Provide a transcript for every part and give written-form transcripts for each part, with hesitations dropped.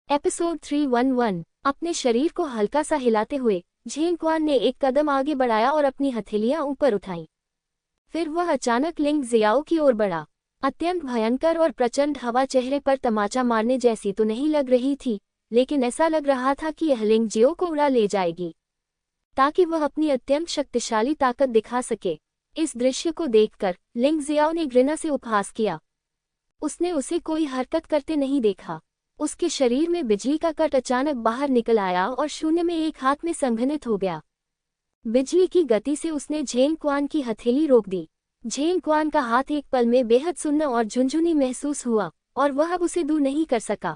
Episode 311। अपने शरीर को हल्का सा हिलाते हुए झेंग क्वान ने एक कदम आगे बढ़ाया और अपनी हथेलियां ऊपर उठाईं। फिर वह अचानक लिंग जियाओ की ओर बढ़ा। अत्यंत भयंकर और प्रचंड हवा चेहरे पर तमाचा मारने जैसी तो नहीं लग रही थी, लेकिन ऐसा लग रहा था कि यह लिंग जियो को उड़ा ले जाएगी, ताकि वह अपनी अत्यंत शक्तिशाली ताकत दिखा सके। इस दृश्य को देखकर लिंग जियाओ ने घृणा से उपहास किया। उसने उसे कोई हरकत करते नहीं देखा। उसके शरीर में बिजली का कट अचानक बाहर निकल आया और शून्य में एक हाथ में संघनित हो गया। बिजली की गति से उसने झेंग क्वान की हथेली रोक दी। झेंग क्वान का हाथ एक पल में बेहद सुन्न और झुनझुनी महसूस हुआ और वह अब उसे दूर नहीं कर सका।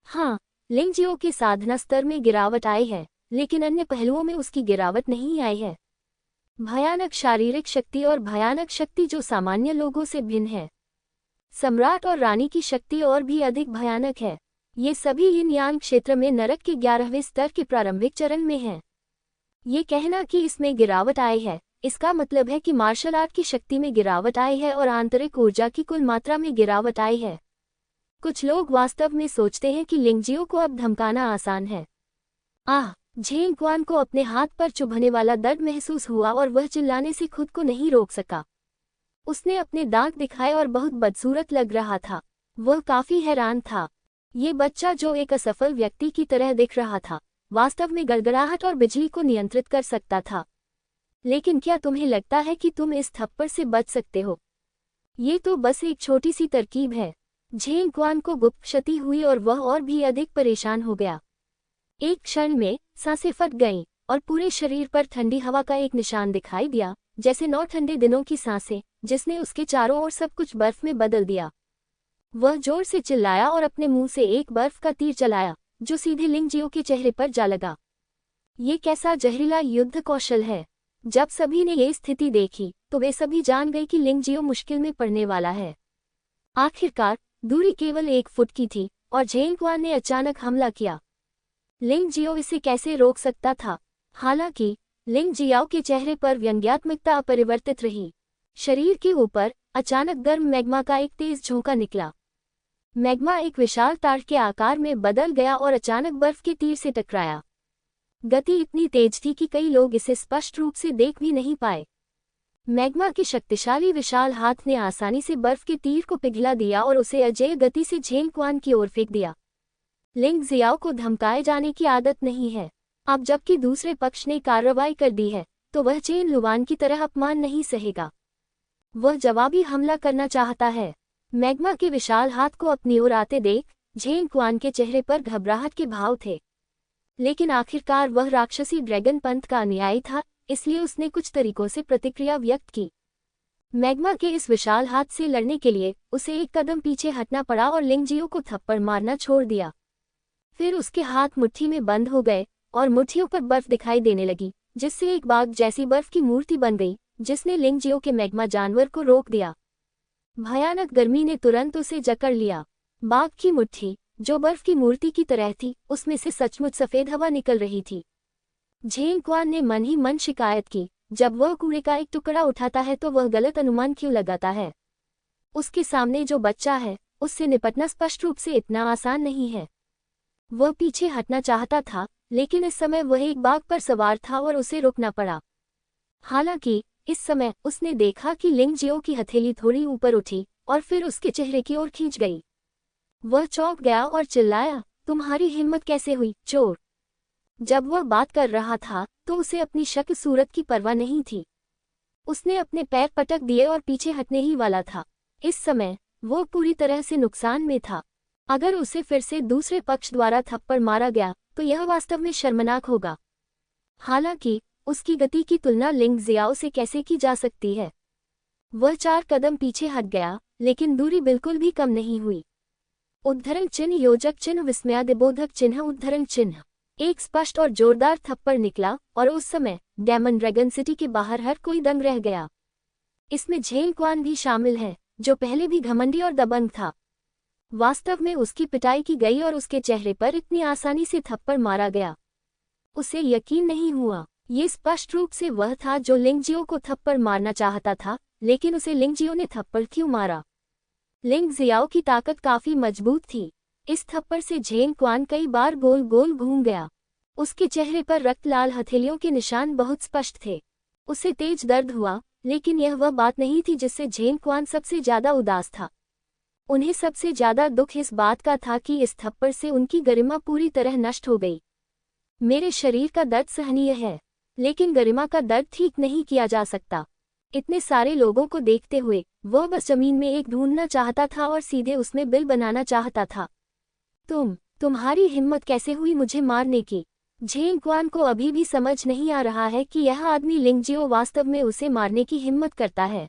हाँ, लिंग जियो के साधना स्तर में गिरावट आई है, लेकिन अन्य पहलुओं में उसकी गिरावट नहीं आई है। भयानक शारीरिक शक्ति और भयानक शक्ति जो सामान्य लोगों से भिन्न है। सम्राट और रानी की शक्ति और भी अधिक भयानक है। ये सभी यिन यांग क्षेत्र में नरक के 11वें स्तर के प्रारंभिक चरण में हैं। ये कहना कि इसमें गिरावट आई है, इसका मतलब है कि मार्शल आर्ट की शक्ति में गिरावट आई है और आंतरिक ऊर्जा की कुल मात्रा में गिरावट आई है। कुछ लोग वास्तव में सोचते हैं कि लिंग जियो को अब धमकाना आसान है। झेंग क्वान को अपने हाथ पर चुभने वाला दर्द महसूस हुआ और वह चिल्लाने से खुद को नहीं रोक सका। उसने अपने दांत दिखाए और बहुत बदसूरत लग रहा था। वह काफी हैरान था। ये बच्चा जो एक असफल व्यक्ति की तरह दिख रहा था, वास्तव में गड़गड़ाहट और बिजली को नियंत्रित कर सकता था। लेकिन क्या तुम्हें लगता है कि तुम इस थप्पड़ से बच सकते हो? ये तो बस एक छोटी सी तरकीब है। झेंग क्वान को गुप्त क्षति हुई और वह और भी अधिक परेशान हो गया। एक क्षण में सांसें फट गईं और पूरे शरीर पर ठंडी हवा का एक निशान दिखाई दिया, जैसे 9 ठंडे दिनों की सांसें, जिसने उसके चारों ओर सब कुछ बर्फ में बदल दिया। वह जोर से चिल्लाया और अपने मुंह से एक बर्फ का तीर चलाया, जो सीधे लिंग जियो के चेहरे पर जा लगा। ये कैसा जहरीला युद्ध कौशल है! जब सभी ने ये स्थिति देखी तो वे सभी जान गए कि लिंग जियो मुश्किल में पड़ने वाला है। आखिरकार दूरी केवल 1 फुट की थी और झेंग क्वान ने अचानक हमला किया। लिंग जियो इसे कैसे रोक सकता था? हालांकि लिंग जियाओ के चेहरे पर व्यंग्यात्मकता अपरिवर्तित रही। शरीर के ऊपर अचानक गर्म मैग्मा का एक तेज झोंका निकला। मैग्मा एक विशाल तार के आकार में बदल गया और अचानक बर्फ के तीर से टकराया। गति इतनी तेज थी कि कई लोग इसे स्पष्ट रूप से देख भी नहीं पाए। मैग्मा के शक्तिशाली विशाल हाथ ने आसानी से बर्फ के तीर को पिघला दिया और उसे अजेय गति से झेंग क्वान की ओर फेंक दिया। लिंग जियाओ को धमकाए जाने की आदत नहीं है। अब जबकि दूसरे पक्ष ने कार्रवाई कर दी है, तो वह चेन लुवान की तरह अपमान नहीं सहेगा। वह जवाबी हमला करना चाहता है। मैग्मा के विशाल हाथ को अपनी ओर आते देख झेंग क्वान के चेहरे पर घबराहट के भाव थे। लेकिन आखिरकार वह राक्षसी ड्रैगन पंथ का अनुयायी था, इसलिए उसने कुछ तरीकों से प्रतिक्रिया व्यक्त की। मैग्मा के इस विशाल हाथ से लड़ने के लिए उसे एक कदम पीछे हटना पड़ा और लिंग जियो को थप्पड़ मारना छोड़ दिया। फिर उसके हाथ मुट्ठी में बंद हो गए और मुट्ठियों पर बर्फ दिखाई देने लगी, जिससे एक बाघ जैसी बर्फ की मूर्ति बन गई, जिसने लिंग जियो के मैग्मा जानवर को रोक दिया। भयानक गर्मी ने तुरंत उसे जकड़ लिया। बाघ की मुट्ठी, जो बर्फ की मूर्ति की तरह थी, उसमें से सचमुच सफेद हवा निकल रही थी। झेंग क्वान ने मन ही मन शिकायत की, जब वह कूड़े का एक टुकड़ा उठाता है तो वह गलत अनुमान क्यों लगाता है? उसके सामने जो बच्चा है, उससे निपटना स्पष्ट रूप से इतना आसान नहीं है। वह पीछे हटना चाहता था, लेकिन इस समय वह एक बाघ पर सवार था और उसे रुकना पड़ा। हालांकि इस समय उसने देखा कि लिंग जियो की हथेली थोड़ी ऊपर उठी और फिर उसके चेहरे की ओर खींच गई। वह चौंक गया और चिल्लाया, तुम्हारी हिम्मत कैसे हुई, चोर! जब वह बात कर रहा था तो उसे अपनी शक्ल सूरत की परवाह नहीं थी। उसने अपने पैर पटक दिए और पीछे हटने ही वाला था। इस समय वो पूरी तरह से नुकसान में था। अगर उसे फिर से दूसरे पक्ष द्वारा थप्पड़ मारा गया तो यह वास्तव में शर्मनाक होगा। हालांकि उसकी गति की तुलना लिंग जियाओ से कैसे की जा सकती है? वह 4 कदम पीछे हट गया, लेकिन दूरी बिल्कुल भी कम नहीं हुई। उद्धरण चिन्ह, योजक चिन्ह, विस्मयादिबोधक चिन्ह, उद्धरण चिन्ह। एक स्पष्ट और जोरदार थप्पड़ निकला और उस समय डेमन ड्रैगन सिटी के बाहर हर कोई दंग रह गया। इसमें झेंग क्वान भी शामिल है, जो पहले भी घमंडी और दबंग था। वास्तव में उसकी पिटाई की गई और उसके चेहरे पर इतनी आसानी से थप्पड़ मारा गया। उसे यकीन नहीं हुआ। ये स्पष्ट रूप से वह था जो लिंग जियो को थप्पड़ मारना चाहता था, लेकिन उसे लिंग जियो ने थप्पड़ क्यों मारा? लिंग जियाओ की ताकत काफी मजबूत थी। इस थप्पड़ से झेंग क्वान कई बार गोल गोल घूम गया। उसके चेहरे पर रक्त लाल हथेलियों के निशान बहुत स्पष्ट थे। उसे तेज दर्द हुआ, लेकिन यह वह बात नहीं थी जिससे झेंग क्वान सबसे ज्यादा उदास था। उन्हें सबसे ज्यादा दुख इस बात का था कि इस थप्पड़ से उनकी गरिमा पूरी तरह नष्ट हो गई। मेरे शरीर का दर्द सहनीय है, लेकिन गरिमा का दर्द ठीक नहीं किया जा सकता। इतने सारे लोगों को देखते हुए वह बस जमीन में एक ढूंढना चाहता था और सीधे उसमें बिल बनाना चाहता था। तुम्हारी हिम्मत कैसे हुई मुझे मारने की? झेंग क्वान को अभी भी समझ नहीं आ रहा है कि यह आदमी लिंगजियो वास्तव में उसे मारने की हिम्मत करता है।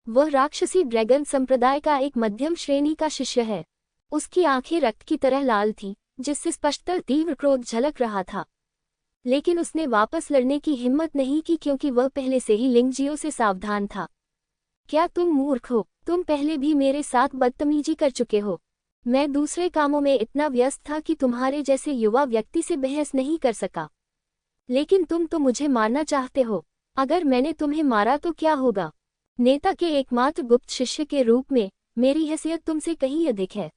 वह राक्षसी ड्रैगन संप्रदाय का एक मध्यम श्रेणी का शिष्य है। उसकी आंखें रक्त की तरह लाल थीं, जिससे स्पष्टतः तीव्र क्रोध झलक रहा था। लेकिन उसने वापस लड़ने की हिम्मत नहीं की क्योंकि वह पहले से ही लिंगजियो से सावधान था। क्या तुम मूर्ख हो? तुम पहले भी मेरे साथ बदतमीजी कर चुके हो। मैं दूसरे कामों में इतना व्यस्त था कि तुम्हारे जैसे युवा व्यक्ति से बहस नहीं कर सका। लेकिन तुम तो मुझे मारना चाहते हो। अगर मैंने तुम्हें मारा तो क्या होगा? नेता के एकमात्र गुप्त शिष्य के रूप में मेरी हैसियत तुमसे कहीं अधिक है।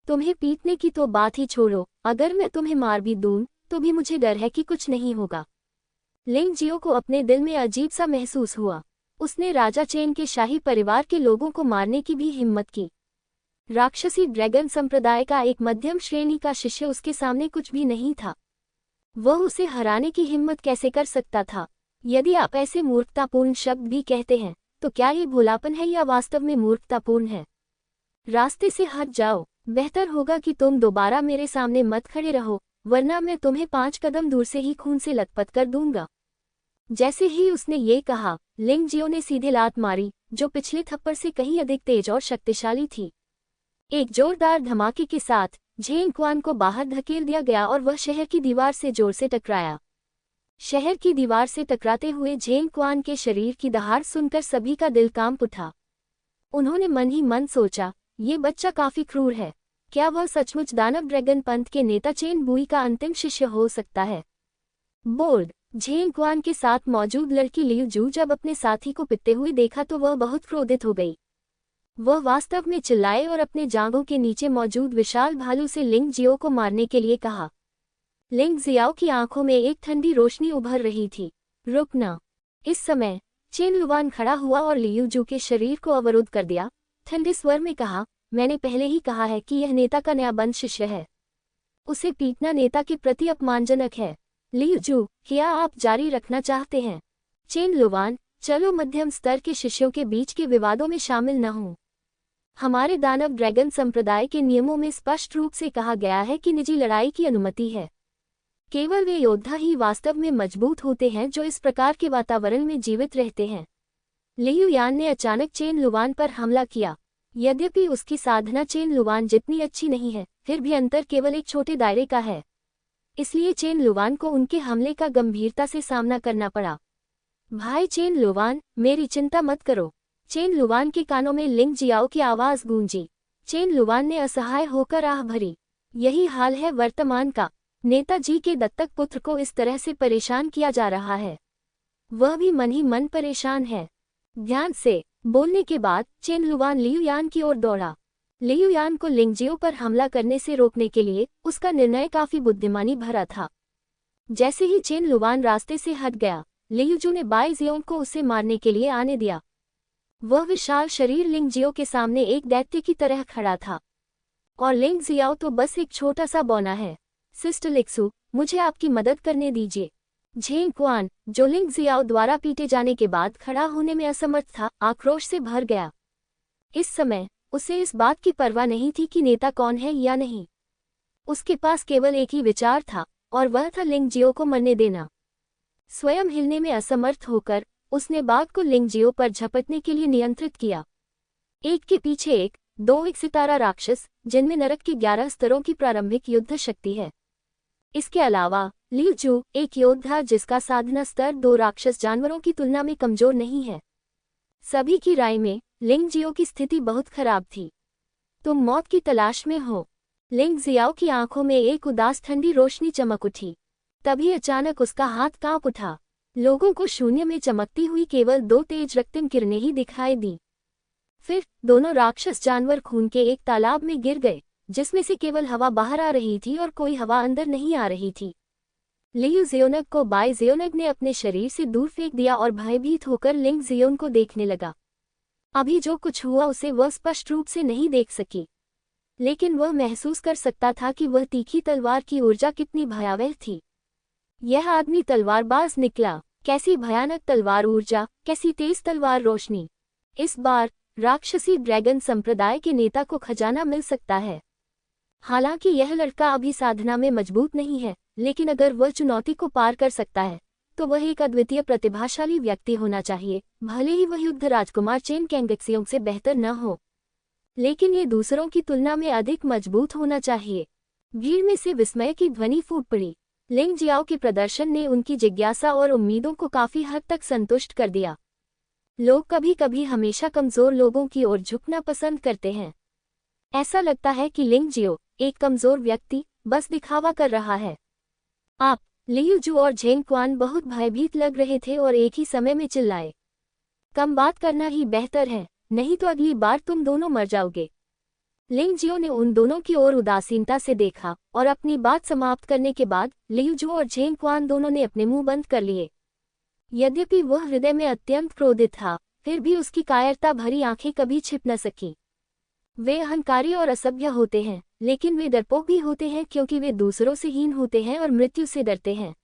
तुम्हें पीटने की तो बात ही छोड़ो, अगर मैं तुम्हें मार भी दूं तो भी मुझे डर है कि कुछ नहीं होगा। लिंगजियो को अपने दिल में अजीब सा महसूस हुआ। उसने राजा चेन के शाही परिवार के लोगों को मारने की भी हिम्मत की। राक्षसी ड्रैगन संप्रदाय का एक मध्यम श्रेणी का शिष्य उसके सामने कुछ भी नहीं था। वह उसे हराने की हिम्मत कैसे कर सकता था? यदि आप ऐसे मूर्खतापूर्ण शब्द भी कहते हैं तो क्या ये भोलापन है या वास्तव में मूर्खतापूर्ण है? रास्ते से हट जाओ। बेहतर होगा कि तुम दोबारा मेरे सामने मत खड़े रहो, वरना मैं तुम्हें 5 कदम दूर से ही खून से लथपथ कर दूंगा। जैसे ही उसने ये कहा, लिंगजियो ने सीधे लात मारी, जो पिछले थप्पड़ से कहीं अधिक तेज और शक्तिशाली थी। एक जोरदार धमाके के साथ झेंग क्वान को बाहर धकेल दिया गया और वह शहर की दीवार से जोर से टकराया। शहर की दीवार से टकराते हुए झेंग क्वान के शरीर की दहाड़ सुनकर सभी का दिल कांप उठा। उन्होंने मन ही मन सोचा, ये बच्चा काफी क्रूर है। क्या वह सचमुच दानव ड्रैगन पंथ के नेता चेन बुई का अंतिम शिष्य हो सकता है? बोर्ड झेंग क्वान के साथ मौजूद लड़की लियू जू जब अपने साथी को पिटते हुए देखा तो वह बहुत क्रोधित हो गई। वह वास्तव में चिल्लाए और अपने जांघों के नीचे मौजूद विशाल भालू से लिंगजियो को मारने के लिए कहा। लिंगजियाओ की आंखों में एक ठंडी रोशनी उभर रही थी। रुकना! इस समय चेन लुवान खड़ा हुआ और लियू जू के शरीर को अवरुद्ध कर दिया। ठंडे स्वर में कहा, मैंने पहले ही कहा है कि यह नेता का नया बंद शिष्य है। उसे पीटना नेता के प्रति अपमानजनक है। लियू जू, क्या आप जारी रखना चाहते हैं? चेन लुवान, चलो मध्यम स्तर के शिष्यों के बीच के विवादों में शामिल न हों। हमारे दानव ड्रैगन संप्रदाय के नियमों में स्पष्ट रूप से कहा गया है कि निजी लड़ाई की अनुमति है। केवल वे योद्धा ही वास्तव में मजबूत होते हैं जो इस प्रकार के वातावरण में जीवित रहते हैं। लियू यान ने अचानक चेन लुवान पर हमला किया। यद्यपि उसकी साधना चेन लुवान जितनी अच्छी नहीं है, फिर भी अंतर केवल एक छोटे दायरे का है। इसलिए चेन लुवान को उनके हमले का गंभीरता से सामना करना पड़ा। भाई चेन लुवान, मेरी चिंता मत करो। चेन लुवान के कानों में लिंगजियाओ की आवाज गूंजी। चेन लुवान ने असहाय होकर आह भरी। यही हाल है वर्तमान का। नेताजी के दत्तक पुत्र को इस तरह से परेशान किया जा रहा है। वह भी मन ही मन परेशान है। ध्यान से बोलने के बाद चेन लुवान लियू यान की ओर दौड़ा। लियू यान को लिंगजियो पर हमला करने से रोकने के लिए उसका निर्णय काफी बुद्धिमानी भरा था। जैसे ही चेन लुवान रास्ते से हट गया, लियू जू ने बाई जियोंग को उसे मारने के लिए आने दिया। वह विशाल शरीर लिंगजियो के सामने एक दैत्य की तरह खड़ा था, और लिंगजियाओ तो बस एक छोटा सा बौना है। सिस्टर लिक्सू, मुझे आपकी मदद करने दीजिए। झेंग क्वान, जो लिंगजियाओ द्वारा पीटे जाने के बाद खड़ा होने में असमर्थ था, आक्रोश से भर गया। इस समय उसे इस बात की परवाह नहीं थी कि नेता कौन है या नहीं। उसके पास केवल एक ही विचार था, और वह था लिंगजियो को मरने देना। स्वयं हिलने में असमर्थ होकर उसने बाघ को लिंगजियो पर झपटने के लिए नियंत्रित किया। एक के पीछे एक, 2 एक सितारा राक्षस, जिनमें नरक की 11 स्तरों की प्रारंभिक युद्ध शक्ति है। इसके अलावा लियू जू, एक योद्धा जिसका साधना स्तर 2 राक्षस जानवरों की तुलना में कमजोर नहीं है। सभी की राय में लिंगजियो की स्थिति बहुत खराब थी। तुम मौत की तलाश में हो। लिंगजियाओ की आंखों में एक उदास ठंडी रोशनी चमक उठी। तभी अचानक उसका हाथ कांप उठा। लोगों को शून्य में चमकती हुई केवल 2 तेज रक्तिम किरणें ही दिखाई दी। फिर दोनों राक्षस जानवर खून के एक तालाब में गिर गए, जिसमें से केवल हवा बाहर आ रही थी और कोई हवा अंदर नहीं आ रही थी। लियू जियोनग को बाई जियोनग ने अपने शरीर से दूर फेंक दिया और भयभीत होकर लिंग जियोन को देखने लगा। अभी जो कुछ हुआ उसे वह स्पष्ट रूप से नहीं देख सकी, लेकिन वह महसूस कर सकता था कि वह तीखी तलवार की ऊर्जा कितनी भयावह थी। यह आदमी तलवारबाज निकला। कैसी भयानक तलवार ऊर्जा, कैसी तेज तलवार रोशनी। इस बार राक्षसी ड्रैगन संप्रदाय के नेता को खजाना मिल सकता है। हालांकि यह लड़का अभी साधना में मजबूत नहीं है, लेकिन अगर वह चुनौती को पार कर सकता है तो वह एक अद्वितीय प्रतिभाशाली व्यक्ति होना चाहिए। भले ही वह युद्ध राजकुमार चेन कैंगक्सियोंग से बेहतर न हो, लेकिन ये दूसरों की तुलना में अधिक मजबूत होना चाहिए। भीड़ में से विस्मय की ध्वनि फूट पड़ी। लिंग जियाओ के प्रदर्शन ने उनकी जिज्ञासा और उम्मीदों को काफी हद तक संतुष्ट कर दिया। लोग कभी कभी हमेशा कमजोर लोगों की ओर झुकना पसंद करते हैं। ऐसा लगता है कि लिंग जियो, एक कमजोर व्यक्ति, बस दिखावा कर रहा है। आप, लियू जू और झेंग क्वान बहुत भयभीत लग रहे थे और एक ही समय में चिल्लाए, कम बात करना ही बेहतर है, नहीं तो अगली बार तुम दोनों मर जाओगे। लिंग जियो ने उन दोनों की ओर उदासीनता से देखा और अपनी बात समाप्त करने के बाद लियू जू और झेंग क्वान दोनों ने अपने मुंह बंद कर लिए। यद्यपि वह हृदय में अत्यंत क्रोधित था, फिर भी उसकी कायरता भरी आंखें कभी छिप न सकी। वे अहंकारी और असभ्य होते हैं, लेकिन वे डरपोक भी होते हैं क्योंकि वे दूसरों से हीन होते हैं और मृत्यु से डरते हैं।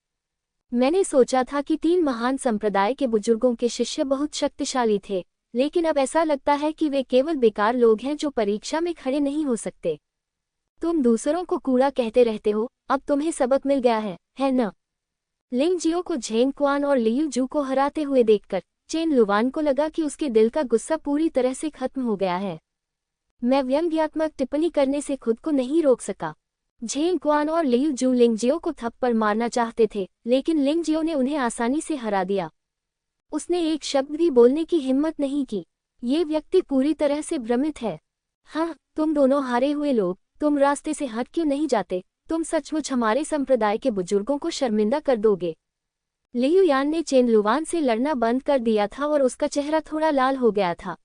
मैंने सोचा था कि 3 महान संप्रदाय के बुजुर्गों के शिष्य बहुत शक्तिशाली थे, लेकिन अब ऐसा लगता है कि वे केवल बेकार लोग हैं जो परीक्षा में खड़े नहीं हो सकते। तुम दूसरों को कूड़ा कहते रहते हो, अब तुम्हें सबक मिल गया है न? लिंग जियो को झेंग क्वान और लियू जू को हराते हुए देखकर चेन लुवान को लगा कि उसके दिल का गुस्सा पूरी तरह से खत्म हो गया है। मैं व्यंग्यात्मक टिप्पणी करने से खुद को नहीं रोक सका। झेंग क्वान और लियू जू लिंग जियो को थप्पड़ मारना चाहते थे, लेकिन लिंग जियो ने उन्हें आसानी से हरा दिया। उसने एक शब्द भी बोलने की हिम्मत नहीं की। ये व्यक्ति पूरी तरह से भ्रमित है। हाँ, तुम दोनों हारे हुए लोग, तुम रास्ते से हट क्यों नहीं जाते? तुम सचमुच हमारे संप्रदाय के बुजुर्गों को शर्मिंदा कर दोगे। लियू यान ने चेन लुवान से लड़ना बंद कर दिया था और उसका चेहरा थोड़ा लाल हो गया था।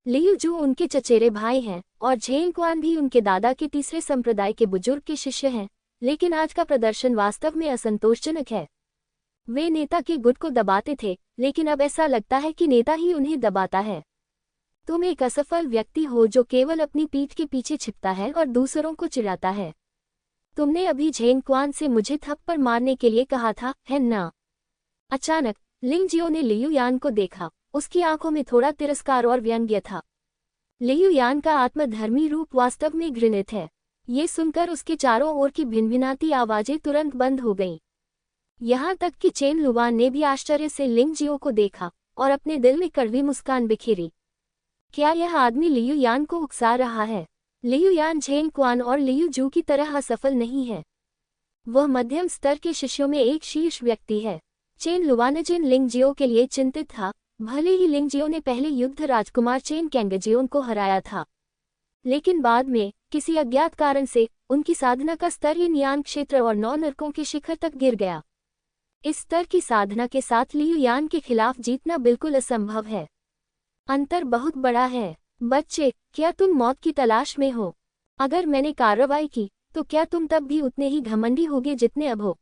लियू जू उनके चचेरे भाई हैं और झेंग क्वान भी उनके दादा के तीसरे संप्रदाय के बुजुर्ग के शिष्य हैं, लेकिन आज का प्रदर्शन वास्तव में असंतोषजनक है। वे नेता के गुट को दबाते थे, लेकिन अब ऐसा लगता है कि नेता ही उन्हें दबाता है। तुम एक असफल व्यक्ति हो जो केवल अपनी पीठ के पीछे छिपता है और दूसरों को चिढ़ाता है। तुमने अभी झेंग क्वान से मुझे थप्पड़ मारने के लिए कहा था, है ना? अचानक लिंग जियो ने लियू यान को देखा। उसकी आंखों में थोड़ा तिरस्कार और व्यंग्य था। लियू यान का आत्मधर्मी रूप वास्तव में घृणित है। ये सुनकर उसके चारों ओर की भिनभिनाती आवाजें तुरंत बंद हो गईं। यहाँ तक कि चेन लुवान ने भी आश्चर्य से लिंग जियो को देखा और अपने दिल में कड़वी मुस्कान बिखेरी। क्या यह आदमी लियू यान को उकसा रहा है? लियू यान झेंग क्वान और लियू जू की तरह असफल नहीं है। वह मध्यम स्तर के शिष्यों में एक शीर्ष व्यक्ति है। चेन लुवानजिन लिंग जियो के लिए चिंतित था। भले ही लिंग जियो ने पहले युद्ध राजकुमार चेन कैंगजियोन को हराया था, लेकिन बाद में किसी अज्ञात कारण से उनकी साधना का स्तर यिनयान क्षेत्र और 9 नरकों के शिखर तक गिर गया। इस स्तर की साधना के साथ लियू यान के खिलाफ जीतना बिल्कुल असंभव है। अंतर बहुत बड़ा है। बच्चे, क्या तुम मौत की तलाश में हो? अगर मैंने कार्रवाई की तो क्या तुम तब भी उतने ही घमंडी होगे जितने अब हो?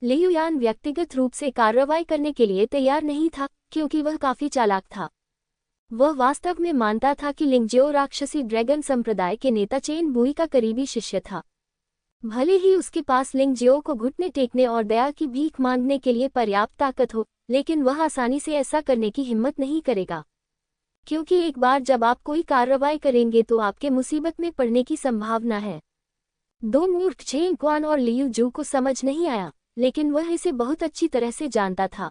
लियू यान व्यक्तिगत रूप से कार्रवाई करने के लिए तैयार नहीं था, क्योंकि वह काफी चालाक था। वह वास्तव में मानता था कि लिंग जियो राक्षसी ड्रैगन संप्रदाय के नेता चेन बुई का करीबी शिष्य था। भले ही उसके पास लिंग जियो को घुटने टेकने और दया की भीख मांगने के लिए पर्याप्त ताकत हो, लेकिन वह आसानी से ऐसा करने की हिम्मत नहीं करेगा, क्योंकि एक बार जब आप कोई कार्रवाई करेंगे तो आपके मुसीबत में पड़ने की संभावना है। 2 मूर्ख झेंग क्वान और लियू जू को समझ नहीं आया, लेकिन वह इसे बहुत अच्छी तरह से जानता था।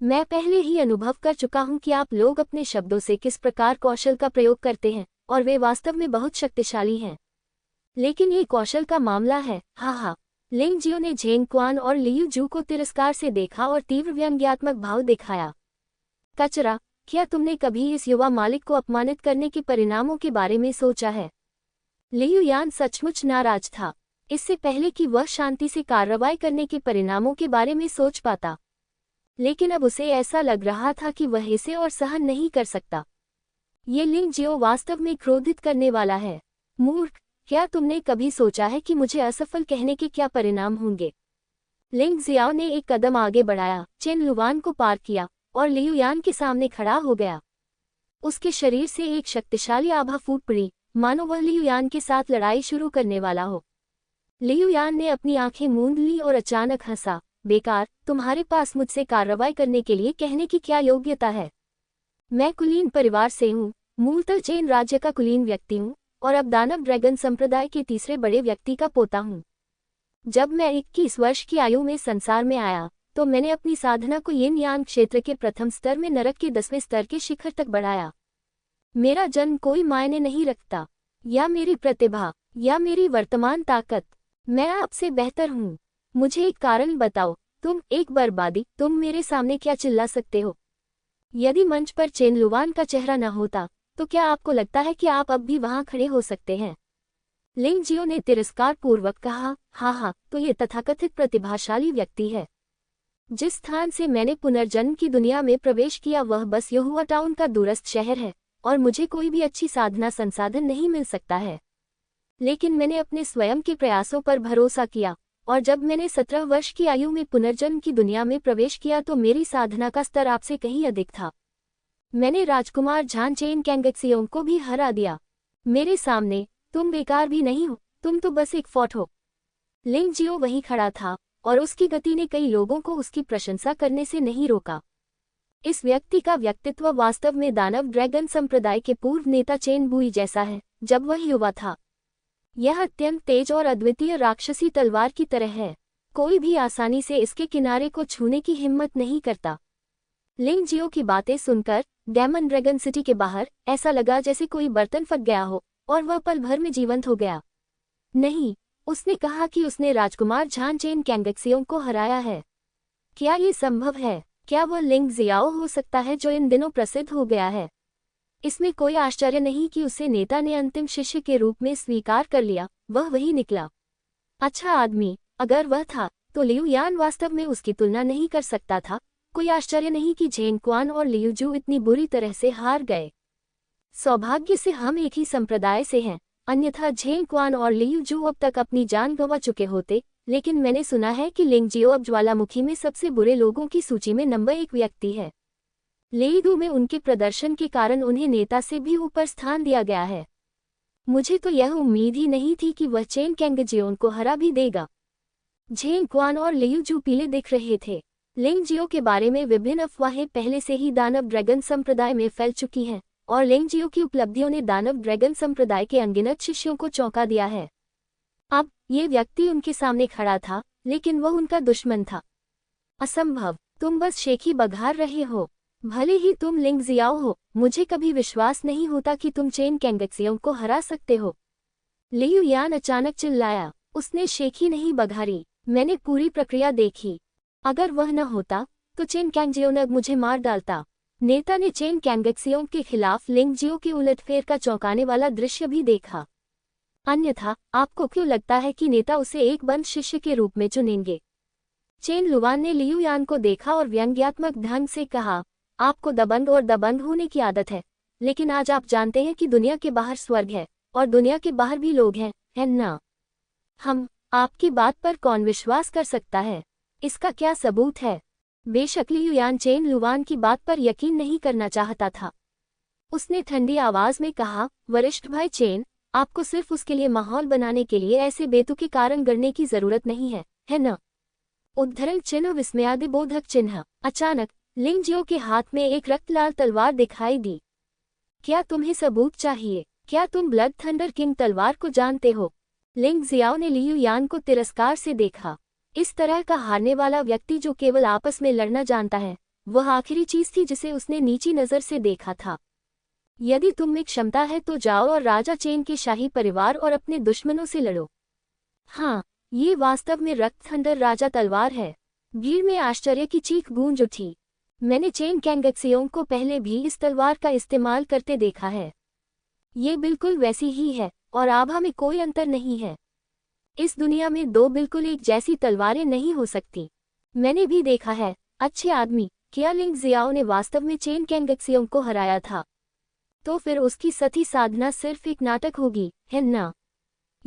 मैं पहले ही अनुभव कर चुका हूं कि आप लोग अपने शब्दों से किस प्रकार कौशल का प्रयोग करते हैं, और वे वास्तव में बहुत शक्तिशाली हैं। लेकिन ये कौशल का मामला है। हाँ। लिंग जियो ने झेंग क्वान और लियू जू को तिरस्कार से देखा और तीव्र व्यंग्यात्मक भाव दिखाया। कचरा, क्या तुमने कभी इस युवा मालिक को अपमानित करने के परिणामों के बारे में सोचा है? लियू यान सचमुच नाराज था, इससे पहले कि वह शांति से कार्रवाई करने के परिणामों के बारे में सोच पाता। लेकिन अब उसे ऐसा लग रहा था कि वह इसे और सहन नहीं कर सकता। ये लिंग जियो वास्तव में क्रोधित करने वाला है। मूर्ख, क्या तुमने कभी सोचा है कि मुझे असफल कहने के क्या परिणाम होंगे? लिंग जियाओ ने एक कदम आगे बढ़ाया, चेन लुवान को पार किया और लियू यान के सामने खड़ा हो गया। उसके शरीर से एक शक्तिशाली आभा फूट पड़ी, मानो वह लियू यान के साथ लड़ाई शुरू करने वाला हो। लियू यान ने अपनी आंखें मूंद ली और अचानक हंसा, बेकार, तुम्हारे पास मुझसे कार्रवाई करने के लिए कहने की क्या योग्यता है? मैं कुलीन परिवार से हूँ, मूलतः चेन राज्य का कुलीन व्यक्ति हूँ और अब दानव ड्रैगन संप्रदाय के तीसरे बड़े व्यक्ति का पोता हूँ। जब मैं 21 वर्ष की आयु में संसार में आया तो मैंने अपनी साधना को यिन यान क्षेत्र के प्रथम स्तर में नरक के 10वें स्तर के शिखर तक बढ़ाया। मेरा जन्म कोई मायने नहीं रखता, या मेरी प्रतिभा या मेरी वर्तमान ताकत, मैं आपसे बेहतर हूँ। मुझे एक कारण बताओ, तुम एक बर्बादी, तुम मेरे सामने क्या चिल्ला सकते हो? यदि मंच पर चेन लुवान का चेहरा न होता तो क्या आपको लगता है कि आप अब भी वहां खड़े हो सकते हैं? लिंग जियो ने तिरस्कार पूर्वक कहा, हाँ, तो ये तथाकथित प्रतिभाशाली व्यक्ति है। जिस स्थान से मैंने पुनर्जन्म की दुनिया में प्रवेश किया वह बस यहुआ टाउन का दूरस्थ शहर है और मुझे कोई भी अच्छी साधना संसाधन नहीं मिल सकता है। लेकिन मैंने अपने स्वयं के प्रयासों पर भरोसा किया और जब मैंने 17 वर्ष की आयु में पुनर्जन्म की दुनिया में प्रवेश किया तो मेरी साधना का स्तर आपसे कहीं अधिक था। मैंने राजकुमार झान चेन कैंगक्सियोंग को भी हरा दिया। मेरे सामने तुम बेकार भी नहीं हो, तुम तो बस एक फौट हो। लिंग जियो वहीं खड़ा था और उसकी गति ने कई लोगों को उसकी प्रशंसा करने से नहीं रोका। इस व्यक्ति का व्यक्तित्व वास्तव में दानव ड्रैगन संप्रदाय के पूर्व नेता चेन बुई जैसा है जब वह युवा था। यह अत्यंत तेज और अद्वितीय राक्षसी तलवार की तरह है, कोई भी आसानी से इसके किनारे को छूने की हिम्मत नहीं करता। लिंग जियो की बातें सुनकर डेमन ड्रैगन सिटी के बाहर ऐसा लगा जैसे कोई बर्तन फट गया हो और वह पल भर में जीवंत हो गया। नहीं, उसने कहा कि उसने राजकुमार झान चेन कैंगक्सियोंग को हराया है। क्या ये संभव है? क्या वह लिंग जियाओ हो सकता है जो इन दिनों प्रसिद्ध हो गया है? इसमें कोई आश्चर्य नहीं कि उसे नेता ने अंतिम शिष्य के रूप में स्वीकार कर लिया, वह वही निकला। अच्छा आदमी, अगर वह था तो लियू यान वास्तव में उसकी तुलना नहीं कर सकता था। कोई आश्चर्य नहीं कि झेंग क्वान और लियू जू इतनी बुरी तरह से हार गए। सौभाग्य से हम एक ही संप्रदाय से हैं, अन्यथा झेंग क्वान और लियू जू अब तक अपनी जान गंवा चुके होते। लेकिन मैंने सुना है कि लिंग जियो अब ज्वालामुखी में सबसे बुरे लोगों की सूची में नंबर 1 व्यक्ति है। लेईगू में उनके प्रदर्शन के कारण उन्हें नेता से भी ऊपर स्थान दिया गया है। मुझे तो यह उम्मीद ही नहीं थी कि वह चेन कैंगजियोन को हरा भी देगा। झेंग क्वान और लियू जू पीले दिख रहे थे। लिंग जियो के बारे में विभिन्न अफवाहें पहले से ही दानव ड्रैगन संप्रदाय में फैल चुकी हैं और लिंग जियो की उपलब्धियों ने दानव ड्रैगन संप्रदाय के अनगिनत शिष्यों को चौंका दिया है। अब ये व्यक्ति उनके सामने खड़ा था, लेकिन वह उनका दुश्मन था। असंभव, तुम बस शेखी बघार रहे हो। भले ही तुम लिंग जियाओ हो, मुझे कभी विश्वास नहीं होता कि तुम चेन कैंगक्सियोंग को हरा सकते हो। लियू यान अचानक चिल्लाया, उसने शेखी नहीं बघारी, मैंने पूरी प्रक्रिया देखी। अगर वह न होता तो चेन कैंगजियोंग मुझे मार डालता। नेता ने चेन कैंगक्सियोंग के खिलाफ लिंग जियो के उलटफेर का चौंकाने वाला दृश्य भी देखा। अन्यथा आपको क्यों लगता है कि नेता उसे एक बंद शिष्य के रूप में चुनेंगे? चेन लुवान ने लियू यान को देखा और व्यंग्यात्मक ढंग से कहा, आपको दबंग और दबंग होने की आदत है, लेकिन आज आप जानते हैं कि दुनिया के बाहर स्वर्ग है और दुनिया के बाहर भी लोग हैं, है ना? आपकी बात पर कौन विश्वास कर सकता है? इसका क्या सबूत है? बेशक लियू यान चेन लुवान की बात पर यकीन नहीं करना चाहता था। उसने ठंडी आवाज में कहा, वरिष्ठ भाई चेन, आपको सिर्फ उसके लिए माहौल बनाने के लिए ऐसे बेतुके कारण गढ़ने की जरूरत नहीं है, है न? उद्धरण चिन्ह विस्मयादिबोधक चिन्ह। अचानक लिंग जियो के हाथ में एक रक्तलाल तलवार दिखाई दी। क्या तुम्हें सबूत चाहिए? क्या तुम ब्लड थंडर किंग तलवार को जानते हो? लिंग जियाओ ने लियू यान को तिरस्कार से देखा। इस तरह का हारने वाला व्यक्ति जो केवल आपस में लड़ना जानता है, वह आखिरी चीज थी जिसे उसने नीची नजर से देखा था। यदि तुम में क्षमता है तो जाओ और राजा चेन के शाही परिवार और अपने दुश्मनों से लड़ो। हाँ, ये वास्तव में रक्त थंडर राजा तलवार है। भीड़ में आश्चर्य की चीख गूंज उठी। मैंने चेन कैंगक्सियोंग को पहले भी इस तलवार का इस्तेमाल करते देखा है। ये बिल्कुल वैसी ही है और आभा में कोई अंतर नहीं है। इस दुनिया में दो बिल्कुल एक जैसी तलवारें नहीं हो सकती। मैंने भी देखा है। अच्छे आदमी, क्या लिंग जियाओ ने वास्तव में चेन कैंगक्सियोंग को हराया था? तो फिर उसकी सती साधना सिर्फ एक नाटक होगी, है ना?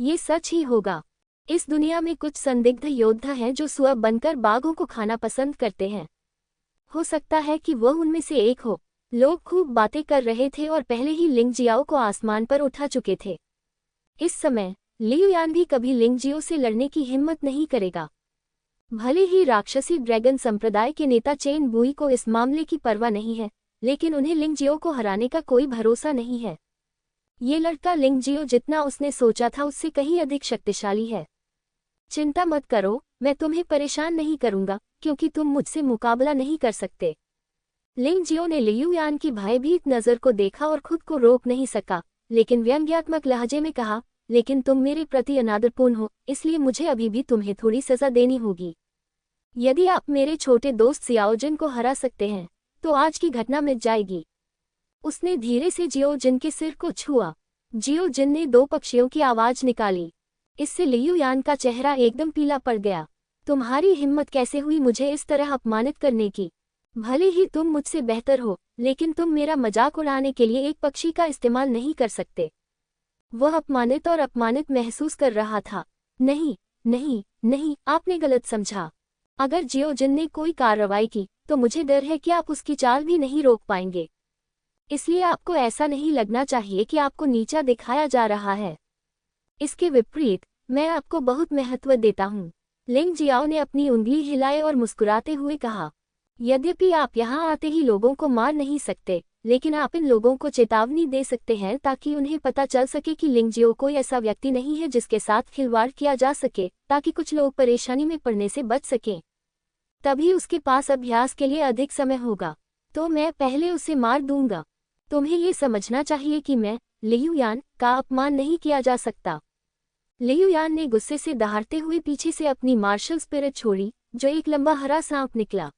ये सच ही होगा। इस दुनिया में कुछ संदिग्ध योद्धा हैं जो सुअर बनकर बाघों को खाना पसंद करते हैं। हो सकता है कि वह उनमें से एक हो। लोग खूब बातें कर रहे थे और पहले ही लिंग जियाओ को आसमान पर उठा चुके थे। इस समय लियू यान भी कभी लिंग जियो से लड़ने की हिम्मत नहीं करेगा। भले ही राक्षसी ड्रैगन संप्रदाय के नेता चेन बुई को इस मामले की परवाह नहीं है, लेकिन उन्हें लिंग जियो को हराने का कोई भरोसा नहीं है। ये लड़का लिंग जियो जितना उसने सोचा था उससे कहीं अधिक शक्तिशाली है। चिंता मत करो, मैं तुम्हें परेशान नहीं करूंगा, क्योंकि तुम मुझसे मुकाबला नहीं कर सकते। लिंग जियो ने लियू यान की भयभीत नज़र को देखा और खुद को रोक नहीं सका, लेकिन व्यंग्यात्मक लहजे में कहा, लेकिन तुम मेरे प्रति अनादरपूर्ण हो, इसलिए मुझे अभी भी तुम्हें थोड़ी सजा देनी होगी। यदि आप मेरे छोटे दोस्त जियाओजिन को हरा सकते हैं, तो आज की घटना मिट जाएगी। उसने धीरे से जियाओजिन के सिर को छुआ। जियाओजिन ने दो पक्षियों की आवाज निकाली। इससे लियू यान का चेहरा एकदम पीला पड़ गया। तुम्हारी हिम्मत कैसे हुई मुझे इस तरह अपमानित करने की? भले ही तुम मुझसे बेहतर हो, लेकिन तुम मेरा मजाक उड़ाने के लिए एक पक्षी का इस्तेमाल नहीं कर सकते। वह अपमानित और अपमानित महसूस कर रहा था। नहीं नहीं नहीं, आपने गलत समझा। अगर जियाओजिन ने कोई कार्रवाई की, तो मुझे डर है कि आप उसकी चाल भी नहीं रोक पाएंगे। इसलिए आपको ऐसा नहीं लगना चाहिए कि आपको नीचा दिखाया जा रहा है। इसके विपरीत, मैं आपको बहुत महत्व देता हूँ। लिंग जियाओ ने अपनी उंगली हिलाए और मुस्कुराते हुए कहा, यद्यपि आप यहाँ आते ही लोगों को मार नहीं सकते, लेकिन आप इन लोगों को चेतावनी दे सकते हैं ताकि उन्हें पता चल सके कि लिंग जियो कोई ऐसा व्यक्ति नहीं है जिसके साथ खिलवाड़ किया जा सके, ताकि कुछ लोग परेशानी में पड़ने से बच सकें। तभी उसके पास अभ्यास के लिए अधिक समय होगा, तो मैं पहले उसे मार दूंगा। तुम्हें ये समझना चाहिए कि मैं, लियू यान, का अपमान नहीं किया जा सकता। लियू यान ने गुस्से से दहाड़ते हुए पीछे से अपनी मार्शल स्पिरिट छोड़ी, जो एक लंबा हरा सांप निकला।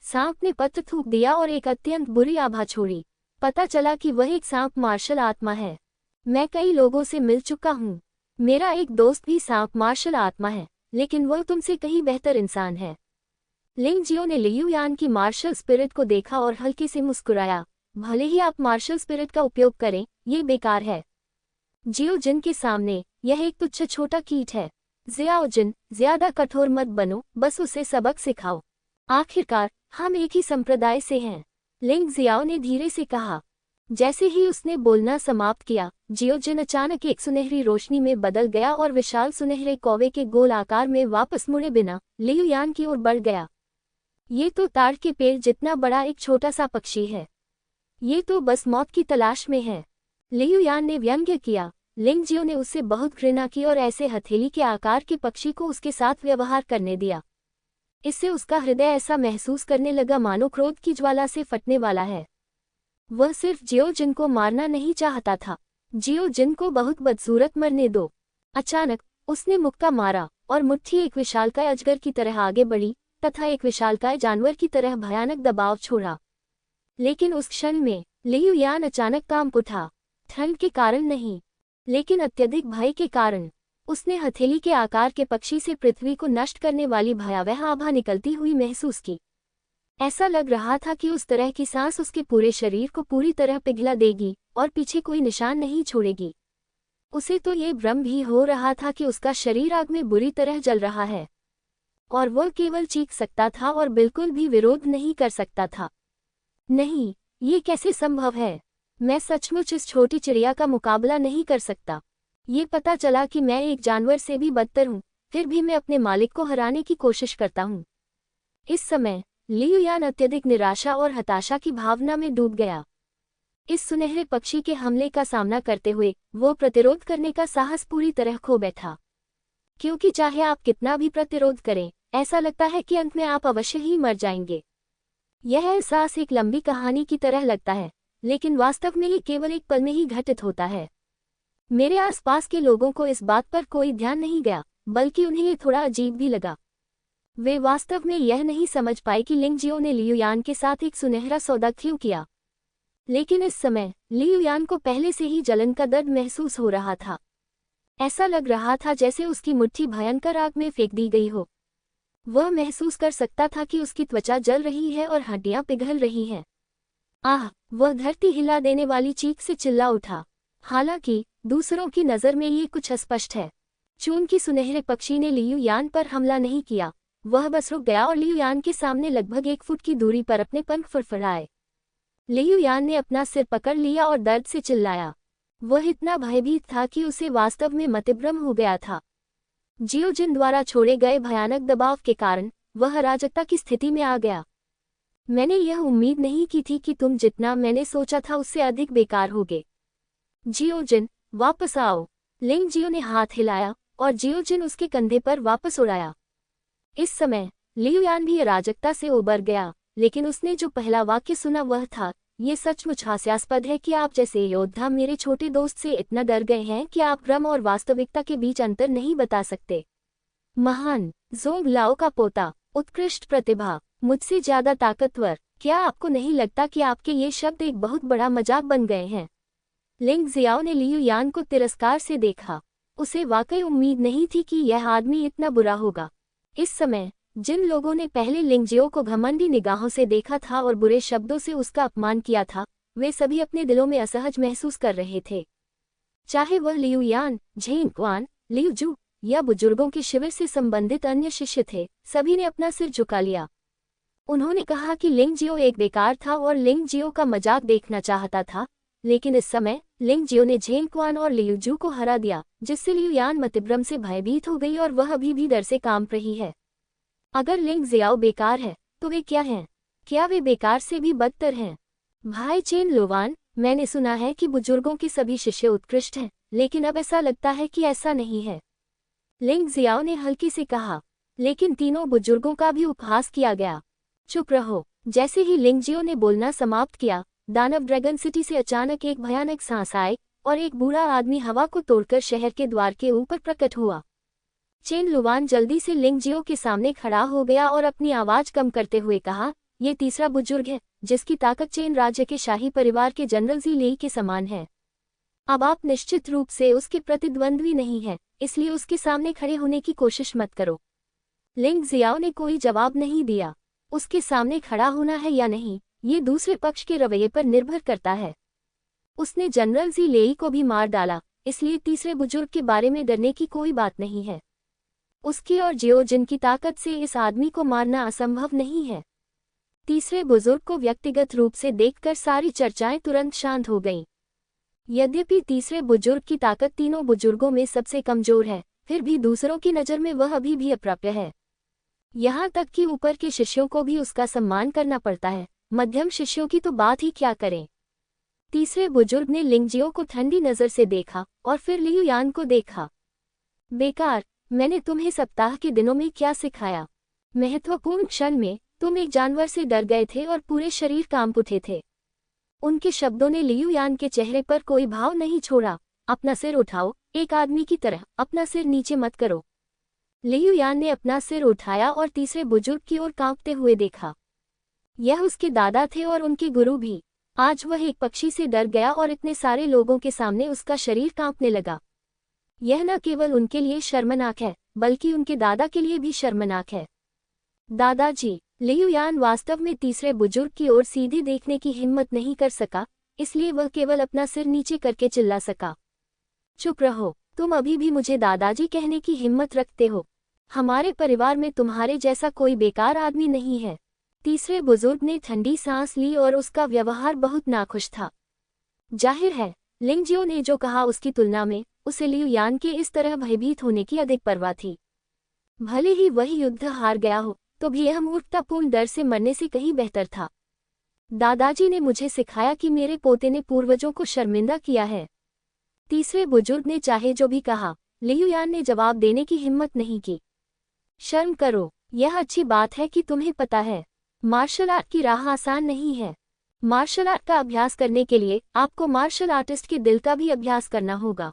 सांप ने पत्र थूक दिया और एक अत्यंत बुरी आभा छोड़ी। पता चला कि वह एक सांप मार्शल आत्मा है। मैं कई लोगों से मिल चुका हूँ। मेरा एक दोस्त भी सांप मार्शल आत्मा है, लेकिन वह तुमसे कहीं बेहतर इंसान है। लिंग जियो ने लियू यान की मार्शल स्पिरिट को देखा और हल्के से मुस्कुराया। भले ही आप मार्शल स्पिरिट का उपयोग करें, ये बेकार है। जियाओजिन के सामने यह एक तुच्छ छोटा कीट है। जियाओजिन, ज्यादा कठोर मत बनो, बस उसे सबक सिखाओ। आखिरकार हम एक ही संप्रदाय से हैं, लिंग जियाओ ने धीरे से कहा। जैसे ही उसने बोलना समाप्त किया, जियाओजिन अचानक एक सुनहरी रोशनी में बदल गया और विशाल सुनहरे कौवे के गोल आकार में वापस मुड़े बिना लियू यान की ओर बढ़ गया। ये तो ताड़ के पेड़ जितना बड़ा एक छोटा सा पक्षी है। ये तो बस मौत की तलाश में है, लियू यान ने व्यंग्य किया। लिंग जियो ने उससे बहुत घृणा की और ऐसे हथेली के आकार के पक्षी को उसके साथ व्यवहार करने दिया। इससे उसका हृदय ऐसा महसूस करने लगा मानो क्रोध की ज्वाला से फटने वाला है। वह सिर्फ जियाओजिन को मारना नहीं चाहता था। जियाओजिन को बहुत बदसूरत मरने दो। अचानक उसने मुक्का मारा और मुट्ठी एक विशालकाय अजगर की तरह आगे बढ़ी तथा एक विशालकाय जानवर की तरह भयानक दबाव छोड़ा। लेकिन उस क्षण में लियू यान अचानक कांप उठा। ठंड के कारण नहीं, लेकिन अत्यधिक भय के कारण। उसने हथेली के आकार के पक्षी से पृथ्वी को नष्ट करने वाली भयावह आभा निकलती हुई महसूस की। ऐसा लग रहा था कि उस तरह की सांस उसके पूरे शरीर को पूरी तरह पिघला देगी और पीछे कोई निशान नहीं छोड़ेगी। उसे तो ये भ्रम भी हो रहा था कि उसका शरीर आग में बुरी तरह जल रहा है और वह केवल चीख सकता था और बिल्कुल भी विरोध नहीं कर सकता था। नहीं, ये कैसे संभव है? मैं सचमुच इस छोटी चिड़िया का मुकाबला नहीं कर सकता। ये पता चला कि मैं एक जानवर से भी बदतर हूँ, फिर भी मैं अपने मालिक को हराने की कोशिश करता हूँ। इस समय लियू यान अत्यधिक निराशा और हताशा की भावना में डूब गया। इस सुनहरे पक्षी के हमले का सामना करते हुए वो प्रतिरोध करने का साहस पूरी तरह खो बैठा, क्योंकि चाहे आप कितना भी प्रतिरोध करें, ऐसा लगता है कि अंत में आप अवश्य ही मर जाएंगे। यह एहसास एक लंबी कहानी की तरह लगता है, लेकिन वास्तव में ये केवल एक पल में ही घटित होता है। मेरे आसपास के लोगों को इस बात पर कोई ध्यान नहीं गया, बल्कि उन्हें ये थोड़ा अजीब भी लगा। वे वास्तव में यह नहीं समझ पाए कि लिंग जियो ने लियू यान के साथ एक सुनहरा सौदा क्यों किया। लेकिन इस समय लियू यान को पहले से ही जलन का दर्द महसूस हो रहा था। ऐसा लग रहा था जैसे उसकी मुट्ठी भयंकर आग में फेंक दी गई हो। वह महसूस कर सकता था कि उसकी त्वचा जल रही है और हड्डियां पिघल रही हैं। आह! वह धरती हिला देने वाली चीख से चिल्ला उठा। हालांकि दूसरों की नज़र में ये कुछ अस्पष्ट है। चून की सुनहरे पक्षी ने लियू यान पर हमला नहीं किया, वह बस रुक गया और लियू यान के सामने लगभग 1 फुट की दूरी पर अपने पंख फड़फड़ाए। लियू यान ने अपना सिर पकड़ लिया और दर्द से चिल्लाया। वह इतना भयभीत था कि उसे वास्तव में मतिभ्रम हो गया था। जियोजिन द्वारा छोड़े गए भयानक दबाव के कारण वह अराजकता की स्थिति में आ गया। मैंने यह उम्मीद नहीं की थी कि तुम जितना मैंने सोचा था उससे अधिक बेकार होगे। जियोजिन, वापस आओ। लिंग जियो ने हाथ हिलाया और जियोजिन उसके कंधे पर वापस उड़ाया। इस समय लियू यान भी अराजकता से उबर गया, लेकिन उसने जो पहला वाक्य सुना वह था, ये सचमुच हास्यास्पद है कि आप जैसे योद्धा मेरे छोटे दोस्त से इतना डर गए हैं कि आप भ्रम और वास्तविकता के बीच अंतर नहीं बता सकते। महान, ज़ोंग लाओ का पोता, उत्कृष्ट प्रतिभा, मुझसे ज्यादा ताकतवर, क्या आपको नहीं लगता कि आपके ये शब्द एक बहुत बड़ा मजाक बन गए हैं? लिंग जियाओ ने लियू यान को तिरस्कार से देखा। उसे वाकई उम्मीद नहीं थी कि यह आदमी इतना बुरा होगा। इस समय जिन लोगों ने पहले लिंग जियो को घमंडी निगाहों से देखा था और बुरे शब्दों से उसका अपमान किया था, वे सभी अपने दिलों में असहज महसूस कर रहे थे। चाहे वह लियू यान, झेंग क्वान, लियू जू या बुजुर्गों के शिविर से संबंधित अन्य शिष्य थे, सभी ने अपना सिर झुका लिया। उन्होंने कहा कि लिंग जियो एक बेकार था और लिंग जियो का मजाक देखना चाहता था, लेकिन इस समय लिंग जियो ने झेंग क्वान और लियू जू को हरा दिया, जिससे लियू यान मतिभ्रम से भयभीत हो गई और वह अभी भी डर से कांप रही है। अगर लिंग जियाओ बेकार है तो वे क्या हैं? क्या वे बेकार से भी बदतर हैं? भाई चेन लोवान, मैंने सुना है कि बुजुर्गों के सभी शिष्य उत्कृष्ट हैं, लेकिन अब ऐसा लगता है कि ऐसा नहीं है। लिंग जियाओ ने हल्की से कहा, लेकिन तीनों बुजुर्गों का भी उपहास किया गया। चुप रहो। जैसे ही लिंग जियो ने बोलना समाप्त किया, दानव ड्रैगन सिटी से अचानक एक भयानक सांस आई और एक बूढ़ा आदमी हवा को तोड़कर शहर के द्वार के ऊपर प्रकट हुआ। चेन लुवान जल्दी से लिंग जियो के सामने खड़ा हो गया और अपनी आवाज कम करते हुए कहा, ये तीसरा बुजुर्ग है जिसकी ताकत चेन राज्य के शाही परिवार के जनरल जी लेई के समान है। अब आप निश्चित रूप से उसके प्रतिद्वंद्वी नहीं हैं, इसलिए उसके सामने खड़े होने की कोशिश मत करो। लिंग जियाओ ने कोई जवाब नहीं दिया। उसके सामने खड़ा होना है या नहीं, ये दूसरे पक्ष के रवैये पर निर्भर करता है। उसने जनरल जी लेई को भी मार डाला, इसलिए तीसरे बुजुर्ग के बारे में डरने की कोई बात नहीं है। उसकी और जियोजिन की ताकत से इस आदमी को मारना असंभव नहीं है। तीसरे बुजुर्ग को व्यक्तिगत रूप से देखकर सारी चर्चाएं तुरंत शांत हो गईं। यद्यपि तीसरे बुजुर्ग की ताकत तीनों बुजुर्गों में सबसे कमजोर है, फिर भी दूसरों की नज़र में वह अभी भी अप्राप्य है। यहाँ तक कि ऊपर के शिष्यों को भी उसका सम्मान करना पड़ता है, मध्यम शिष्यों की तो बात ही क्या करें। तीसरे बुजुर्ग ने लिंगजियो को ठंडी नज़र से देखा और फिर लियू यान को देखा। बेकार, मैंने तुम्हें सप्ताह के दिनों में क्या सिखाया? महत्वपूर्ण क्षण में तुम एक जानवर से डर गए थे और पूरे शरीर कांप उठे थे। उनके शब्दों ने लियू यान के चेहरे पर कोई भाव नहीं छोड़ा। अपना सिर उठाओ, एक आदमी की तरह अपना सिर नीचे मत करो। लियू यान ने अपना सिर उठाया और तीसरे बुजुर्ग की ओर कांपते हुए देखा। यह उसके दादा थे और उनके गुरु भी। आज वह एक पक्षी से डर गया और इतने सारे लोगों के सामने उसका शरीर कांपने लगा। यह न केवल उनके लिए शर्मनाक है, बल्कि उनके दादा के लिए भी शर्मनाक है। दादाजी, लियू यान वास्तव में तीसरे बुजुर्ग की ओर सीधे देखने की हिम्मत नहीं कर सका, इसलिए वह केवल अपना सिर नीचे करके चिल्ला सका। चुप रहो, तुम अभी भी मुझे दादाजी कहने की हिम्मत रखते हो। हमारे परिवार में तुम्हारे जैसा कोई बेकार आदमी नहीं है। तीसरे बुजुर्ग ने ठंडी सांस ली और उसका व्यवहार बहुत नाखुश था। जाहिर है, लिंगजियो ने जो कहा उसकी तुलना में उसे लियू यान के इस तरह भयभीत होने की अधिक परवाह थी। भले ही वही युद्ध हार गया हो, तो भी यह मूर्खतापूर्ण डर से मरने से कहीं बेहतर था। दादाजी ने मुझे सिखाया कि मेरे पोते ने पूर्वजों को शर्मिंदा किया है। तीसरे बुजुर्ग ने चाहे जो भी कहा, लियू यान ने जवाब देने की हिम्मत नहीं की। शर्म करो, यह अच्छी बात है कि तुम्हें पता है, मार्शल आर्ट की राह आसान नहीं है। मार्शल आर्ट का अभ्यास करने के लिए आपको मार्शल आर्टिस्ट के दिल का भी अभ्यास करना होगा।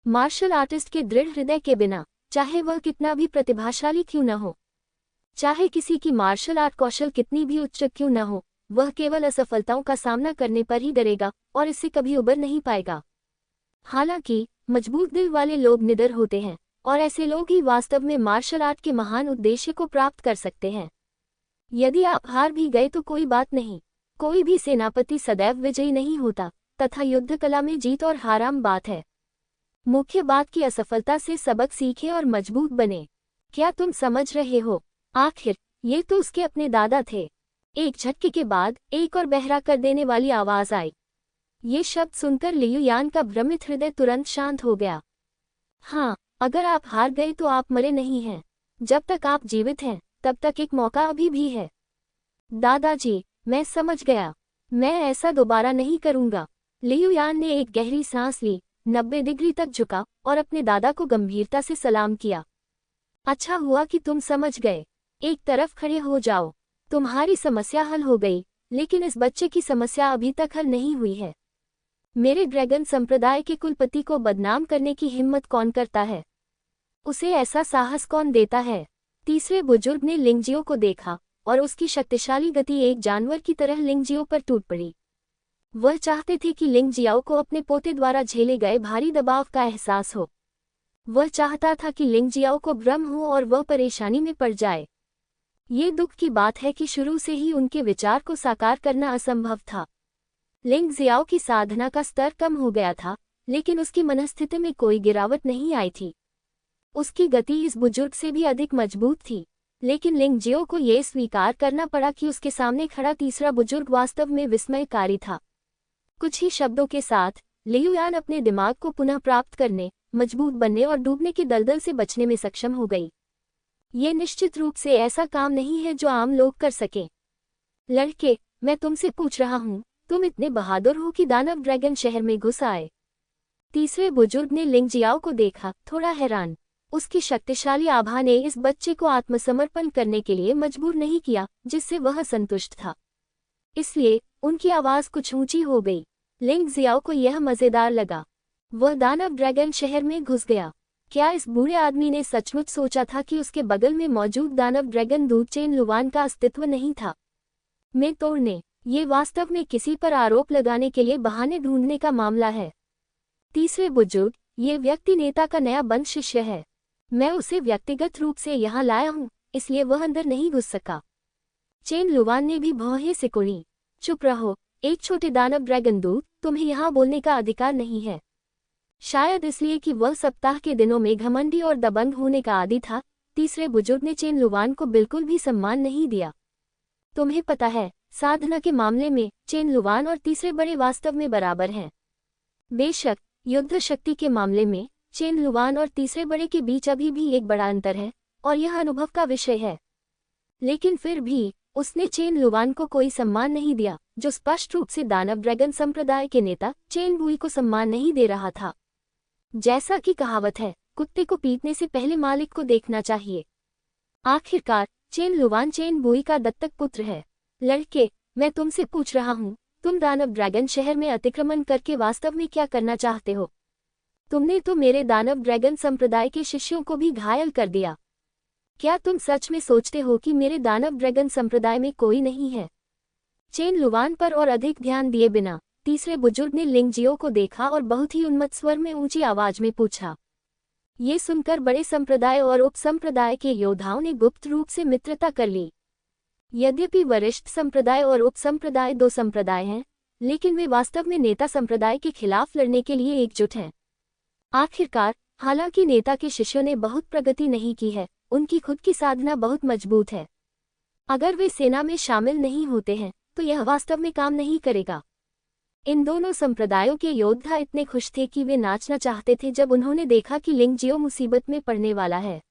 मार्शल आर्टिस्ट के दृढ़ हृदय के बिना, चाहे वह कितना भी प्रतिभाशाली क्यों न हो, चाहे किसी की मार्शल आर्ट कौशल कितनी भी उच्च क्यों न हो, वह केवल असफलताओं का सामना करने पर ही डरेगा और इससे कभी उबर नहीं पाएगा। हालांकि मजबूत दिल वाले लोग निडर होते हैं, और ऐसे लोग ही वास्तव में मार्शल आर्ट के महान उद्देश्य को प्राप्त कर सकते हैं। यदि आप हार भी गए तो कोई बात नहीं, कोई भी सेनापति सदैव विजयी नहीं होता, तथा युद्ध कला में जीत और हार आम बात है। मुख्य बात की असफलता से सबक सीखे और मजबूत बने। क्या तुम समझ रहे हो? आखिर ये तो उसके अपने दादा थे। एक झटके के बाद एक और बहरा कर देने वाली आवाज आई। ये शब्द सुनकर लियू यान का भ्रमित हृदय तुरंत शांत हो गया। हाँ, अगर आप हार गए तो आप मरे नहीं हैं। जब तक आप जीवित हैं तब तक एक मौका अभी भी है। दादाजी, मैं समझ गया। मैं ऐसा दोबारा नहीं करूंगा। लियू यान ने एक गहरी सांस ली, 90 डिग्री तक झुका और अपने दादा को गंभीरता से सलाम किया। अच्छा हुआ कि तुम समझ गए। एक तरफ खड़े हो जाओ। तुम्हारी समस्या हल हो गई, लेकिन इस बच्चे की समस्या अभी तक हल नहीं हुई है। मेरे ड्रैगन संप्रदाय के कुलपति को बदनाम करने की हिम्मत कौन करता है? उसे ऐसा साहस कौन देता है? तीसरे बुजुर्ग ने लिंगजियो को देखा और उसकी शक्तिशाली गति एक जानवर की तरह लिंगजियो पर टूट पड़ी। वह चाहते थे कि लिंगजियाओ को अपने पोते द्वारा झेले गए भारी दबाव का एहसास हो। वह चाहता था कि लिंगजियाओ को भ्रम हो और वह परेशानी में पड़ जाए। ये दुख की बात है कि शुरू से ही उनके विचार को साकार करना असंभव था। लिंगजियाओ की साधना का स्तर कम हो गया था, लेकिन उसकी मनस्थिति में कोई गिरावट नहीं आई थी। उसकी गति इस बुजुर्ग से भी अधिक मजबूत थी, लेकिन लिंगजियो को यह स्वीकार करना पड़ा कि उसके सामने खड़ा तीसरा बुजुर्ग वास्तव में विस्मयकारी था। कुछ ही शब्दों के साथ लियू यान अपने दिमाग को पुनः प्राप्त करने, मजबूत बनने और डूबने की दलदल से बचने में सक्षम हो गई। ये निश्चित रूप से ऐसा काम नहीं है जो आम लोग कर सकें। लड़के, मैं तुमसे पूछ रहा हूँ, तुम इतने बहादुर हो कि दानव ड्रैगन शहर में घुस आए? तीसरे बुजुर्ग ने लिंगजियाओ को देखा, थोड़ा हैरान। उसकी शक्तिशाली आभा ने इस बच्चे को आत्मसमर्पण करने के लिए मजबूर नहीं किया, जिससे वह संतुष्ट था। इसलिए उनकी आवाज कुछ ऊंची हो गई। लिंगजियाओ को यह मजेदार लगा। वह दानव ड्रैगन शहर में घुस गया। क्या इस बूढ़े आदमी ने सचमुच सोचा था कि उसके बगल में मौजूद दानव ड्रैगन दूत चेन लुवान का अस्तित्व नहीं था? में तोड़ने, ये वास्तव में किसी पर आरोप लगाने के लिए बहाने ढूंढने का मामला है। तीसरे बुजुर्ग, ये व्यक्ति नेता का नया बंद शिष्य है। मैं उसे व्यक्तिगत रूप से यहाँ लाया हूँ, इसलिए वह अंदर नहीं घुस सका। चेन लुवान ने भी भौहें सिकुड़ी। चुप रहो, एक छोटे दानव ड्रैगन दूत, तुम्हें यहाँ बोलने का अधिकार नहीं है। शायद इसलिए कि वह सप्ताह के दिनों में घमंडी और दबंग होने का आदी था, तीसरे बुजुर्ग ने चेन लुवान को बिल्कुल भी सम्मान नहीं दिया। तुम्हें पता है, साधना के मामले में चेन लुवान और तीसरे बड़े वास्तव में बराबर हैं। बेशक, युद्ध शक्ति के मामले में चेन लुवान और तीसरे बड़े के बीच अभी भी एक बड़ा अंतर है, और यह अनुभव का विषय है। लेकिन फिर भी उसने चेन लुवान को कोई सम्मान नहीं दिया, जो स्पष्ट रूप से दानव ड्रैगन संप्रदाय के नेता चेन बुई को सम्मान नहीं दे रहा था। जैसा कि कहावत है, कुत्ते को पीटने से पहले मालिक को देखना चाहिए। आखिरकार चेन लुवान चेन बुई का दत्तक पुत्र है। लड़के, मैं तुमसे पूछ रहा हूँ, तुम दानव ड्रैगन शहर में अतिक्रमण करके वास्तव में क्या करना चाहते हो? तुमने तो मेरे दानव ड्रैगन संप्रदाय के शिष्यों को भी घायल कर दिया। क्या तुम सच में सोचते हो कि मेरे दानव ड्रैगन संप्रदाय में कोई नहीं है? चेन लुवान पर और अधिक ध्यान दिए बिना तीसरे बुजुर्ग ने लिंगजियो को देखा और बहुत ही उन्मत्त स्वर में ऊंची आवाज में पूछा। ये सुनकर बड़े संप्रदाय और उप संप्रदाय के योद्धाओं ने गुप्त रूप से मित्रता कर ली। यद्यपि वरिष्ठ संप्रदाय और उप संप्रदाय दो संप्रदाय हैं, लेकिन वे वास्तव में नेता संप्रदाय के खिलाफ लड़ने के लिए एकजुट हैं। आखिरकार, हालांकि नेता के शिष्यों ने बहुत प्रगति नहीं की है, उनकी खुद की साधना बहुत मजबूत है। अगर वे सेना में शामिल नहीं होते हैं तो यह वास्तव में काम नहीं करेगा। इन दोनों संप्रदायों के योद्धा इतने खुश थे कि वे नाचना चाहते थे जब उन्होंने देखा कि लिंगजियो मुसीबत में पड़ने वाला है।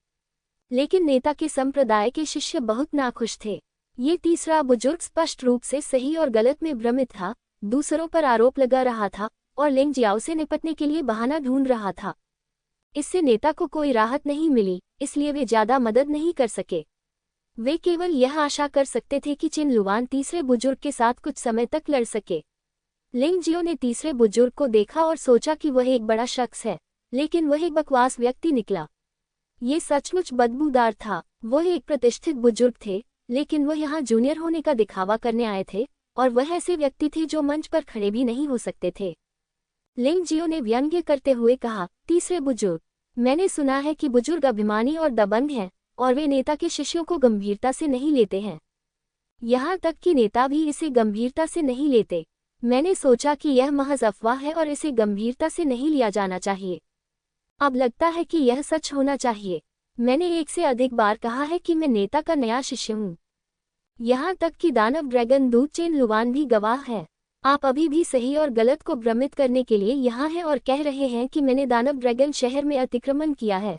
लेकिन नेता के संप्रदाय के शिष्य बहुत नाखुश थे। ये तीसरा बुजुर्ग स्पष्ट रूप से सही और गलत में भ्रमित था, दूसरों पर आरोप लगा रहा था और लिंगजियाओ से निपटने के लिए बहाना ढूंढ रहा था। इससे नेता को कोई राहत नहीं मिली, इसलिए वे ज्यादा मदद नहीं कर सके। वे केवल यह आशा कर सकते थे कि चेन लुवान तीसरे बुजुर्ग के साथ कुछ समय तक लड़ सके। लिंगजियो ने तीसरे बुजुर्ग को देखा और सोचा कि वह एक बड़ा शख्स है, लेकिन वह एक बकवास व्यक्ति निकला। ये सचमुच बदबूदार था। वह एक प्रतिष्ठित बुजुर्ग थे, लेकिन वह यहाँ जूनियर होने का दिखावा करने आए थे, और वह ऐसे व्यक्ति थे जो मंच पर खड़े भी नहीं हो सकते थे। लिंगजियो ने व्यंग्य करते हुए कहा, तीसरे बुजुर्ग, मैंने सुना है कि बुजुर्ग अभिमानी और दबंग हैं, और वे नेता के शिष्यों को गंभीरता से नहीं लेते हैं। यहाँ तक कि नेता भी इसे गंभीरता से नहीं लेते। मैंने सोचा कि यह महज अफवाह है और इसे गंभीरता से नहीं लिया जाना चाहिए। अब लगता है कि यह सच होना चाहिए। मैंने एक से अधिक बार कहा है कि मैं नेता का नया शिष्य हूँ। यहाँ तक कि दानव ड्रैगन दूत चेन लुवान भी गवाह है। आप अभी भी सही और गलत को भ्रमित करने के लिए यहाँ हैं और कह रहे हैं कि मैंने दानव ड्रैगन शहर में अतिक्रमण किया है।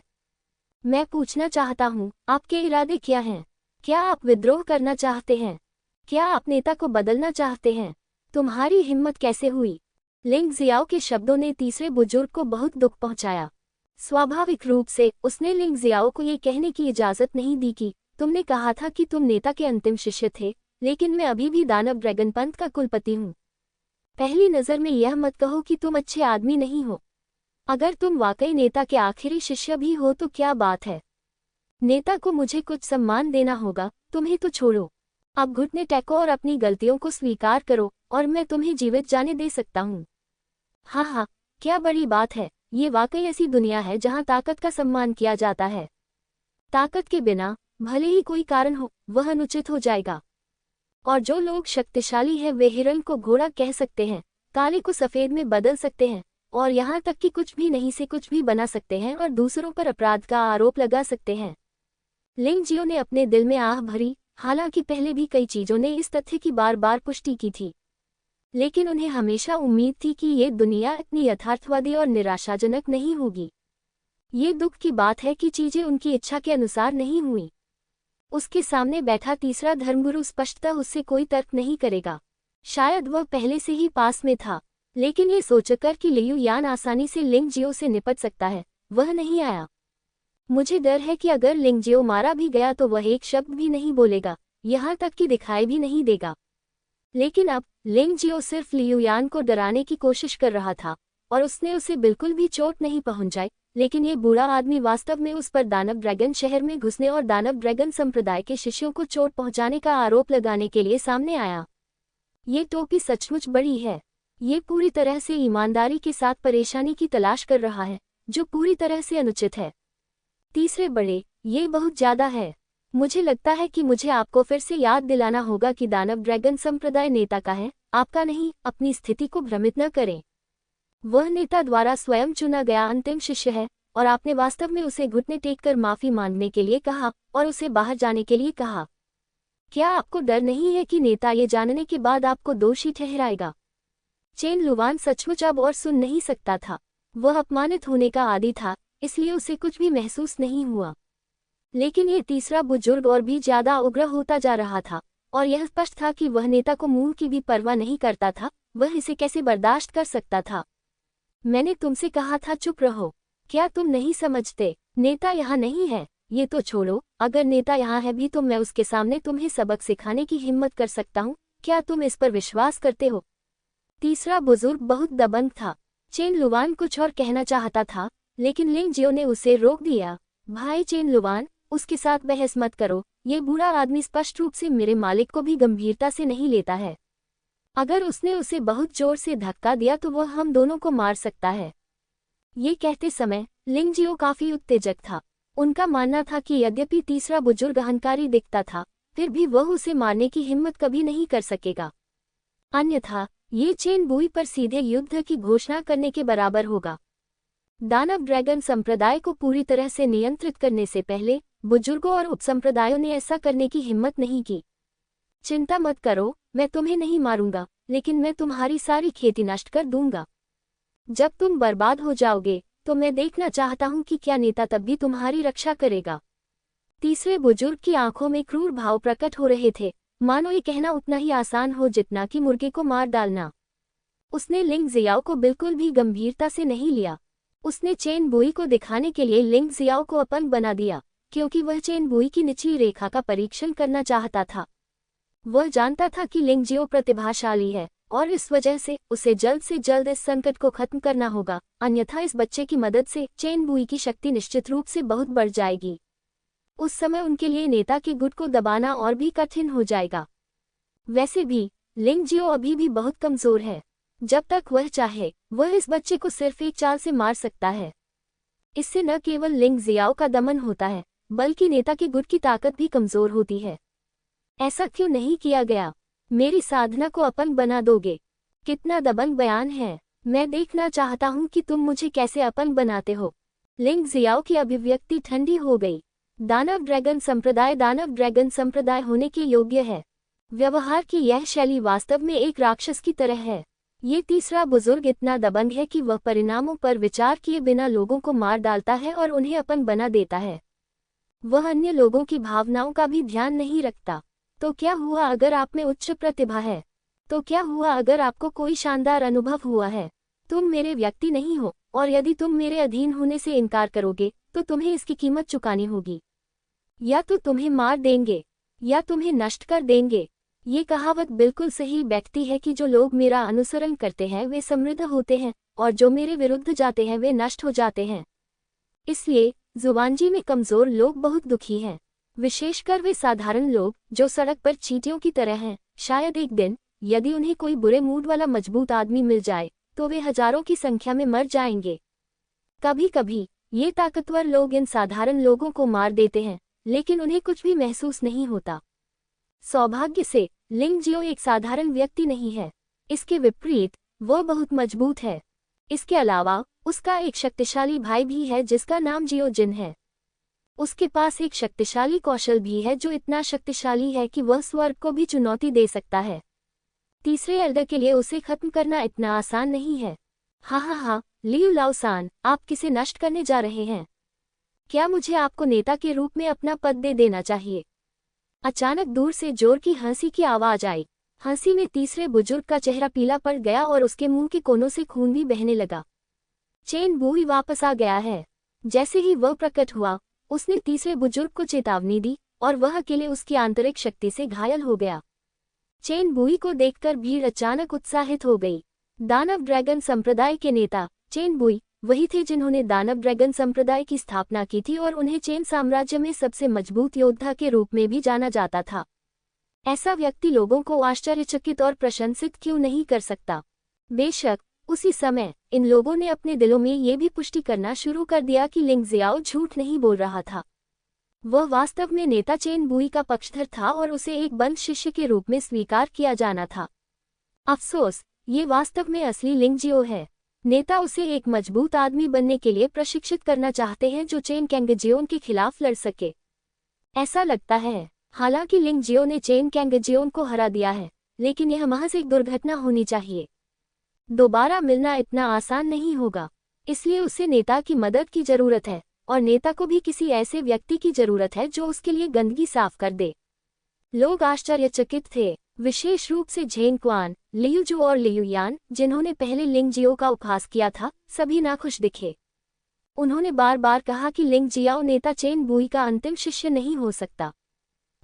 मैं पूछना चाहता हूँ, आपके इरादे क्या हैं? क्या आप विद्रोह करना चाहते हैं? क्या आप नेता को बदलना चाहते हैं? तुम्हारी हिम्मत कैसे हुई? लिंग जियाओ के शब्दों ने तीसरे बुजुर्ग को बहुत दुख पहुंचाया। स्वाभाविक रूप से उसने लिंग जियाओ को ये कहने की इजाजत नहीं दी कि तुमने कहा था कि तुम नेता के अंतिम शिष्य थे, लेकिन मैं अभी भी दानव ड्रैगन पंथ का कुलपति हूँ। पहली नज़र में यह मत कहो कि तुम अच्छे आदमी नहीं हो। अगर तुम वाकई नेता के आखिरी शिष्य भी हो तो क्या बात है। नेता को मुझे कुछ सम्मान देना होगा, तुम्हें तो छोड़ो। अब घुटने टेको और अपनी गलतियों को स्वीकार करो और मैं तुम्हें जीवित जाने दे सकता हूँ। हाँ हाँ, क्या बड़ी बात है। ये वाकई ऐसी दुनिया है जहाँ ताकत का सम्मान किया जाता है। ताकत के बिना भले ही कोई कारण हो, वह अनुचित हो जाएगा। और जो लोग शक्तिशाली हैं वे हिरण को घोड़ा कह सकते हैं, काले को सफ़ेद में बदल सकते हैं, और यहाँ तक कि कुछ भी नहीं से कुछ भी बना सकते हैं और दूसरों पर अपराध का आरोप लगा सकते हैं। लिंग जियो ने अपने दिल में आह भरी, हालांकि पहले भी कई चीज़ों ने इस तथ्य की बार बार पुष्टि की थी, लेकिन उन्हें हमेशा उम्मीद थी कि ये दुनिया इतनी यथार्थवादी और निराशाजनक नहीं होगी। ये दुख की बात है कि चीज़ें उनकी इच्छा के अनुसार नहीं हुई। उसके सामने बैठा तीसरा धर्मगुरु स्पष्टतः उससे कोई तर्क नहीं करेगा। शायद वह पहले से ही पास में था, लेकिन ये सोचकर कि लियू यान आसानी से लिंग जियो से निपट सकता है, वह नहीं आया। मुझे डर है कि अगर लिंग जियो मारा भी गया तो वह एक शब्द भी नहीं बोलेगा, यहाँ तक कि दिखाई भी नहीं देगा। लेकिन अब लिंग जियो सिर्फ लियू यान को डराने की कोशिश कर रहा था और उसने उसे बिल्कुल भी चोट नहीं पहुंचाई, लेकिन ये बूढ़ा आदमी वास्तव में उस पर दानव ड्रैगन शहर में घुसने और दानव ड्रैगन संप्रदाय के शिष्यों को चोट पहुंचाने का आरोप लगाने के लिए सामने आया। ये टोपी सचमुच बड़ी है। ये पूरी तरह से ईमानदारी के साथ परेशानी की तलाश कर रहा है, जो पूरी तरह से अनुचित है। तीसरे बड़े, ये बहुत ज्यादा है। मुझे लगता है कि मुझे आपको फिर से याद दिलाना होगा कि दानव ड्रैगन संप्रदाय नेता का है, आपका नहीं। अपनी स्थिति को भ्रमित न करें। वह नेता द्वारा स्वयं चुना गया अंतिम शिष्य है और आपने वास्तव में उसे घुटने टेककर माफी मांगने के लिए कहा और उसे बाहर जाने के लिए कहा। क्या आपको डर नहीं है कि नेता ये जानने के बाद आपको दोषी ठहराएगा? चेन लुवान सचमुच अब और सुन नहीं सकता था। वह अपमानित होने का आदी था, इसलिए उसे कुछ भी महसूस नहीं हुआ। लेकिन ये तीसरा बुजुर्ग और भी ज्यादा उग्र होता जा रहा था और यह स्पष्ट था कि वह नेता को मुंह की भी परवाह नहीं करता था। वह इसे कैसे बर्दाश्त कर सकता था? मैंने तुमसे कहा था चुप रहो। क्या तुम नहीं समझते? नेता यहाँ नहीं है। ये तो छोड़ो, अगर नेता यहाँ है भी तो मैं उसके सामने तुम्हें सबक सिखाने की हिम्मत कर सकता हूँ। क्या तुम इस पर विश्वास करते हो? तीसरा बुजुर्ग बहुत दबंग था। चेन लुवान कुछ और कहना चाहता था, लेकिन लिंग जियो ने उसे रोक दिया। भाई चेन लुवान, उसके साथ बहस मत करो। ये बूढ़ा आदमी स्पष्ट रूप से मेरे मालिक को भी गंभीरता से नहीं लेता है। अगर उसने उसे बहुत जोर से धक्का दिया तो वह हम दोनों को मार सकता है। ये कहते समय लिंग जियो काफी उत्तेजक था। उनका मानना था कि यद्यपि तीसरा बुजुर्ग अहंकारी दिखता था, फिर भी वह उसे मारने की हिम्मत कभी नहीं कर सकेगा। अन्यथा ये चेन बुई पर सीधे युद्ध की घोषणा करने के बराबर होगा। दानव ड्रैगन संप्रदाय को पूरी तरह से नियंत्रित करने से पहले बुजुर्गों और उपसंप्रदायों ने ऐसा करने की हिम्मत नहीं की। चिंता मत करो, मैं तुम्हें नहीं मारूंगा, लेकिन मैं तुम्हारी सारी खेती नष्ट कर दूंगा। जब तुम बर्बाद हो जाओगे तो मैं देखना चाहता हूं कि क्या नेता तब भी तुम्हारी रक्षा करेगा। तीसरे बुजुर्ग की आंखों में क्रूर भाव प्रकट हो रहे थे, मानो ये कहना उतना ही आसान हो जितना कि मुर्गे को मार डालना। उसने लिंग जियाओ को बिल्कुल भी गंभीरता से नहीं लिया। उसने चेन बुई को दिखाने के लिए लिंग जियाओ को अपंग बना दिया, क्योंकि वह चेन बुई की निचली रेखा का परीक्षण करना चाहता था। वह जानता था कि लिंग जियो प्रतिभाशाली है और इस वजह से उसे जल्द से जल्द इस संकट को खत्म करना होगा, अन्यथा इस बच्चे की मदद से चेन बुई की शक्ति निश्चित रूप से बहुत बढ़ जाएगी। उस समय उनके लिए नेता के गुट को दबाना और भी कठिन हो जाएगा। वैसे भी लिंग जियो अभी भी बहुत कमजोर है। जब तक वह चाहे वह इस बच्चे को सिर्फ एक चाल से मार सकता है। इससे न केवल लिंग जियाओ का दमन होता है, बल्कि नेता के गुट की ताकत भी कमजोर होती है। ऐसा क्यों नहीं किया गया? मेरी साधना को अपंग बना दोगे? कितना दबंग बयान है। मैं देखना चाहता हूं कि तुम मुझे कैसे अपंग बनाते हो। लिंग जियाओ की अभिव्यक्ति ठंडी हो गई। दानव ड्रैगन संप्रदाय होने के योग्य है। व्यवहार की यह शैली वास्तव में एक राक्षस की तरह है। ये तीसरा बुजुर्ग इतना दबंग है कि वह परिणामों पर विचार किए बिना लोगों को मार डालता है और उन्हें अपन बना देता है। वह अन्य लोगों की भावनाओं का भी ध्यान नहीं रखता। तो क्या हुआ अगर आप में उच्च प्रतिभा है? तो क्या हुआ अगर आपको कोई शानदार अनुभव हुआ है? तुम मेरे व्यक्ति नहीं हो, और यदि तुम मेरे अधीन होने से इनकार करोगे तो तुम्हें इसकी कीमत चुकानी होगी। या तो तुम्हें मार देंगे या तुम्हें नष्ट कर देंगे। ये कहावत बिल्कुल सही बैठती है कि जो लोग मेरा अनुसरण करते हैं वे समृद्ध होते हैं, और जो मेरे विरुद्ध जाते हैं वे नष्ट हो जाते हैं। इसलिए जुबानजी में कमजोर लोग बहुत दुखी हैं, विशेषकर वे साधारण लोग जो सड़क पर चींटियों की तरह हैं। शायद एक दिन यदि उन्हें कोई बुरे मूड वाला मजबूत आदमी मिल जाए तो वे हजारों की संख्या में मर जाएंगे। कभी कभी ये ताकतवर लोग इन साधारण लोगों को मार देते हैं, लेकिन उन्हें कुछ भी महसूस नहीं होता। सौभाग्य से लिंग जियो एक साधारण व्यक्ति नहीं है। इसके विपरीत वह बहुत मजबूत है। इसके अलावा उसका एक शक्तिशाली भाई भी है जिसका नाम जियो जिन है। उसके पास एक शक्तिशाली कौशल भी है जो इतना शक्तिशाली है कि वह स्वर्ग को भी चुनौती दे सकता है। तीसरे एल्डर के लिए उसे खत्म करना इतना आसान नहीं है। हाँ, लियू लाओसान, आप किसे नष्ट करने जा रहे हैं? क्या मुझे आपको नेता के रूप में अपना पद दे देना चाहिए? अचानक दूर से जोर की हंसी की आवाज आई। हंसी में तीसरे बुजुर्ग का चेहरा पीला पड़ गया और उसके मुंह के कोनों से खून भी बहने लगा। चेन बुई वापस आ गया है। जैसे ही वह प्रकट हुआ उसने तीसरे बुजुर्ग को चेतावनी दी और वह अकेले उसकी आंतरिक शक्ति से घायल हो गया। चेन बुई को देखकर भीड़ अचानक उत्साहित हो गई। दानव ड्रैगन संप्रदाय के नेता चेन बुई वही थे जिन्होंने दानव ड्रैगन संप्रदाय की स्थापना की थी और उन्हें चेन साम्राज्य में सबसे मजबूत योद्धा के रूप में भी जाना जाता था। ऐसा व्यक्ति लोगों को आश्चर्यचकित और प्रशंसित क्यों नहीं कर सकता? बेशक उसी समय इन लोगों ने अपने दिलों में ये भी पुष्टि करना शुरू कर दिया कि लिंग जियाओ झूठ नहीं बोल रहा था। वह वास्तव में नेता चेन बुई का पक्षधर था और उसे एक बंद शिष्य के रूप में स्वीकार किया जाना था। अफसोस, ये वास्तव में असली लिंग जियो है। नेता उसे एक मजबूत आदमी बनने के लिए प्रशिक्षित करना चाहते हैं जो चेन कैंगजियोन के खिलाफ लड़ सके। ऐसा लगता है हालांकि लिंग जियो ने चेन कैंगजियोन को हरा दिया है, लेकिन यह महज एक दुर्घटना होनी चाहिए। दोबारा मिलना इतना आसान नहीं होगा। इसलिए उसे नेता की मदद की जरूरत है, और नेता को भी किसी ऐसे व्यक्ति की जरूरत है जो उसके लिए गंदगी साफ कर दे। लोग आश्चर्यचकित थे, विशेष रूप से झेन क्वान, लियूजू और लियूयान, जिन्होंने पहले लिंग जियो का उपहास किया था। सभी नाखुश दिखे। उन्होंने बार बार कहा कि लिंग जियाओ नेता चेन बुई का अंतिम शिष्य नहीं हो सकता।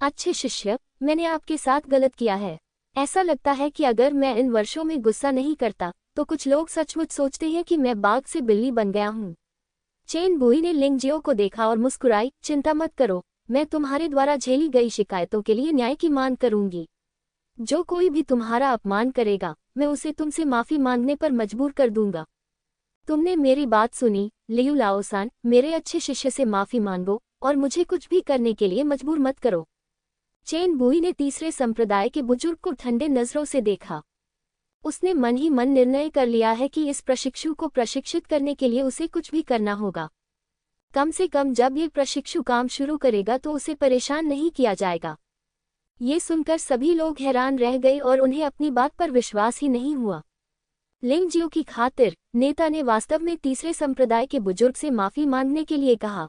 अच्छे शिष्य, मैंने आपके साथ गलत किया है। ऐसा लगता है कि अगर मैं इन वर्षों में गुस्सा नहीं करता तो कुछ लोग सचमुच सोचते हैं कि मैं बाघ से बिल्ली बन गया हूँ। चेन बुई ने लिंग जियो को देखा और मुस्कुराई। चिंता मत करो, मैं तुम्हारे द्वारा झेली गई शिकायतों के लिए न्याय की मांग करूंगी। जो कोई भी तुम्हारा अपमान करेगा मैं उसे तुमसे माफी मांगने पर मजबूर कर दूंगा। तुमने मेरी बात सुनी लियू लाओसान, मेरे अच्छे शिष्य से माफी मांगो और मुझे कुछ भी करने के लिए मजबूर मत करो। चेन बुई ने तीसरे संप्रदाय के बुजुर्ग को ठंडे नजरों से देखा। उसने मन ही मन निर्णय कर लिया है कि इस प्रशिक्षु को प्रशिक्षित करने के लिए उसे कुछ भी करना होगा। कम से कम जब ये प्रशिक्षु काम शुरू करेगा तो उसे परेशान नहीं किया जाएगा। ये सुनकर सभी लोग हैरान रह गए और उन्हें अपनी बात पर विश्वास ही नहीं हुआ। लिंग जियो की खातिर नेता ने वास्तव में तीसरे संप्रदाय के बुजुर्ग से माफी मांगने के लिए कहा।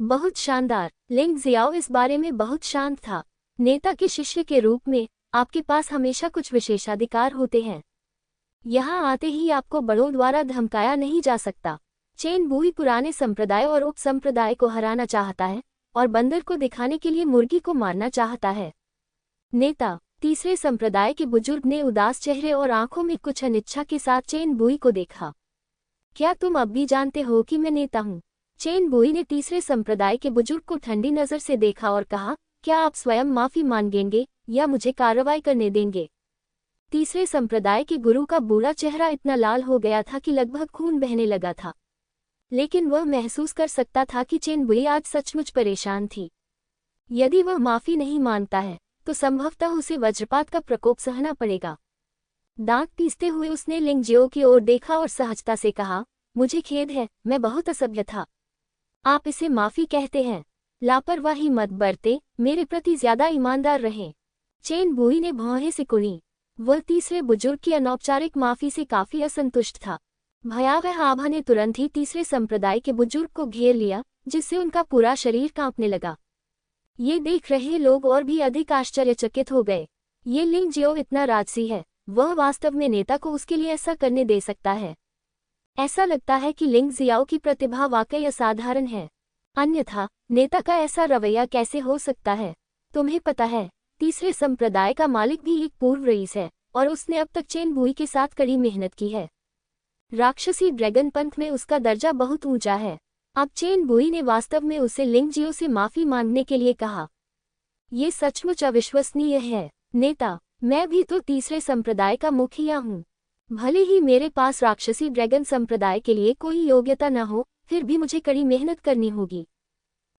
बहुत शानदार। लिंग जियाओ इस बारे में बहुत शांत था। नेता के शिष्य के रूप में आपके पास हमेशा कुछ विशेषाधिकार होते हैं। यहाँ आते ही आपको बड़ों द्वारा धमकाया नहीं जा सकता। चेन बुई पुराने संप्रदाय और उप संप्रदाय को हराना चाहता है और बंदर को दिखाने के लिए मुर्गी को मारना चाहता है। नेता, तीसरे संप्रदाय के बुजुर्ग ने उदास चेहरे और आंखों में कुछ अनिच्छा के साथ चेन बुई को देखा। क्या तुम अब भी जानते हो कि मैं नेता हूँ? चेन बुई ने तीसरे संप्रदाय के बुजुर्ग को ठंडी नजर से देखा और कहा, क्या आप स्वयं माफी मांगेंगे या मुझे कार्रवाई करने देंगे? तीसरे संप्रदाय के गुरु का बूढ़ा चेहरा इतना लाल हो गया था कि लगभग खून बहने लगा था, लेकिन वह महसूस कर सकता था कि चेन बुई आज सचमुच परेशान थी। यदि वह माफी नहीं मांगता है तो संभवतः उसे वज्रपात का प्रकोप सहना पड़ेगा। दांत पीसते हुए उसने लिंग जियो की ओर देखा और सहजता से कहा, मुझे खेद है, मैं बहुत असभ्य था। आप इसे माफी कहते हैं? लापरवाही मत बरते, मेरे प्रति ज्यादा ईमानदार रहें। चेन बुई ने भौहें सिकुड़ी। वह तीसरे बुजुर्ग की अनौपचारिक माफी से काफी असंतुष्ट था। भयावह आभा ने तुरंत ही तीसरे संप्रदाय के बुजुर्ग को घेर लिया, जिससे उनका पूरा शरीर कांपने लगा। ये देख रहे लोग और भी अधिक आश्चर्यचकित हो गए। ये लिंग जियो इतना राजसी है, वह वास्तव में नेता को उसके लिए ऐसा करने दे सकता है। ऐसा लगता है कि लिंग जियाओ की प्रतिभा वाकई असाधारण है, अन्यथा नेता का ऐसा रवैया कैसे हो सकता है? तुम्हें पता है, तीसरे संप्रदाय का मालिक भी एक पूर्व रईस है, और उसने अब तक चेन बुई के साथ कड़ी मेहनत की है। राक्षसी ड्रैगन पंथ में उसका दर्जा बहुत ऊंचा है। अब चेन बुई ने वास्तव में उसे लिंग जियो से माफी मांगने के लिए कहा। ये सचमुच अविश्वसनीय है। नेता, मैं भी तो तीसरे संप्रदाय का मुखिया हूँ। भले ही मेरे पास राक्षसी ड्रैगन संप्रदाय के लिए कोई योग्यता न हो, फिर भी मुझे कड़ी मेहनत करनी होगी।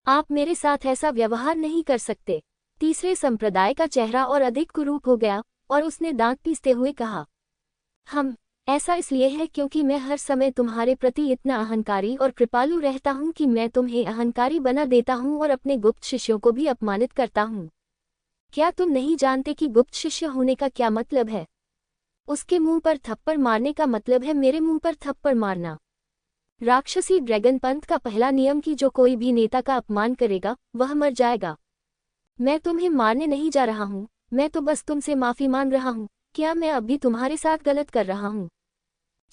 आप मेरे साथ ऐसा व्यवहार नहीं कर सकते। तीसरे संप्रदाय का चेहरा और अधिक कुरूप हो गया, और उसने दांत पीसते हुए कहा, ऐसा इसलिए है क्योंकि मैं हर समय तुम्हारे प्रति इतना अहंकारी और कृपालु रहता हूँ कि मैं तुम्हें अहंकारी बना देता हूँ और अपने गुप्त शिष्यों को भी अपमानित करता हूँ। क्या तुम नहीं जानते कि गुप्त शिष्य होने का क्या मतलब है? उसके मुंह पर थप्पड़ मारने का मतलब है मेरे मुंह पर थप्पड़ मारना। राक्षसी ड्रैगन पंथ का पहला नियम कि जो कोई भी नेता का अपमान करेगा वह मर जाएगा। मैं तुम्हें मारने नहीं जा रहा हूँ, मैं तो बस तुमसे माफी मांग रहा हूँ। क्या मैं अब भी तुम्हारे साथ गलत कर रहा हूँ?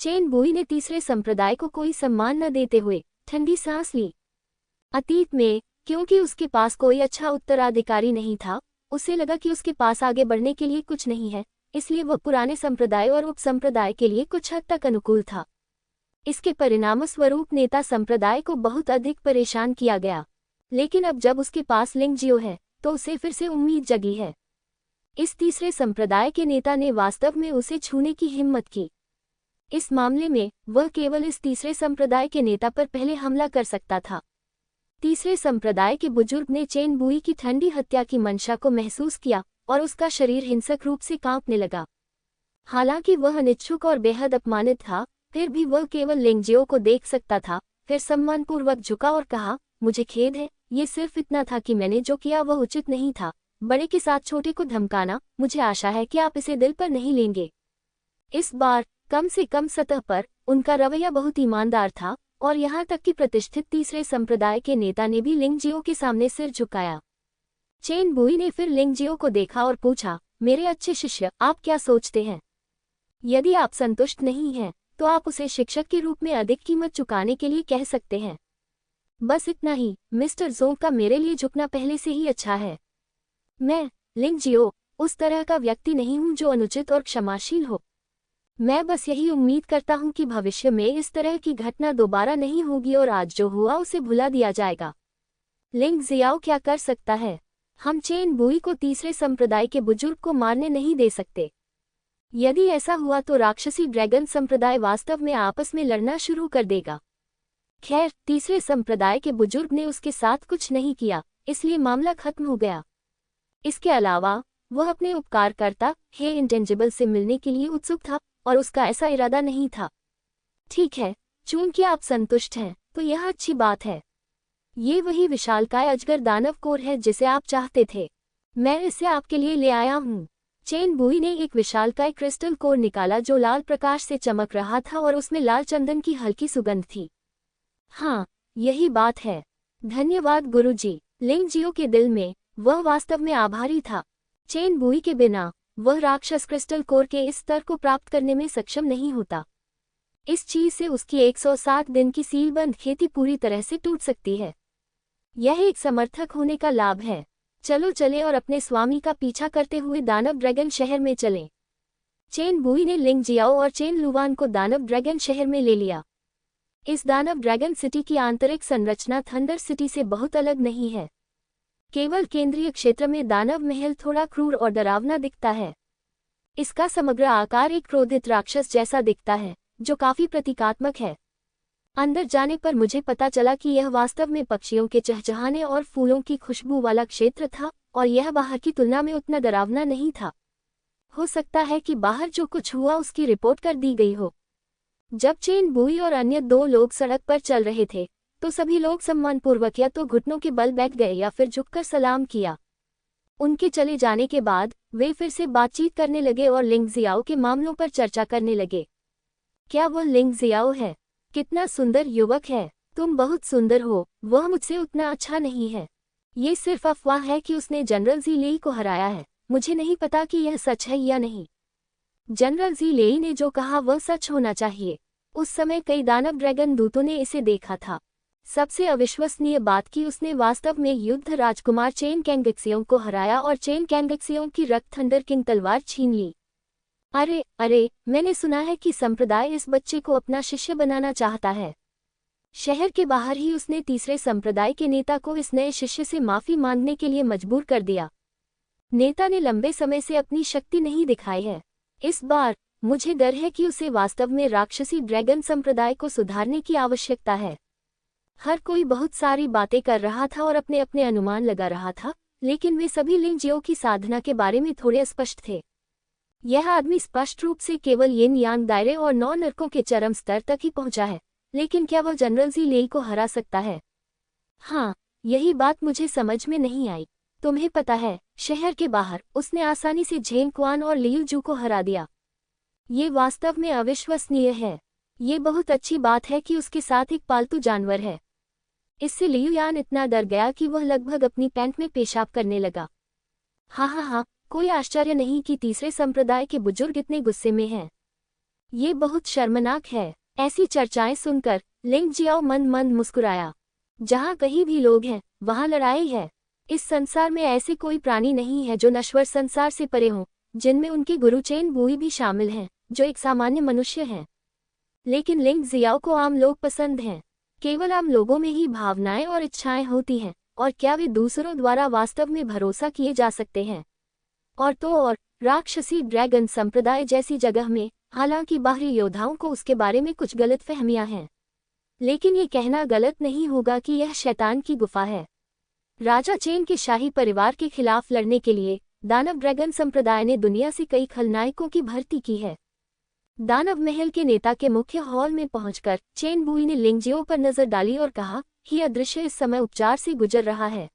चेन बुई ने तीसरे संप्रदाय को कोई सम्मान न देते हुए ठंडी सांस ली। अतीत में, क्योंकि उसके पास कोई अच्छा उत्तराधिकारी नहीं था, उसे लगा कि उसके पास आगे बढ़ने के लिए कुछ नहीं है, इसलिए वह पुराने संप्रदाय और उपसंप्रदाय के लिए कुछ हद तक अनुकूल था। इसके परिणामस्वरूप नेता संप्रदाय को बहुत अधिक परेशान किया गया। लेकिन अब जब उसके पास लिंग जियो है, तो उसे फिर से उम्मीद जगी है। इस तीसरे संप्रदाय के नेता ने वास्तव में उसे छूने की हिम्मत की। इस मामले में वह केवल इस तीसरे संप्रदाय के नेता पर पहले हमला कर सकता था। तीसरे संप्रदाय के बुजुर्ग ने चेन बुई की ठंडी हत्या की मंशा को महसूस किया, और उसका शरीर हिंसक रूप से कांपने लगा। हालांकि वह अनिच्छुक और बेहद अपमानित था, फिर भी वह केवल लिंगजियो को देख सकता था। फिर सम्मानपूर्वक झुका और कहा, मुझे खेद है, ये सिर्फ इतना था कि मैंने जो किया वह उचित नहीं था। बड़े के साथ छोटे को धमकाना, मुझे आशा है कि आप इसे दिल पर नहीं लेंगे। इस बार कम से कम सतह पर उनका रवैया बहुत ईमानदार था, और यहाँ तक कि प्रतिष्ठित तीसरे संप्रदाय के नेता ने भी लिंगजियो के सामने सिर झुकाया। चेन बुई ने फिर लिंगजियो को देखा और पूछा, मेरे अच्छे शिष्य, आप क्या सोचते हैं? यदि आप संतुष्ट नहीं हैं, तो आप उसे शिक्षक के रूप में अधिक कीमत चुकाने के लिए कह सकते हैं। बस इतना ही, मिस्टर ज़ोंग का मेरे लिए झुकना पहले से ही अच्छा है। मैं, लिंगजियो, उस तरह का व्यक्ति नहीं हूँ जो अनुचित और क्षमाशील हो। मैं बस यही उम्मीद करता हूँ कि भविष्य में इस तरह की घटना दोबारा नहीं होगी और आज जो हुआ उसे भुला दिया जाएगा। लिंग जियाओ क्या कर सकता है? हम चेन बुई को तीसरे संप्रदाय के बुजुर्ग को मारने नहीं दे सकते। यदि ऐसा हुआ तो राक्षसी ड्रैगन संप्रदाय वास्तव में आपस में लड़ना शुरू कर देगा। खैर, तीसरे संप्रदाय के बुजुर्ग ने उसके साथ कुछ नहीं किया, इसलिए मामला खत्म हो गया। इसके अलावा वह अपने उपकारकर्ता हे इंटेंजिबल से मिलने के लिए उत्सुक था, और उसका ऐसा इरादा नहीं था। ठीक है, चूंकि आप संतुष्ट हैं, तो यह अच्छी बात है। ये वही विशालकाय अजगर दानव कोर है जिसे आप चाहते थे। मैं इसे आपके लिए ले आया हूँ। चेन बुई ने एक विशालकाय क्रिस्टल कोर निकाला जो लाल प्रकाश से चमक रहा था और उसमें लाल चंदन की हल्की सुगंध थी। हाँ, यही बात है। धन्यवाद गुरुजी। लिंगजियो के दिल में वह वास्तव में आभारी था। चेन बुई के बिना वह राक्षस क्रिस्टल कोर के इस स्तर को प्राप्त करने में सक्षम नहीं होता। इस चीज से उसकी 160 दिन की सीलबंद खेती पूरी तरह से टूट सकती है। यह एक समर्थक होने का लाभ है। चलो चलें और अपने स्वामी का पीछा करते हुए दानव ड्रैगन शहर में चलें। चेन बुई ने लिंग जियाओ और चेन लुवान को दानव ड्रैगन शहर में ले लिया। इस दानव ड्रैगन सिटी की आंतरिक संरचना थंडर सिटी से बहुत अलग नहीं है। केवल केंद्रीय क्षेत्र में दानव महल थोड़ा क्रूर और डरावना दिखता है। इसका समग्र आकार एक क्रोधित राक्षस जैसा दिखता है, जो काफी प्रतीकात्मक है। अंदर जाने पर मुझे पता चला कि यह वास्तव में पक्षियों के चहचहाने और फूलों की खुशबू वाला क्षेत्र था, और यह बाहर की तुलना में उतना डरावना नहीं था। हो सकता है कि बाहर जो कुछ हुआ उसकी रिपोर्ट कर दी गई हो। जब चेन बुई और अन्य 2 लोग सड़क पर चल रहे थे तो सभी लोग सम्मानपूर्वक या तो घुटनों के बल बैठ गए या फिर झुककर सलाम किया। उनके चले जाने के बाद वे फिर से बातचीत करने लगे और लिंग जियाओ के मामलों पर चर्चा करने लगे। क्या वो लिंग जियाओ है? कितना सुंदर युवक है। तुम बहुत सुंदर हो, वह मुझसे उतना अच्छा नहीं है। ये सिर्फ अफवाह है कि उसने जनरल जी लेई को हराया है। मुझे नहीं पता कि यह सच है या नहीं। जनरल जी लेई ने जो कहा वह सच होना चाहिए। उस समय कई दानव ड्रैगन दूतों ने इसे देखा था। सबसे अविश्वसनीय बात कि उसने वास्तव में युद्ध राजकुमार चेन कैंगक्सियों को हराया और चेन कैंगक्सियों की रक्त थंडर किंग तलवार छीन ली। अरे अरे, मैंने सुना है कि संप्रदाय इस बच्चे को अपना शिष्य बनाना चाहता है। शहर के बाहर ही उसने तीसरे संप्रदाय के नेता को इस नए शिष्य से माफी मांगने के लिए मजबूर कर दिया। नेता ने लंबे समय से अपनी शक्ति नहीं दिखाई है। इस बार मुझे डर है कि उसे वास्तव में राक्षसी ड्रैगन संप्रदाय को सुधारने की आवश्यकता है। हर कोई बहुत सारी बातें कर रहा था और अपने अपने अनुमान लगा रहा था, लेकिन वे सभी लिंग जियो की साधना के बारे में थोड़े अस्पष्ट थे। यह आदमी स्पष्ट रूप से केवल यिन यांग दायरे और 9 नरकों के चरम स्तर तक ही पहुंचा है, लेकिन क्या वह जनरल जी लेई को हरा सकता है? हाँ, यही बात मुझे समझ में नहीं आई। तुम्हें पता है, शहर के बाहर उसने आसानी से झेंग क्वान और लियू जू को हरा दिया। ये वास्तव में अविश्वसनीय है। ये बहुत अच्छी बात है कि उसके साथ एक पालतू जानवर है। इससे लियू यान इतना डर गया कि वह लगभग अपनी पैंट में पेशाब करने लगा। हाँ, कोई आश्चर्य नहीं कि तीसरे संप्रदाय के बुजुर्ग इतने गुस्से में हैं। ये बहुत शर्मनाक है। ऐसी चर्चाएं सुनकर लिंग जियाओ मंद मंद मुस्कुराया। जहाँ कहीं भी लोग हैं वहाँ लड़ाई है। इस संसार में ऐसे कोई प्राणी नहीं है जो नश्वर संसार से परे हों, जिनमें उनके गुरु चेन बुई भी शामिल हैं, जो एक सामान्य मनुष्य हैं। लेकिन लिंग जियाओ को आम लोग पसंद हैं। केवल आम लोगों में ही भावनाएं और इच्छाएं होती हैं, और क्या वे दूसरों द्वारा वास्तव में भरोसा किए जा सकते हैं? और तो और राक्षसी ड्रैगन संप्रदाय जैसी जगह में, हालांकि बाहरी योद्धाओं को उसके बारे में कुछ गलतफहमियां हैं, लेकिन ये कहना गलत नहीं होगा कि यह शैतान की गुफा है। राजा चेन के शाही परिवार के खिलाफ लड़ने के लिए दानव ड्रैगन संप्रदाय ने दुनिया से कई खलनायकों की भर्ती की है। दानव महल के नेता के मुख्य हॉल में पहुंचकर चेन बुई ने लिंग जियो पर नजर डाली और कहा, यह अदृश्य इस समय उपचार से गुजर रहा है।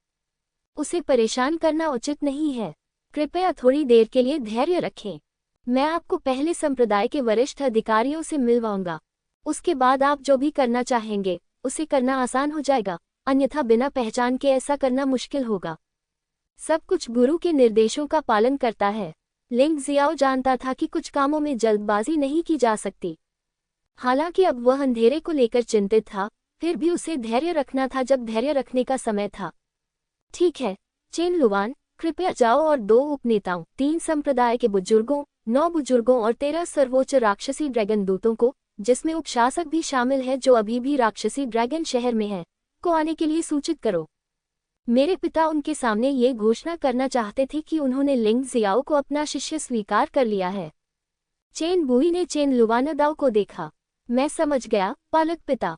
उसे परेशान करना उचित नहीं है। कृपया थोड़ी देर के लिए धैर्य रखें। मैं आपको पहले संप्रदाय के वरिष्ठ अधिकारियों से मिलवाऊंगा। उसके बाद आप जो भी करना चाहेंगे उसे करना आसान हो जाएगा, अन्यथा बिना पहचान के ऐसा करना मुश्किल होगा। सब कुछ गुरु के निर्देशों का पालन करता है। लिंग जियाओ जानता था कि कुछ कामों में जल्दबाजी नहीं की जा सकती। हालांकि अब वह अंधेरे को लेकर चिंतित था, फिर भी उसे धैर्य रखना था जब धैर्य रखने का समय था। ठीक है चेन लुवान, कृपया जाओ और 2 उपनेताओं, 3 संप्रदाय के बुजुर्गों, 9 बुजुर्गों और 13 सर्वोच्च राक्षसी ड्रैगन दूतों को, जिसमें उपशासक भी शामिल है जो अभी भी राक्षसी ड्रैगन शहर में है, को आने के लिए सूचित करो। मेरे पिता उनके सामने ये घोषणा करना चाहते थे कि उन्होंने लिंग जियाओ को अपना शिष्य स्वीकार कर लिया है। चेन बुई ने चेन लुवानदाओ को देखा। मैं समझ गया, पालक पिता।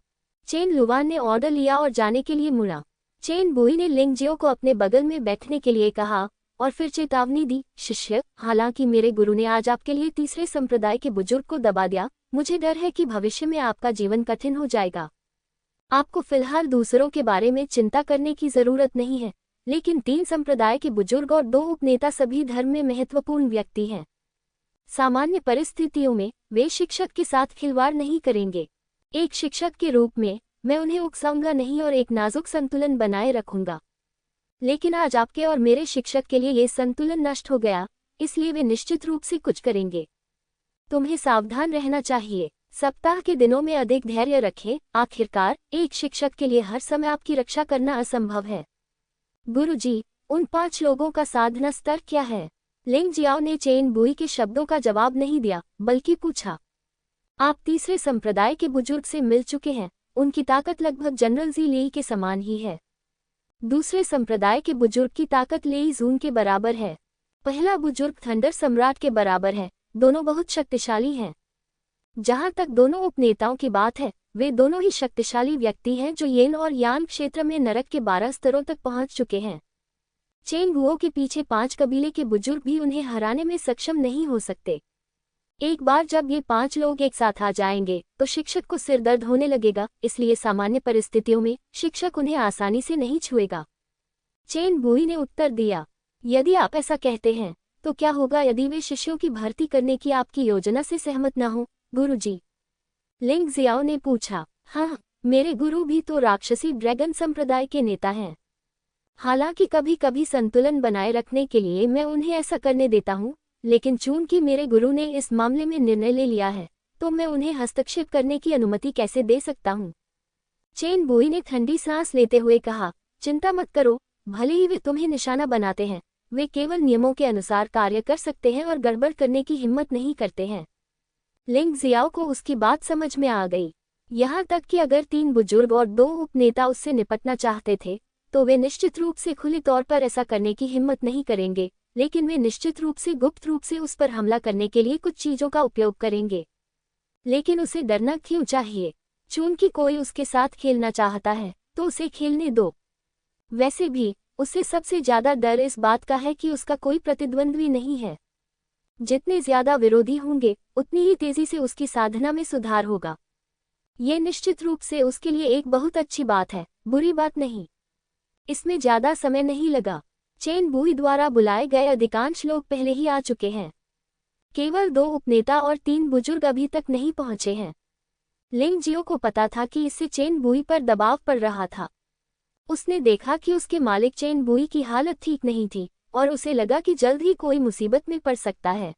चेन लुवान ने ऑर्डर लिया और जाने के लिए मुड़ा। चेन बुई ने लिंग जियो को अपने बगल में बैठने के लिए कहा और फिर चेतावनी दी, शिष्य, हालांकि मेरे गुरु ने आज आपके लिए तीसरे संप्रदाय के बुजुर्ग को दबा दिया, मुझे डर है कि भविष्य में आपका जीवन कठिन हो जाएगा। आपको फिलहाल दूसरों के बारे में चिंता करने की जरूरत नहीं है, लेकिन 3 संप्रदाय के बुजुर्ग और 2 उपनेता सभी धर्म में महत्वपूर्ण व्यक्ति हैं। सामान्य परिस्थितियों में वे शिक्षक के साथ खिलवाड़ नहीं करेंगे। एक शिक्षक के रूप में मैं उन्हें उकसाऊंगा नहीं और एक नाजुक संतुलन बनाए रखूंगा। लेकिन आज आपके और मेरे शिक्षक के लिए ये संतुलन नष्ट हो गया, इसलिए वे निश्चित रूप से कुछ करेंगे। तुम्हें सावधान रहना चाहिए। सप्ताह के दिनों में अधिक धैर्य रखें। आखिरकार एक शिक्षक के लिए हर समय आपकी रक्षा करना असंभव है। गुरुजी, उन 5 लोगों का साधना स्तर क्या है? लिंग जियाओ ने चेन बुई के शब्दों का जवाब नहीं दिया, बल्कि पूछा। आप तीसरे संप्रदाय के बुजुर्ग से मिल चुके हैं, उनकी ताकत लगभग जनरल जी लेई के समान ही है। दूसरे संप्रदाय के बुजुर्ग की ताकत लेई जून के बराबर है। पहला बुजुर्ग थंडर सम्राट के बराबर है। दोनों बहुत शक्तिशाली हैं। जहां तक दोनों उपनेताओं की बात है, वे दोनों ही शक्तिशाली व्यक्ति हैं जो येन और यान क्षेत्र में नरक के 12 स्तरों तक पहुंच चुके हैं। चेन बुओ के पीछे 5 कबीले के बुजुर्ग भी उन्हें हराने में सक्षम नहीं हो सकते। एक बार जब ये 5 लोग एक साथ आ जाएंगे तो शिक्षक को सिर दर्द होने लगेगा, इसलिए सामान्य परिस्थितियों में शिक्षक उन्हें आसानी से नहीं छुएगा। चेन बुई ने उत्तर दिया, यदि आप ऐसा कहते हैं तो क्या होगा यदि वे शिष्यों की भर्ती करने की आपकी योजना से सहमत न हो, गुरुजी? लिंग जियाओ ने पूछा। हाँ, मेरे गुरु भी तो राक्षसी ड्रैगन संप्रदाय के नेता हैं। हालांकि कभी कभी संतुलन बनाए रखने के लिए मैं उन्हें ऐसा करने देता हूँ, लेकिन चूंकि मेरे गुरु ने इस मामले में निर्णय ले लिया है तो मैं उन्हें हस्तक्षेप करने की अनुमति कैसे दे सकता हूँ? चेन बुई ने ठंडी सांस लेते हुए कहा, चिंता मत करो, भले ही वे तुम्हें निशाना बनाते हैं, वे केवल नियमों के अनुसार कार्य कर सकते हैं और गड़बड़ करने की हिम्मत नहीं करते हैं। लिंग जियाओ को उसकी बात समझ में आ गई। यहाँ तक कि अगर 3 बुजुर्ग और 2 उपनेता उससे निपटना चाहते थे तो वे निश्चित रूप से खुले तौर पर ऐसा करने की हिम्मत नहीं करेंगे, लेकिन वे निश्चित रूप से गुप्त रूप से उस पर हमला करने के लिए कुछ चीजों का उपयोग करेंगे। लेकिन उसे डरना क्यों चाहिए? चूंकि कोई उसके साथ खेलना चाहता है तो उसे खेलने दो। वैसे भी उसे सबसे ज्यादा डर इस बात का है कि उसका कोई प्रतिद्वंद्वी नहीं है। जितने ज्यादा विरोधी होंगे उतनी ही तेजी से उसकी साधना में सुधार होगा। ये निश्चित रूप से उसके लिए एक बहुत अच्छी बात है, बुरी बात नहीं। इसमें ज्यादा समय नहीं लगा। चेन बुई द्वारा बुलाए गए अधिकांश लोग पहले ही आ चुके हैं। केवल 2 उपनेता और 3 बुजुर्ग अभी तक नहीं पहुंचे हैं। लिंग जियो को पता था कि इससे चेन बुई पर दबाव पड़ रहा था। उसने देखा कि उसके मालिक चेन बुई की हालत ठीक नहीं थी और उसे लगा कि जल्द ही कोई मुसीबत में पड़ सकता है।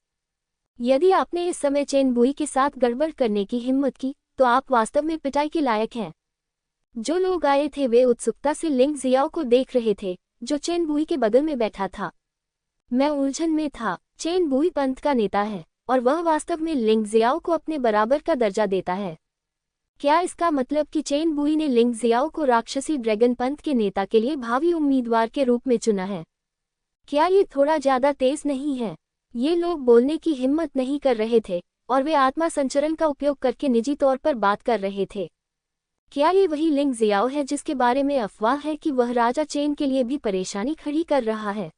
यदि आपने इस समय चेन बुई के साथ गड़बड़ करने की हिम्मत की तो आप वास्तव में पिटाई के लायक हैं। जो लोग आए थे वे उत्सुकता से लिंग जियाओ को देख रहे थे, जो चेन बुई के बगल में बैठा था। मैं उलझन में था। चेन बुई पंथ का नेता है और वह वास्तव में लिंग जियाओ को अपने बराबर का दर्जा देता है। क्या इसका मतलब कि चेन बुई ने लिंग जियाओ को राक्षसी ड्रैगन पंथ के नेता के लिए भावी उम्मीदवार के रूप में चुना है? क्या ये थोड़ा ज्यादा तेज नहीं है? ये लोग बोलने की हिम्मत नहीं कर रहे थे और वे आत्मा संचरण का उपयोग करके निजी तौर पर बात कर रहे थे। क्या ये वही लिंग जियाओ है जिसके बारे में अफवाह है कि वह राजा चेन के लिए भी परेशानी खड़ी कर रहा है?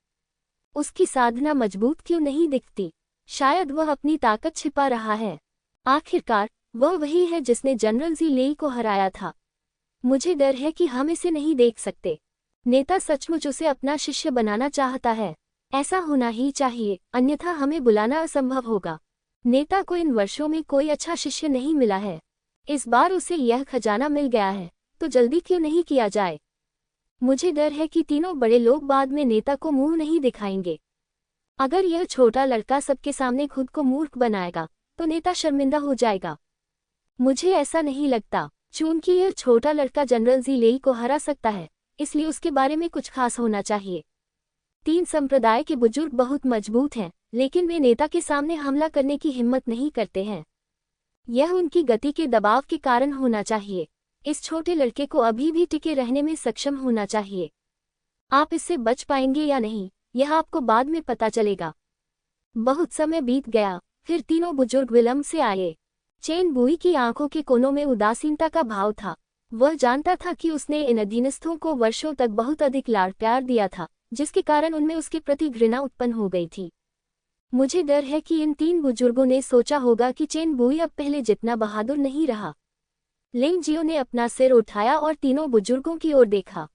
उसकी साधना मजबूत क्यों नहीं दिखती? शायद वह अपनी ताकत छिपा रहा है। आखिरकार वह वही है जिसने जनरल जी लेई को हराया था। मुझे डर है कि हम इसे नहीं देख सकते। नेता सचमुच उसे अपना शिष्य बनाना चाहता है। ऐसा होना ही चाहिए, अन्यथा हमें बुलाना असंभव होगा। नेता को इन वर्षों में कोई अच्छा शिष्य नहीं मिला है। इस बार उसे यह खजाना मिल गया है तो जल्दी क्यों नहीं किया जाए? मुझे डर है कि तीनों बड़े लोग बाद में नेता को मुंह नहीं दिखाएंगे। अगर यह छोटा लड़का सबके सामने खुद को मूर्ख बनाएगा तो नेता शर्मिंदा हो जाएगा। मुझे ऐसा नहीं लगता। चूंकि यह छोटा लड़का जनरल जी लेई को हरा सकता है, इसलिए उसके बारे में कुछ खास होना चाहिए। 3 संप्रदाय के बुजुर्ग बहुत मजबूत हैं, लेकिन वे नेता के सामने हमला करने की हिम्मत नहीं करते हैं। यह उनकी गति के दबाव के कारण होना चाहिए। इस छोटे लड़के को अभी भी टिके रहने में सक्षम होना चाहिए। आप इससे बच पाएंगे या नहीं, यह आपको बाद में पता चलेगा। बहुत समय बीत गया, फिर तीनों बुजुर्ग विलंब से आए। चेन बुई की आंखों के कोनों में उदासीनता का भाव था। वह जानता था कि उसने इन अधीनस्थों को वर्षों तक बहुत अधिक लाड़ प्यार दिया था, जिसके कारण उनमें उसके प्रति घृणा उत्पन्न हो गई थी। मुझे डर है कि इन 3 बुजुर्गों ने सोचा होगा कि चेन बुई अब पहले जितना बहादुर नहीं रहा। लिंग जियो ने अपना सिर उठाया और तीनों बुजुर्गों की ओर देखा।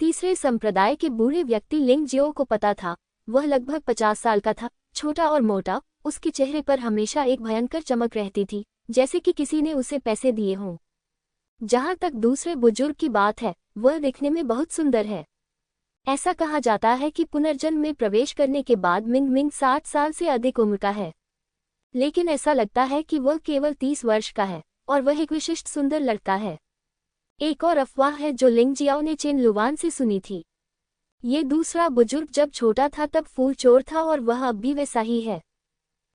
तीसरे संप्रदाय के बूढ़े व्यक्ति लिंग जियो को पता था। वह लगभग 50 साल का था, छोटा और मोटा। उसके चेहरे पर हमेशा एक भयंकर चमक रहती थी, जैसे कि किसी ने उसे पैसे दिए हों। जहां तक दूसरे बुजुर्ग की बात है, वह दिखने में बहुत सुंदर है। ऐसा कहा जाता है कि पुनर्जन्म में प्रवेश करने के बाद मिंग मिंग 60 साल से अधिक उम्र का है, लेकिन ऐसा लगता है कि वह केवल 30 वर्ष का है और वह एक विशिष्ट सुंदर लड़का है। एक और अफवाह है जो लिंग जियाओ ने चेन लुवान से सुनी थी। ये दूसरा बुजुर्ग जब छोटा था तब फूल चोर था और वह अब भी वैसा ही है।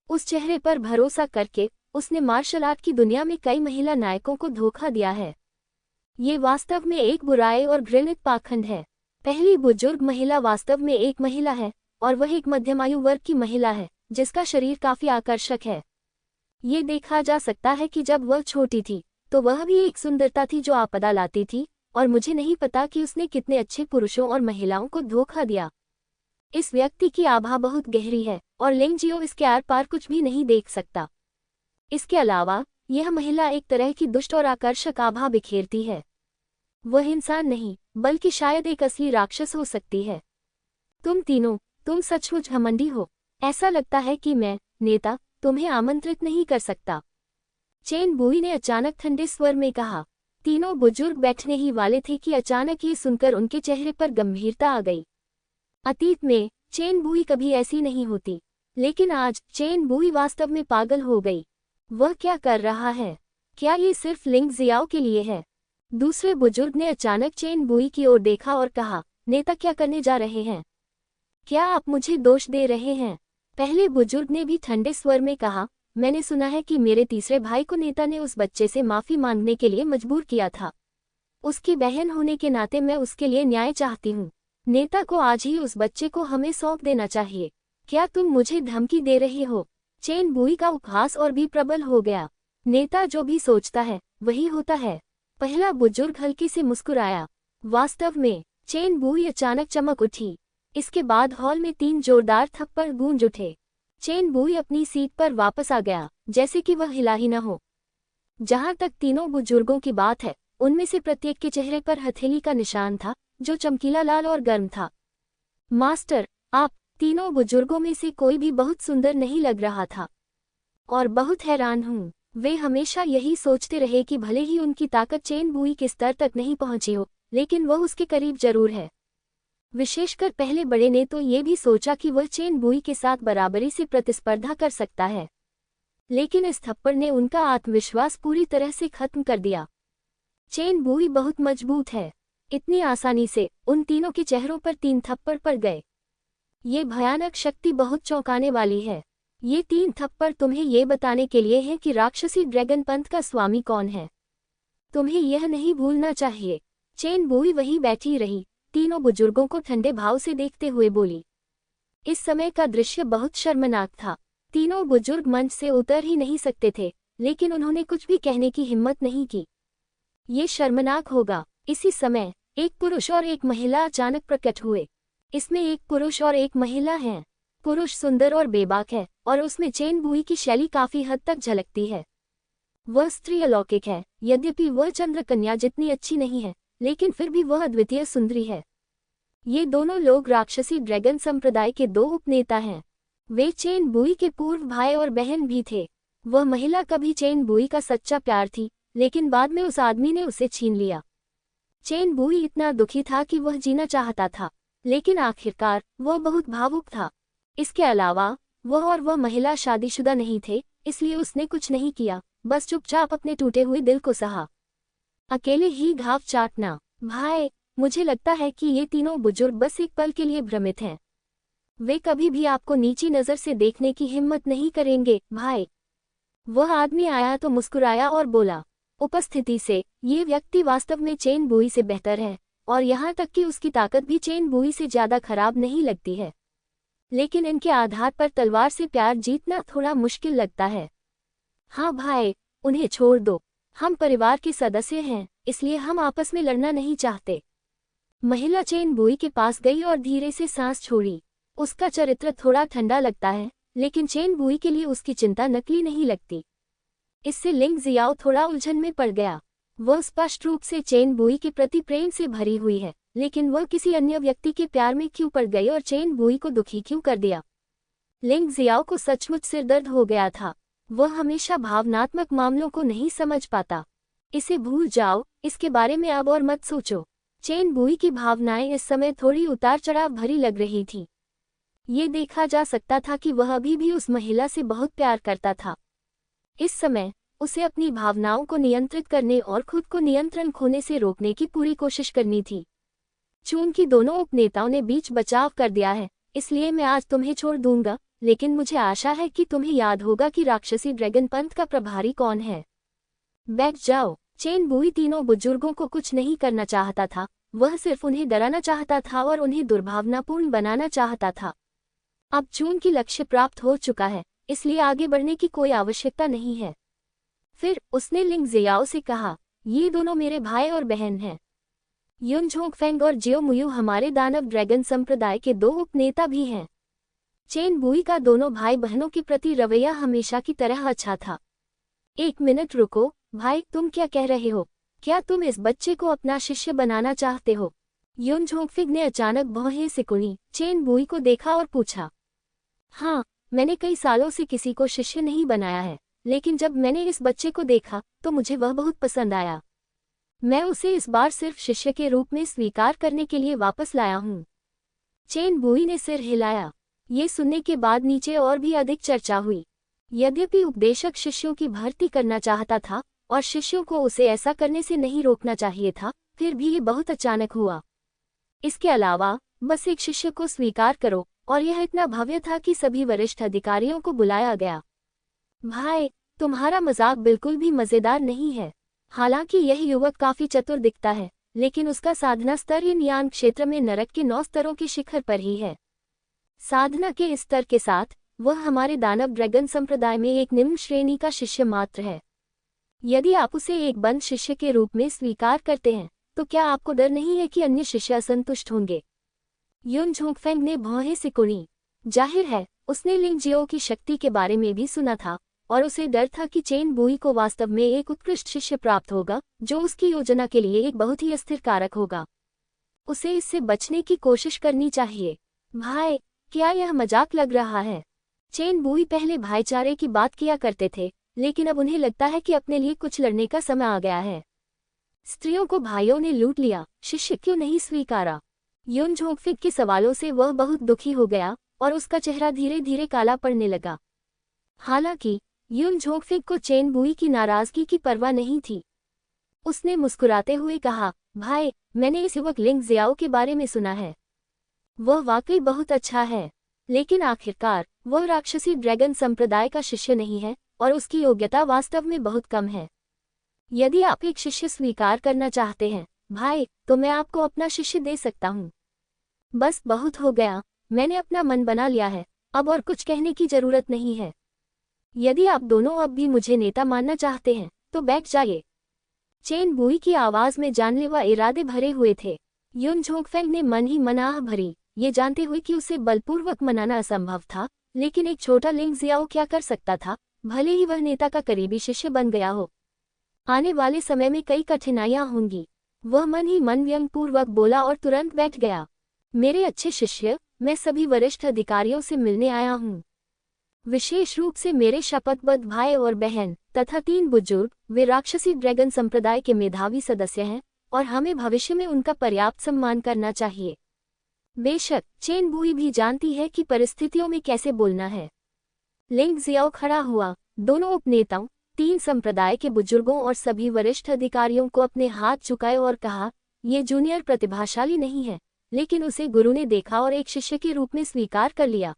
उस चेहरे पर भरोसा करके उसने मार्शल आर्ट की दुनिया में कई महिला नायकों को धोखा दिया है। ये वास्तव में एक बुराई और घृणित पाखंड है। पहली बुजुर्ग महिला वास्तव में एक महिला है और वह एक मध्यमायु वर्ग की महिला है जिसका शरीर काफी आकर्षक है। ये देखा जा सकता है कि जब वह छोटी थी तो वह भी एक सुंदरता थी जो आपदा लाती थी, और मुझे नहीं पता कि उसने कितने अच्छे पुरुषों और महिलाओं को धोखा दिया। इस व्यक्ति की आभा बहुत गहरी है और लिंग जियो इसके आर पार कुछ भी नहीं देख सकता। इसके अलावा यह महिला एक तरह की दुष्ट और आकर्षक आभा बिखेरती है। वह इंसान नहीं बल्कि शायद एक असली राक्षस हो सकती है। तुम तीनों, तुम सचमुच घमंडी हो। ऐसा लगता है कि मैं, नेता, तुम्हें आमंत्रित नहीं कर सकता। चेन बुई ने अचानक ठंडे स्वर में कहा। तीनों बुजुर्ग बैठने ही वाले थे कि अचानक ये सुनकर उनके चेहरे पर गंभीरता आ गई। अतीत में चेन बुई कभी ऐसी नहीं होती, लेकिन आज चेन बुई वास्तव में पागल हो गई। वह क्या कर रहा है? क्या ये सिर्फ लिंग जियाओ के लिए है? दूसरे बुजुर्ग ने अचानक चेन बुई की ओर देखा और कहा, नेता क्या करने जा रहे हैं? क्या आप मुझे दोष दे रहे हैं? पहले बुजुर्ग ने भी ठंडे स्वर में कहा, मैंने सुना है कि मेरे तीसरे भाई को नेता ने उस बच्चे से माफी मांगने के लिए मजबूर किया था। उसकी बहन होने के नाते मैं उसके लिए न्याय चाहती हूँ। नेता को आज ही उस बच्चे को हमें सौंप देना चाहिए। क्या तुम मुझे धमकी दे रहे हो? चेन बुई का उपहास और भी प्रबल हो गया। नेता जो भी सोचता है वही होता है। पहला बुजुर्ग हल्के से मुस्कुराया। वास्तव में चेन बुई अचानक चमक उठी। इसके बाद हॉल में 3 जोरदार थप्पड़ गूंज उठे। चेन बुई अपनी सीट पर वापस आ गया, जैसे कि वह हिला ही न हो। जहां तक तीनों बुजुर्गों की बात है, उनमें से प्रत्येक के चेहरे पर हथेली का निशान था, जो चमकीला लाल और गर्म था। मास्टर, आप तीनों बुजुर्गों में से कोई भी बहुत सुंदर नहीं लग रहा था और बहुत हैरान हूँ। वे हमेशा यही सोचते रहे कि भले ही उनकी ताकत चेन बुई के स्तर तक नहीं पहुंची हो, लेकिन वह उसके करीब जरूर है। विशेषकर पहले बड़े ने तो ये भी सोचा कि वह चेन बुई के साथ बराबरी से प्रतिस्पर्धा कर सकता है, लेकिन इस थप्पड़ ने उनका आत्मविश्वास पूरी तरह से खत्म कर दिया। चेन बुई बहुत मजबूत है। इतनी आसानी से उन तीनों के चेहरों पर 3 थप्पड़ पड़ गए। ये भयानक शक्ति बहुत चौंकाने वाली है। ये 3 थप्पड़ तुम्हें ये बताने के लिए हैं कि राक्षसी ड्रैगन पंथ का स्वामी कौन है। तुम्हें यह नहीं भूलना चाहिए। चेन बुई वहीं बैठी रही, तीनों बुजुर्गों को ठंडे भाव से देखते हुए बोली। इस समय का दृश्य बहुत शर्मनाक था। तीनों बुजुर्ग मंच से उतर ही नहीं सकते थे, लेकिन उन्होंने कुछ भी कहने की हिम्मत नहीं की। ये शर्मनाक होगा। इसी समय एक पुरुष और एक महिला अचानक प्रकट हुए। इसमें एक पुरुष और एक महिला हैं। पुरुष सुंदर और बेबाक है और उसमें चेन बुई की शैली काफी हद तक झलकती है। वह स्त्री अलौकिक है, यद्यपि वह चंद्रकन्या जितनी अच्छी नहीं है, लेकिन फिर भी वह अद्वितीय सुंदरी है। ये दोनों लोग राक्षसी ड्रैगन संप्रदाय के 2 उपनेता हैं। वे चेन बुई के पूर्व भाई और बहन भी थे। वह महिला कभी चेन बुई का सच्चा प्यार थी, लेकिन बाद में उस आदमी ने उसे छीन लिया। चेन बुई इतना दुखी था कि वह जीना चाहता था, लेकिन आखिरकार वह बहुत भावुक था। इसके अलावा वह और वह महिला शादीशुदा नहीं थे, इसलिए उसने कुछ नहीं किया, बस चुपचाप अपने टूटे हुए दिल को सहा। अकेले ही घाव चाटना। भाई, मुझे लगता है कि ये तीनों बुजुर्ग बस एक पल के लिए भ्रमित हैं। वे कभी भी आपको नीची नज़र से देखने की हिम्मत नहीं करेंगे, भाई। वह आदमी आया तो मुस्कुराया और बोला, उपस्थिति से ये व्यक्ति वास्तव में चेन बुई से बेहतर है, और यहाँ तक कि उसकी ताकत भी चेन बुई से ज़्यादा खराब नहीं लगती है। लेकिन इनके आधार पर तलवार से प्यार जीतना थोड़ा मुश्किल लगता है। हाँ भाई, उन्हें छोड़ दो। हम परिवार के सदस्य हैं, इसलिए हम आपस में लड़ना नहीं चाहते। महिला चेन बुई के पास गई और धीरे से सांस छोड़ी। उसका चरित्र थोड़ा ठंडा लगता है, लेकिन चेन बुई के लिए उसकी चिंता नकली नहीं लगती। इससे लिंग जियाओ थोड़ा उलझन में पड़ गया। वह स्पष्ट रूप से चेन बुई के प्रति प्रेम से भरी हुई है, लेकिन वह किसी अन्य व्यक्ति के प्यार में क्यों पड़ गई और चेन बुई को दुखी क्यों कर दिया? लिंग जियाओ को सचमुच सिरदर्द हो गया था। वह हमेशा भावनात्मक मामलों को नहीं समझ पाता। इसे भूल जाओ, इसके बारे में अब और मत सोचो। चेन बुई की भावनाएं इस समय थोड़ी उतार चढ़ाव भरी लग रही थी। ये देखा जा सकता था कि वह अभी भी उस महिला से बहुत प्यार करता था। इस समय उसे अपनी भावनाओं को नियंत्रित करने और खुद को नियंत्रण खोने से रोकने की पूरी कोशिश करनी थी। चूंकि दोनों उपनेताओं ने बीच बचाव कर दिया है, इसलिए मैं आज तुम्हें छोड़ दूंगा, लेकिन मुझे आशा है कि तुम्हें याद होगा कि राक्षसी ड्रैगन पंथ का प्रभारी कौन है। बैठ जाओ। चेन बुई तीनों बुजुर्गों को कुछ नहीं करना चाहता था, वह सिर्फ उन्हें डराना चाहता था और उन्हें दुर्भावनापूर्ण बनाना चाहता था। अब चूंकि लक्ष्य प्राप्त हो चुका है, इसलिए आगे बढ़ने की कोई आवश्यकता नहीं है। फिर उसने लिंग जियाओ से कहा, ये दोनों मेरे भाई और बहन हैं। युन झोंगफेंग और जियो मुयू हमारे दानव ड्रैगन संप्रदाय के दो उपनेता भी हैं। चेन बुई का दोनों भाई बहनों के प्रति रवैया हमेशा की तरह अच्छा था। एक मिनट रुको भाई, तुम क्या कह रहे हो? क्या तुम इस बच्चे को अपना शिष्य बनाना चाहते हो? युन झोंगफिग ने अचानक भौहें सिकुड़ी चेन बुई को देखा और पूछा। हाँ, मैंने कई सालों से किसी को शिष्य नहीं बनाया है, लेकिन जब मैंने इस बच्चे को देखा तो मुझे वह बहुत पसंद आया। मैं उसे इस बार सिर्फ शिष्य के रूप में स्वीकार करने के लिए वापस लाया हूँ। चेन बुई ने सिर हिलाया। ये सुनने के बाद नीचे और भी अधिक चर्चा हुई। यद्यपि उपदेशक शिष्यों की भर्ती करना चाहता था और शिष्यों को उसे ऐसा करने से नहीं रोकना चाहिए था, फिर भी ये बहुत अचानक हुआ। इसके अलावा बस एक शिष्य को स्वीकार करो, और यह इतना भव्य था कि सभी वरिष्ठ अधिकारियों को बुलाया गया। भाई, तुम्हारा मजाक बिल्कुल भी मजेदार नहीं है। हालांकि यह युवक काफी चतुर दिखता है, लेकिन उसका साधना स्तर इन यान क्षेत्र में नरक के 9 स्तरों के शिखर पर ही है। साधना के इस स्तर के साथ वह हमारे दानव ड्रैगन संप्रदाय में एक निम्न श्रेणी का शिष्य मात्र है। यदि आप उसे एक बंद शिष्य के रूप में स्वीकार करते हैं, तो क्या आपको डर नहीं है कि अन्य शिष्य असंतुष्ट होंगे? युन झोंगफेंग ने भौहें सिकुड़ी। जाहिर है, उसने लिंग जियो की शक्ति के बारे में भी सुना था, और उसे डर था कि चेन बुई को वास्तव में एक उत्कृष्ट शिष्य प्राप्त होगा, जो उसकी योजना के लिए एक बहुत ही अस्थिर कारक होगा। उसे इससे बचने की कोशिश करनी चाहिए। भाई, क्या यह मजाक लग रहा है? चेन बुई पहले भाईचारे की बात किया करते थे, लेकिन अब उन्हें लगता है कि अपने लिए कुछ लड़ने का समय आ गया है। स्त्रियों को भाइयों ने लूट लिया, शिष्य क्यों नहीं स्वीकारा? युन झोंगफिग के सवालों से वह बहुत दुखी हो गया और उसका चेहरा धीरे धीरे काला पड़ने लगा। हालांकि युन झोंगफिग को चेन बुई की नाराजगी की परवाह नहीं थी। उसने मुस्कुराते हुए कहा, भाई, मैंने इस युवक लिंग जियाओ के बारे में सुना है। वह वाकई बहुत अच्छा है, लेकिन आखिरकार वह राक्षसी ड्रैगन संप्रदाय का शिष्य नहीं है और उसकी योग्यता वास्तव में बहुत कम है। यदि आप एक शिष्य स्वीकार करना चाहते हैं भाई, तो मैं आपको अपना शिष्य दे सकता हूँ। बस बहुत हो गया, मैंने अपना मन बना लिया है, अब और कुछ कहने की जरूरत नहीं है। यदि आप दोनों अब भी मुझे नेता मानना चाहते हैं तो बैठ जाइए। चेन बुई की आवाज में जानलेवा इरादे भरे हुए थे। युन झोंगफेंग ने मन ही मन आह भरी, ये जानते हुए कि उसे बलपूर्वक मनाना असंभव था, लेकिन एक छोटा लिंग जियाओ क्या कर सकता था, भले ही वह नेता का करीबी शिष्य बन गया हो। आने वाले समय में कई कठिनाइयां होंगी। वह मन ही मन व्यंगपूर्वक बोला और तुरंत बैठ गया। मेरे अच्छे शिष्य, मैं सभी वरिष्ठ अधिकारियों से मिलने आया हूँ। विशेष रूप से मेरे शपथबद्ध भाई और बहन तथा 3 बुजुर्ग, वे राक्षसी ड्रैगन संप्रदाय के मेधावी सदस्य हैं और हमें भविष्य में उनका पर्याप्त सम्मान करना चाहिए। बेशक चेन बुई भी जानती है कि परिस्थितियों में कैसे बोलना है। लिंग जियाओ खड़ा हुआ, दोनों उपनेताओं, 3 संप्रदाय के बुजुर्गों और सभी वरिष्ठ अधिकारियों को अपने हाथ झुकाए और कहा, ये जूनियर प्रतिभाशाली नहीं है, लेकिन उसे गुरु ने देखा और एक शिष्य के रूप में स्वीकार कर लिया।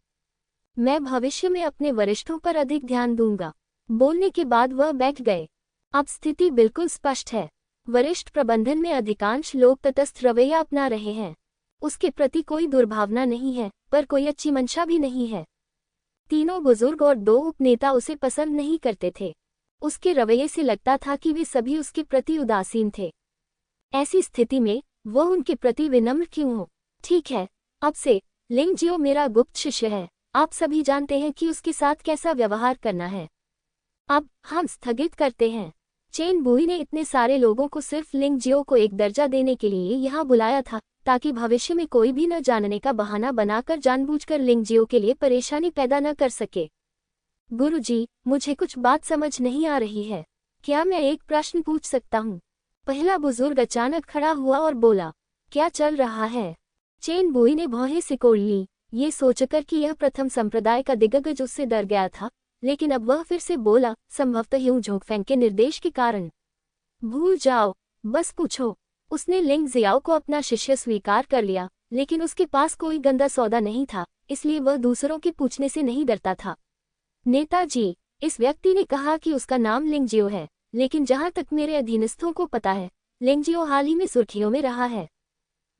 मैं भविष्य में अपने वरिष्ठों पर अधिक ध्यान दूंगा। बोलने के बाद वह बैठ गए। अब स्थिति बिल्कुल स्पष्ट है। वरिष्ठ प्रबंधन में अधिकांश लोग तटस्थ रवैया अपना रहे हैं। उसके प्रति कोई दुर्भावना नहीं है, पर कोई अच्छी मंशा भी नहीं है। तीनों बुजुर्ग और 2 उपनेता उसे पसंद नहीं करते थे। उसके रवैये से लगता था कि वे सभी उसके प्रति उदासीन थे। ऐसी स्थिति में वह उनके प्रति विनम्र क्यों हो? ठीक है, अब से लिंग जियो मेरा गुप्त शिष्य है। आप सभी जानते हैं कि उसके साथ कैसा व्यवहार करना है। अब हम स्थगित करते हैं। चेन बुई ने इतने सारे लोगों को सिर्फ लिंग जियो को एक दर्जा देने के लिए यहाँ बुलाया था, ताकि भविष्य में कोई भी न जानने का बहाना बनाकर जानबूझकर लिंग जियो के लिए परेशानी पैदा न कर सके। गुरुजी, मुझे कुछ बात समझ नहीं आ रही है। क्या मैं एक प्रश्न पूछ सकता हूँ? पहला बुजुर्ग अचानक खड़ा हुआ और बोला, क्या चल रहा है? चेन बुई ने भौहें सिकोड़ ली, ये सोचकर कि यह प्रथम संप्रदाय का दिग्गज उससे डर गया था, लेकिन अब वह फिर से बोला, संभवतः युन झोंगफेंग के निर्देश के कारण। भूल जाओ, बस पूछो। उसने लिंग जियाओ को अपना शिष्य स्वीकार कर लिया, लेकिन उसके पास कोई गंदा सौदा नहीं था, इसलिए वह दूसरों के पूछने से नहीं डरता था। नेताजी, इस व्यक्ति ने कहा कि उसका नाम लिंग जियो है, लेकिन जहां तक मेरे अधीनस्थों को पता है, लिंग जियो हाल ही में सुर्खियों में रहा है।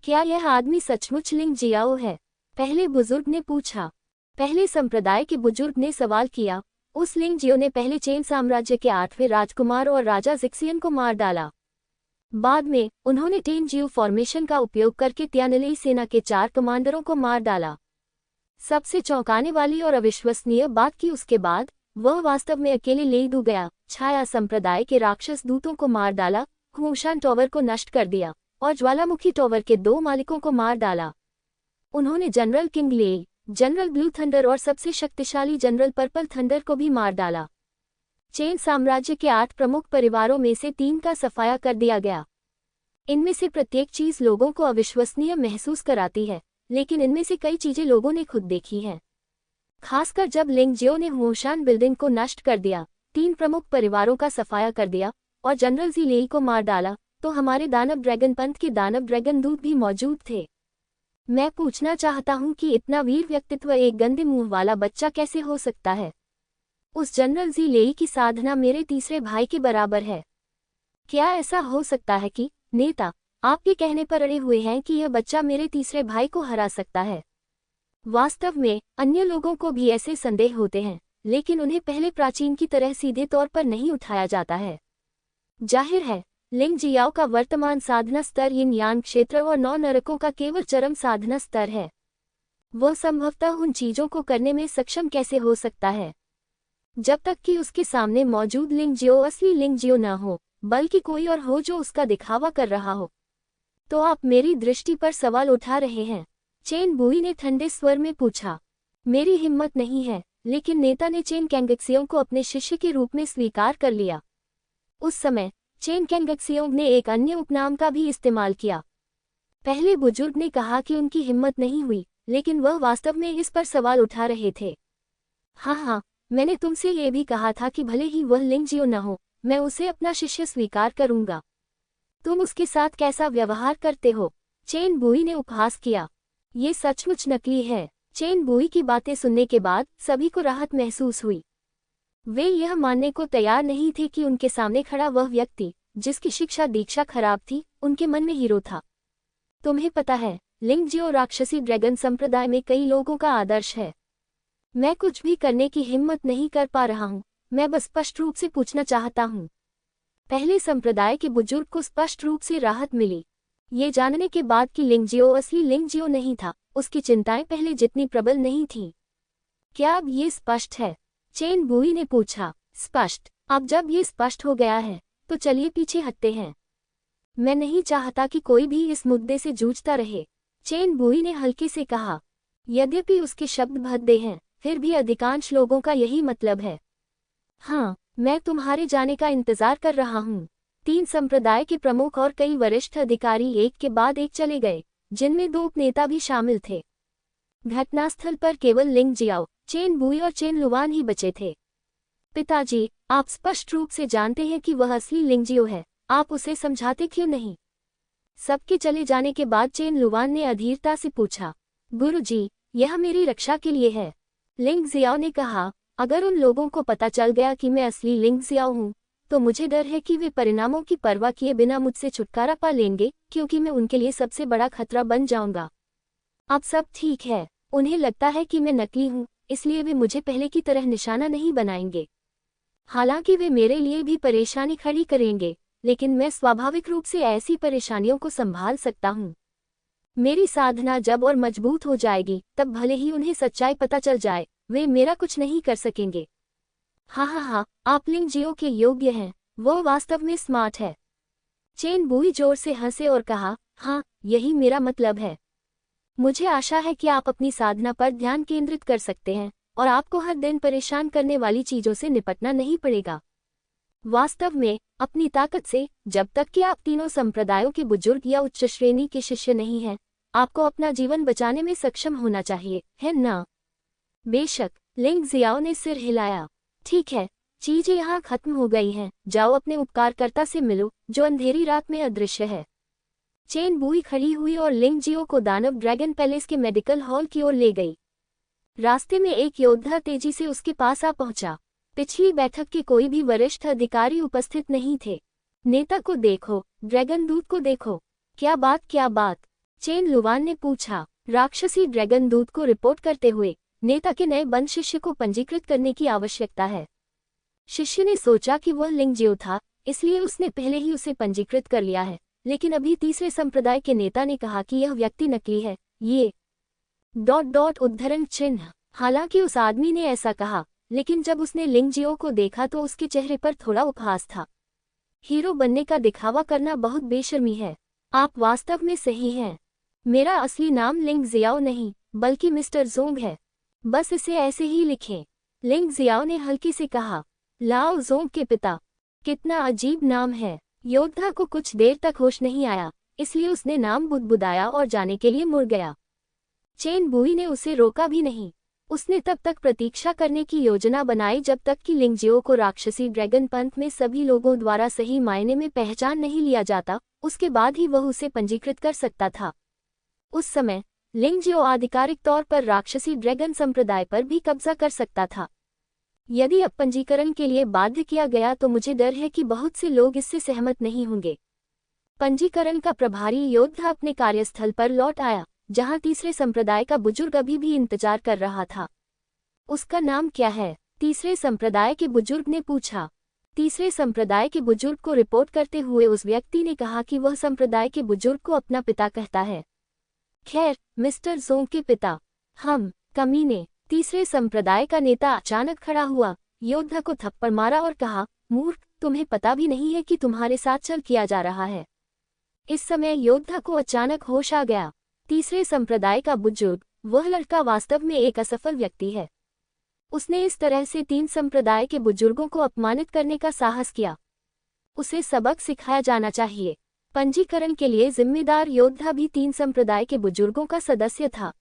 क्या यह आदमी सचमुच लिंग जियाओ है? पहले बुजुर्ग ने पूछा। पहले संप्रदाय के बुजुर्ग ने सवाल किया, उस लिंग जियो ने पहले चेन साम्राज्य के 8वें राजकुमार और राजा जिक्सियन को मार डाला। बाद में उन्होंने टेनजियो फॉर्मेशन का उपयोग करके तियानली सेना के 4 कमांडरों को मार डाला। सबसे चौंकाने वाली और अविश्वसनीय बात कि उसके बाद वह वास्तव में अकेले लेइडू गया, छाया संप्रदाय के राक्षस दूतों को मार डाला, हुओशान टॉवर को नष्ट कर दिया और ज्वालामुखी टॉवर के 2 मालिकों को मार डाला। उन्होंने जनरल किंग लेई, जनरल ब्लू थंडर और सबसे शक्तिशाली जनरल पर्पल थंडर को भी मार डाला। चेन साम्राज्य के 8 प्रमुख परिवारों में से 3 का सफाया कर दिया गया। इनमें से प्रत्येक चीज लोगों को अविश्वसनीय महसूस कराती है, लेकिन इनमें से कई चीजें लोगों ने खुद देखी हैं। खासकर जब लिंगजियो ने हुओशान बिल्डिंग को नष्ट कर दिया, 3 प्रमुख परिवारों का सफाया कर दिया और जनरल जी लेई को मार डाला, तो हमारे दानव ड्रैगन पंथ के दानव ड्रैगन दूत भी मौजूद थे। मैं पूछना चाहता हूं कि इतना वीर व्यक्तित्व एक गंदे मुंह वाला बच्चा कैसे हो सकता है? उस जनरल जी लेई की साधना मेरे तीसरे भाई के बराबर है। क्या ऐसा हो सकता है कि नेता आपके कहने पर अड़े हुए हैं कि यह बच्चा मेरे तीसरे भाई को हरा सकता है? वास्तव में अन्य लोगों को भी ऐसे संदेह होते हैं, लेकिन उन्हें पहले प्राचीन की तरह सीधे तौर पर नहीं उठाया जाता है। जाहिर है, लिंग जियाओ का वर्तमान साधना स्तर यिन यान क्षेत्र और 9 नरकों का केवल चरम साधना स्तर है। वह संभवतः उन चीजों को करने में सक्षम कैसे हो सकता है जब तक कि उसके सामने मौजूद लिंगजियो असली लिंगजियो न हो, बल्कि कोई और हो जो उसका दिखावा कर रहा हो। तो आप मेरी दृष्टि पर सवाल उठा रहे हैं? चेन बुई ने ठंडे स्वर में पूछा। मेरी हिम्मत नहीं है, लेकिन नेता ने चेन कैंगक्सियोंग को अपने शिष्य के रूप में स्वीकार कर लिया। उस समय चेन कैंगक्सियोंग ने एक अन्य उपनाम का भी इस्तेमाल किया। पहले बुजुर्ग ने कहा कि उनकी हिम्मत नहीं हुई, लेकिन वह वास्तव में इस पर सवाल उठा रहे थे। हाँ, मैंने तुमसे ये भी कहा था कि भले ही वह लिंगजियो न हो, मैं उसे अपना शिष्य स्वीकार करूंगा। तुम उसके साथ कैसा व्यवहार करते हो? चेन बुई ने उपहास किया। ये सचमुच नकली है। चेन बुई की बातें सुनने के बाद सभी को राहत महसूस हुई। वे यह मानने को तैयार नहीं थे कि उनके सामने खड़ा वह व्यक्ति, जिसकी शिक्षा दीक्षा खराब थी, उनके मन में हीरो था। तुम्हें पता है, लिंगजियो राक्षसी ड्रैगन संप्रदाय में कई लोगों का आदर्श है। मैं कुछ भी करने की हिम्मत नहीं कर पा रहा हूँ। मैं बस स्पष्ट रूप से पूछना चाहता हूँ। पहले संप्रदाय के बुजुर्ग को स्पष्ट रूप से राहत मिली, ये जानने के बाद कि लिंगजियो असली लिंगजियो नहीं था। उसकी चिंताएं पहले जितनी प्रबल नहीं थीं। क्या अब ये स्पष्ट है? चेन बुई ने पूछा। स्पष्ट। अब जब ये स्पष्ट हो गया है, तो चलिए पीछे हटते हैं। मैं नहीं चाहता कि कोई भी इस मुद्दे से जूझता रहे, चेन बुई ने हल्के से कहा। यद्यपि उसके शब्द भद्दे हैं, फिर भी अधिकांश लोगों का यही मतलब है। हाँ, मैं तुम्हारे जाने का इंतजार कर रहा हूँ। 3 संप्रदाय के प्रमुख और कई वरिष्ठ अधिकारी एक के बाद एक चले गए, जिनमें 2 उपनेता भी शामिल थे। घटनास्थल पर केवल लिंग जियाओ, चेन बुई और चेन लुवान ही बचे थे। पिताजी, आप स्पष्ट रूप से जानते हैं कि वह असली लिंगजियो है, आप उसे समझाते क्यों नहीं? सबके चले जाने के बाद चेन लुवान ने अधीरता से पूछा। गुरुजी, यह मेरी रक्षा के लिए है, लिंग जियाओ ने कहा। अगर उन लोगों को पता चल गया कि मैं असली लिंग जियाओ हूँ, तो मुझे डर है कि वे परिणामों की परवाह किए बिना मुझसे छुटकारा पा लेंगे, क्योंकि मैं उनके लिए सबसे बड़ा खतरा बन जाऊंगा। अब सब ठीक है। उन्हें लगता है कि मैं नकली हूँ, इसलिए वे मुझे पहले की तरह निशाना नहीं बनाएंगे। हालांकि वे मेरे लिए भी परेशानी खड़ी करेंगे, लेकिन मैं स्वाभाविक रूप से ऐसी परेशानियों को संभाल सकता हूँ। मेरी साधना जब और मजबूत हो जाएगी, तब भले ही उन्हें सच्चाई पता चल जाए, वे मेरा कुछ नहीं कर सकेंगे। हाँ, आप लिंगजियो के योग्य हैं, वो वास्तव में स्मार्ट है। चेन बुई जोर से हंसे और कहा, हाँ, यही मेरा मतलब है। मुझे आशा है कि आप अपनी साधना पर ध्यान केंद्रित कर सकते हैं, और आपको हर दिन परेशान करने वाली चीजों से निपटना नहीं पड़ेगा। वास्तव में, अपनी ताकत से, जब तक कि आप तीनों संप्रदायों के बुजुर्ग या उच्च श्रेणी के शिष्य नहीं हैं, आपको अपना जीवन बचाने में सक्षम होना चाहिए, है ना? बेशक, लिंग जियाओ ने सिर हिलाया। ठीक है, चीजें यहाँ खत्म हो गई हैं, जाओ अपने उपकारकर्ता से मिलो, जो अंधेरी रात में अदृश्य है। चेन बुई खड़ी हुई और लिंगजियो को दानव ड्रैगन पैलेस के मेडिकल हॉल की ओर ले गई। रास्ते में एक योद्धा तेजी से उसके पास आ पहुंचा। पिछली बैठक के कोई भी वरिष्ठ अधिकारी उपस्थित नहीं थे। नेता को देखो, ड्रैगन दूत को देखो। क्या बात? चेन लुवान ने पूछा। राक्षसी ड्रैगन दूत को रिपोर्ट करते हुए, नेता के नए बंद शिष्य को पंजीकृत करने की आवश्यकता है। शिष्य ने सोचा कि वह लिंगजियो था, इसलिए उसने पहले ही उसे पंजीकृत कर लिया है, लेकिन अभी तीसरे संप्रदाय के नेता ने कहा कि यह व्यक्ति नकली है। ये ... उद्धरण चिन्ह। हालांकि उस आदमी ने ऐसा कहा, लेकिन जब उसने लिंग जियो को देखा तो उसके चेहरे पर थोड़ा उपहास था। हीरो बनने का दिखावा करना बहुत बेशर्मी है। आप वास्तव में सही हैं। मेरा असली नाम लिंग जियाओ नहीं, बल्कि मिस्टर जोंग है। बस इसे ऐसे ही लिखें। लिंग जियाओ ने हल्की से कहा। लाओ जोंग के पिता। कितना अजीब नाम है। योद्धा को कुछ देर तक होश नहीं आया, इसलिए उसने नाम बुदबुदाया और जाने के लिए मुड़ गया। चेन बुई ने उसे रोका भी नहीं। उसने तब तक प्रतीक्षा करने की योजना बनाई जब तक कि लिंग जियो को राक्षसी ड्रैगन पंथ में सभी लोगों द्वारा सही मायने में पहचान नहीं लिया जाता, उसके बाद ही वह उसे पंजीकृत कर सकता था। उस समय लिंग जियो आधिकारिक तौर पर राक्षसी ड्रैगन संप्रदाय पर भी कब्जा कर सकता था। यदि अब पंजीकरण के लिए बाध्य किया गया तो मुझे डर है कि बहुत से लोग इससे सहमत नहीं होंगे। पंजीकरण का प्रभारी योद्धा अपने कार्यस्थल पर लौट आया, जहां तीसरे संप्रदाय का बुजुर्ग अभी भी इंतजार कर रहा था। उसका नाम क्या है? तीसरे संप्रदाय के बुजुर्ग ने पूछा। तीसरे संप्रदाय के बुजुर्ग को रिपोर्ट करते हुए उस व्यक्ति ने कहा कि वह संप्रदाय के बुजुर्ग को अपना पिता कहता है। खैर, मिस्टर जोंग के पिता। हम कमीने। तीसरे संप्रदाय का नेता अचानक खड़ा हुआ, योद्धा को थप्पड़ मारा और कहा, मूर्ख, तुम्हें पता भी नहीं है कि तुम्हारे साथ छल किया जा रहा है। इस समय योद्धा को अचानक होश आ गया। तीसरे संप्रदाय का बुजुर्ग, वह लड़का वास्तव में एक असफल व्यक्ति है। उसने इस तरह से 3 संप्रदाय के बुजुर्गों को अपमानित करने का साहस किया। उसे सबक सिखाया जाना चाहिए। पंजीकरण के लिए जिम्मेदार योद्धा भी 3 संप्रदाय के बुजुर्गों का सदस्य था।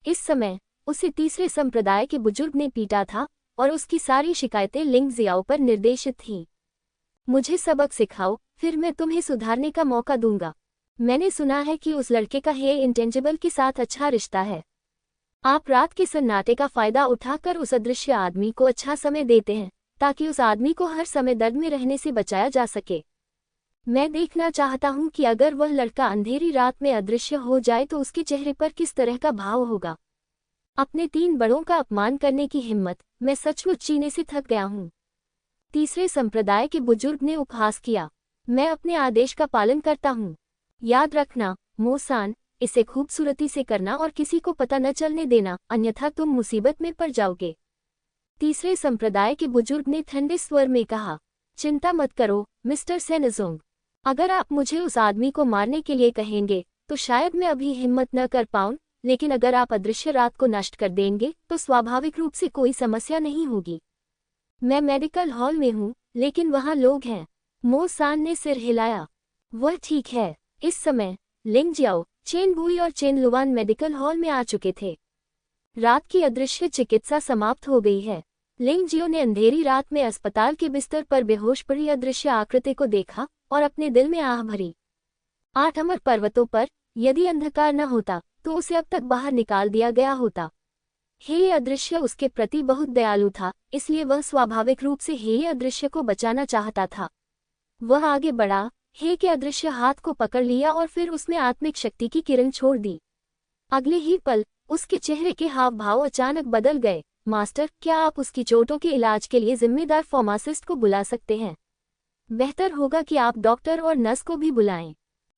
इस समय उसे तीसरे संप्रदाय के बुजुर्ग ने पीटा था और उसकी सारी शिकायतें लिंग जियाओ पर निर्देशित थीं। मुझे सबक सिखाओ, फिर मैं तुम्हें सुधारने का मौका दूंगा। मैंने सुना है कि उस लड़के का हे इंटेंजिबल के साथ अच्छा रिश्ता है। आप रात के सन्नाटे का फायदा उठाकर उस अदृश्य आदमी को अच्छा समय देते हैं, ताकि उस आदमी को हर समय दर्द में रहने से बचाया जा सके। मैं देखना चाहता हूं कि अगर वह लड़का अंधेरी रात में अदृश्य हो जाए तो उसके चेहरे पर किस तरह का भाव होगा। अपने 3 बड़ों का अपमान करने की हिम्मत, मैं सचमुच जीने से थक गया हूं। तीसरे संप्रदाय के बुजुर्ग ने उपहास किया। मैं अपने आदेश का पालन करता हूं। याद रखना, मोसान, इसे खूबसूरती से करना और किसी को पता न चलने देना, अन्यथा तुम मुसीबत में पड़ जाओगे। तीसरे संप्रदाय के बुजुर्ग ने ठंडे स्वर में कहा। चिंता मत करो, मिस्टर सेनजोंग। अगर आप मुझे उस आदमी को मारने के लिए कहेंगे तो शायद मैं अभी हिम्मत न कर पाऊं, लेकिन अगर आप अदृश्य रात को नष्ट कर देंगे तो स्वाभाविक रूप से कोई समस्या नहीं होगी। मैं मेडिकल हॉल में हूं, लेकिन वहां लोग हैं। मोसान ने सिर हिलाया। वह ठीक है। इस समय लिंग जियाओ, चेन बुई और चेन लुवान मेडिकल हॉल में आ चुके थे। रात की अदृश्य चिकित्सा समाप्त हो गई है। लिंग जियो ने अंधेरी रात में अस्पताल के बिस्तर पर बेहोश पड़ी अदृश्य आकृति को देखा और अपने दिल में आह भरी। 8 अमर पर्वतों पर यदि अंधकार न होता तो उसे अब तक बाहर निकाल दिया गया होता। हे अदृश्य उसके प्रति बहुत दयालु था, इसलिए वह स्वाभाविक रूप से हे अदृश्य को बचाना चाहता था। वह आगे बढ़ा, हे के अदृश्य हाथ को पकड़ लिया और फिर उसमें आत्मिक शक्ति की किरण छोड़ दी। अगले ही पल उसके चेहरे के हाव भाव अचानक बदल गए। मास्टर, क्या आप उसकी चोटों के इलाज के लिए जिम्मेदार फार्मासिस्ट को बुला सकते हैं? बेहतर होगा कि आप डॉक्टर और नर्स को भी बुलाएं।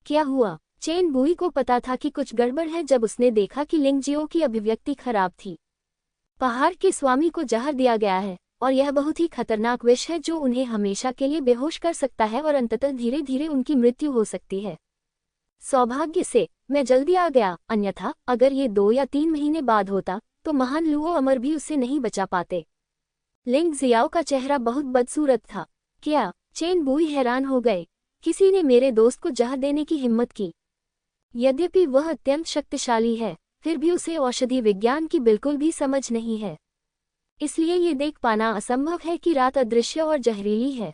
क्या हुआ? चेन बुई को पता था कि कुछ गड़बड़ है जब उसने देखा कि लिंग जियो की अभिव्यक्ति खराब थी। पहाड़ के स्वामी को जहर दिया गया है और यह बहुत ही खतरनाक विष है जो उन्हें हमेशा के लिए बेहोश कर सकता है और अंततः धीरे धीरे उनकी मृत्यु हो सकती है। सौभाग्य से मैं जल्दी आ गया, अन्यथा अगर ये 2 या 3 महीने बाद होता तो महान लुओ अमर भी उसे नहीं बचा पाते। लिंग जियाओ का चेहरा बहुत बदसूरत था। क्या? चेन बुई हैरान हो गए। किसी ने मेरे दोस्त को जहर देने की हिम्मत की। यद्यपि वह अत्यंत शक्तिशाली है, फिर भी उसे औषधि विज्ञान की बिल्कुल भी समझ नहीं है। इसलिए ये देख पाना असंभव है कि रात अदृश्य और जहरीली है।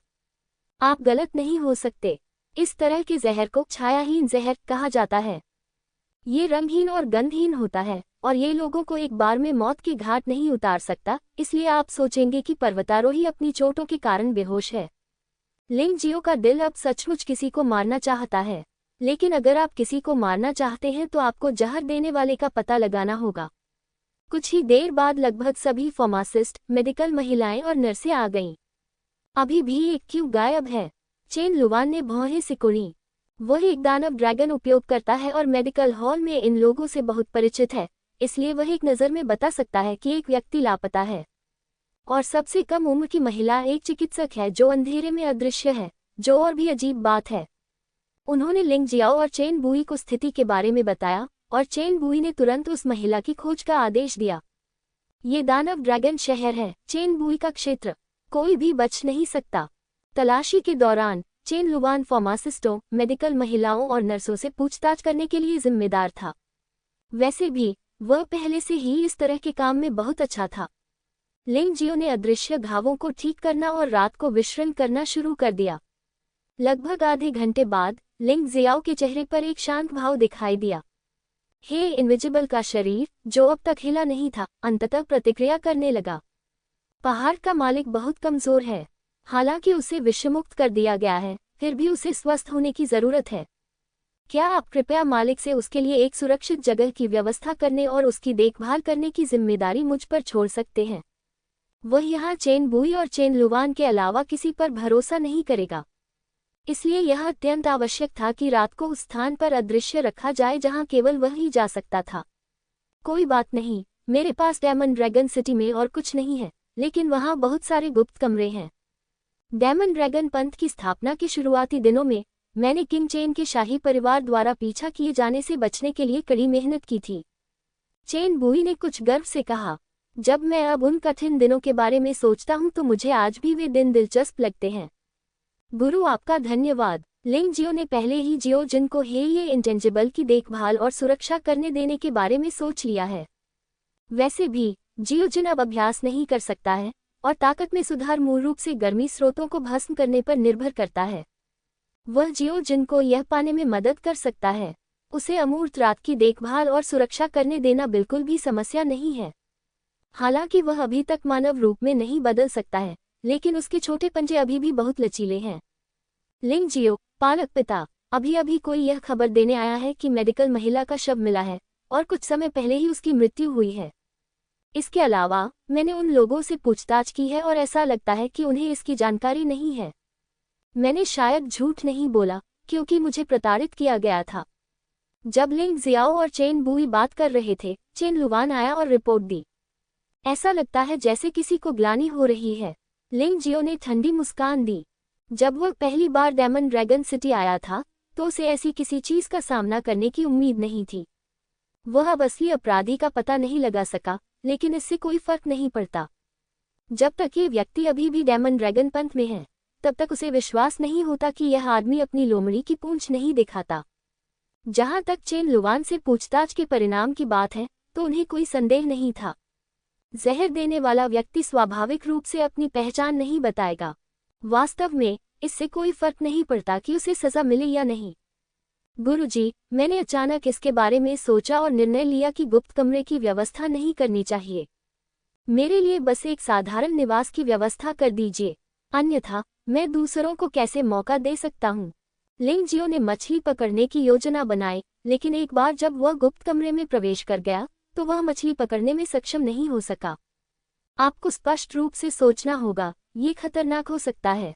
आप गलत नहीं हो सकते। इस तरह के जहर को छायाहीन जहर कहा जाता है। ये रंगहीन और गंधहीन होता है और ये लोगों को एक बार में मौत के घाट नहीं उतार सकता, इसलिए आप सोचेंगे कि पर्वतारोही अपनी चोटों के कारण बेहोश है। लिंग जियो का दिल अब सचमुच किसी को मारना चाहता है, लेकिन अगर आप किसी को मारना चाहते हैं तो आपको जहर देने वाले का पता लगाना होगा। कुछ ही देर बाद लगभग सभी फार्मासिस्ट, मेडिकल महिलाएं और नर्सें आ गईं। अभी भी एक क्यों गायब है? चेन लुवान ने भौहें सिकुड़ी। वह एक दानव ड्रैगन उपयोग करता है और मेडिकल हॉल में इन लोगों से बहुत परिचित है, इसलिए वह एक नज़र में बता सकता है कि एक व्यक्ति लापता है। और सबसे कम उम्र की महिला एक चिकित्सक है जो अंधेरे में अदृश्य है, जो और भी अजीब बात है। उन्होंने लिंग जियाओ और चेन बुई को स्थिति के बारे में बताया और चेन बुई ने तुरंत उस महिला की खोज का आदेश दिया। ये दानव ड्रैगन शहर है, चेन बुई का क्षेत्र, कोई भी बच नहीं सकता। तलाशी के दौरान चेन लुवान फार्मासिस्टों, मेडिकल महिलाओं और नर्सों से पूछताछ करने के लिए जिम्मेदार था। वैसे भी वह पहले से ही इस तरह के काम में बहुत अच्छा था। लिंग जियो ने अदृश्य घावों को ठीक करना और रात को विश्राम करना शुरू कर दिया। लगभग आधे घंटे बाद लिंग जियाओ के चेहरे पर एक शांत भाव दिखाई दिया। हे इनविजिबल का शरीर, जो अब तक हिला नहीं था, अंततः प्रतिक्रिया करने लगा। पहाड़ का मालिक बहुत कमजोर है। हालांकि उसे विषमुक्त कर दिया गया है, फिर भी उसे स्वस्थ होने की जरूरत है। क्या आप कृपया मालिक से उसके लिए एक सुरक्षित जगह की व्यवस्था करने और उसकी देखभाल करने की जिम्मेदारी मुझ पर छोड़ सकते हैं? वह यहाँ चेन बुई और चेन लुवान के अलावा किसी पर भरोसा नहीं करेगा। इसलिए यह अत्यंत आवश्यक था कि रात को उस स्थान पर अदृश्य रखा जाए जहाँ केवल वह ही जा सकता था। कोई बात नहीं, मेरे पास डेमन ड्रैगन सिटी में और कुछ नहीं है, लेकिन वहाँ बहुत सारे गुप्त कमरे हैं। डेमन ड्रैगन पंथ की स्थापना के शुरुआती दिनों में मैंने किंग चेन के शाही परिवार द्वारा पीछा किए जाने से बचने के लिए कड़ी मेहनत की थी। चेन बुई ने कुछ गर्व से कहा। जब मैं अब उन कठिन दिनों के बारे में सोचता हूं तो मुझे आज भी वे दिन दिलचस्प लगते हैं। गुरु आपका धन्यवाद। लिंग जियो ने पहले ही जियो जिन को ये इंटेंजिबल की देखभाल और सुरक्षा करने देने के बारे में सोच लिया है। वैसे भी जियो जिन अब अभ्यास नहीं कर सकता है और ताकत में सुधार मूल रूप से गर्मी स्रोतों को भस्म करने पर निर्भर करता है। वह जियो जिनको यह पाने में मदद कर सकता है। उसे अमूर्त रात की देखभाल और सुरक्षा करने देना बिल्कुल भी समस्या नहीं है। हालांकि वह अभी तक मानव रूप में नहीं बदल सकता है, लेकिन उसके छोटे पंजे अभी भी बहुत लचीले हैं। लिंग जियो, पालक पिता, अभी अभी कोई यह खबर देने आया है कि मेडिकल महिला का शव मिला है और कुछ समय पहले ही उसकी मृत्यु हुई है। इसके अलावा मैंने उन लोगों से पूछताछ की है और ऐसा लगता है कि उन्हें इसकी जानकारी नहीं है। मैंने शायद झूठ नहीं बोला क्योंकि मुझे प्रताड़ित किया गया था। जब लिंग जियाओ और चेन बुई बात कर रहे थे, चेन लुवान आया और रिपोर्ट दी। ऐसा लगता है जैसे किसी को ग्लानि हो रही है। लिंग जियो ने ठंडी मुस्कान दी। जब वह पहली बार डेमन ड्रैगन सिटी आया था तो उसे ऐसी किसी चीज का सामना करने की उम्मीद नहीं थी। वह अब असली अपराधी का पता नहीं लगा सका, लेकिन इससे कोई फर्क नहीं पड़ता। जब तक ये व्यक्ति अभी भी डेमन ड्रैगन पंथ में है, तब तक उसे विश्वास नहीं होता कि यह आदमी अपनी लोमड़ी की पूंछ नहीं दिखाता। जहां तक चेन लुवान से पूछताछ के परिणाम की बात है, तो उन्हें कोई संदेह नहीं था। जहर देने वाला व्यक्ति स्वाभाविक रूप से अपनी पहचान नहीं बताएगा। वास्तव में इससे कोई फर्क नहीं पड़ता कि उसे सजा मिले या नहीं। गुरुजी, मैंने अचानक इसके बारे में सोचा और निर्णय लिया कि गुप्त कमरे की व्यवस्था नहीं करनी चाहिए। मेरे लिए बस एक साधारण निवास की व्यवस्था कर दीजिए, अन्यथा मैं दूसरों को कैसे मौका दे सकता हूँ। लिंग जियो ने मछली पकड़ने की योजना बनाई, लेकिन एक बार जब वह गुप्त कमरे में प्रवेश कर गया तो वह मछली पकड़ने में सक्षम नहीं हो सका। आपको स्पष्ट रूप से सोचना होगा, ये खतरनाक हो सकता है।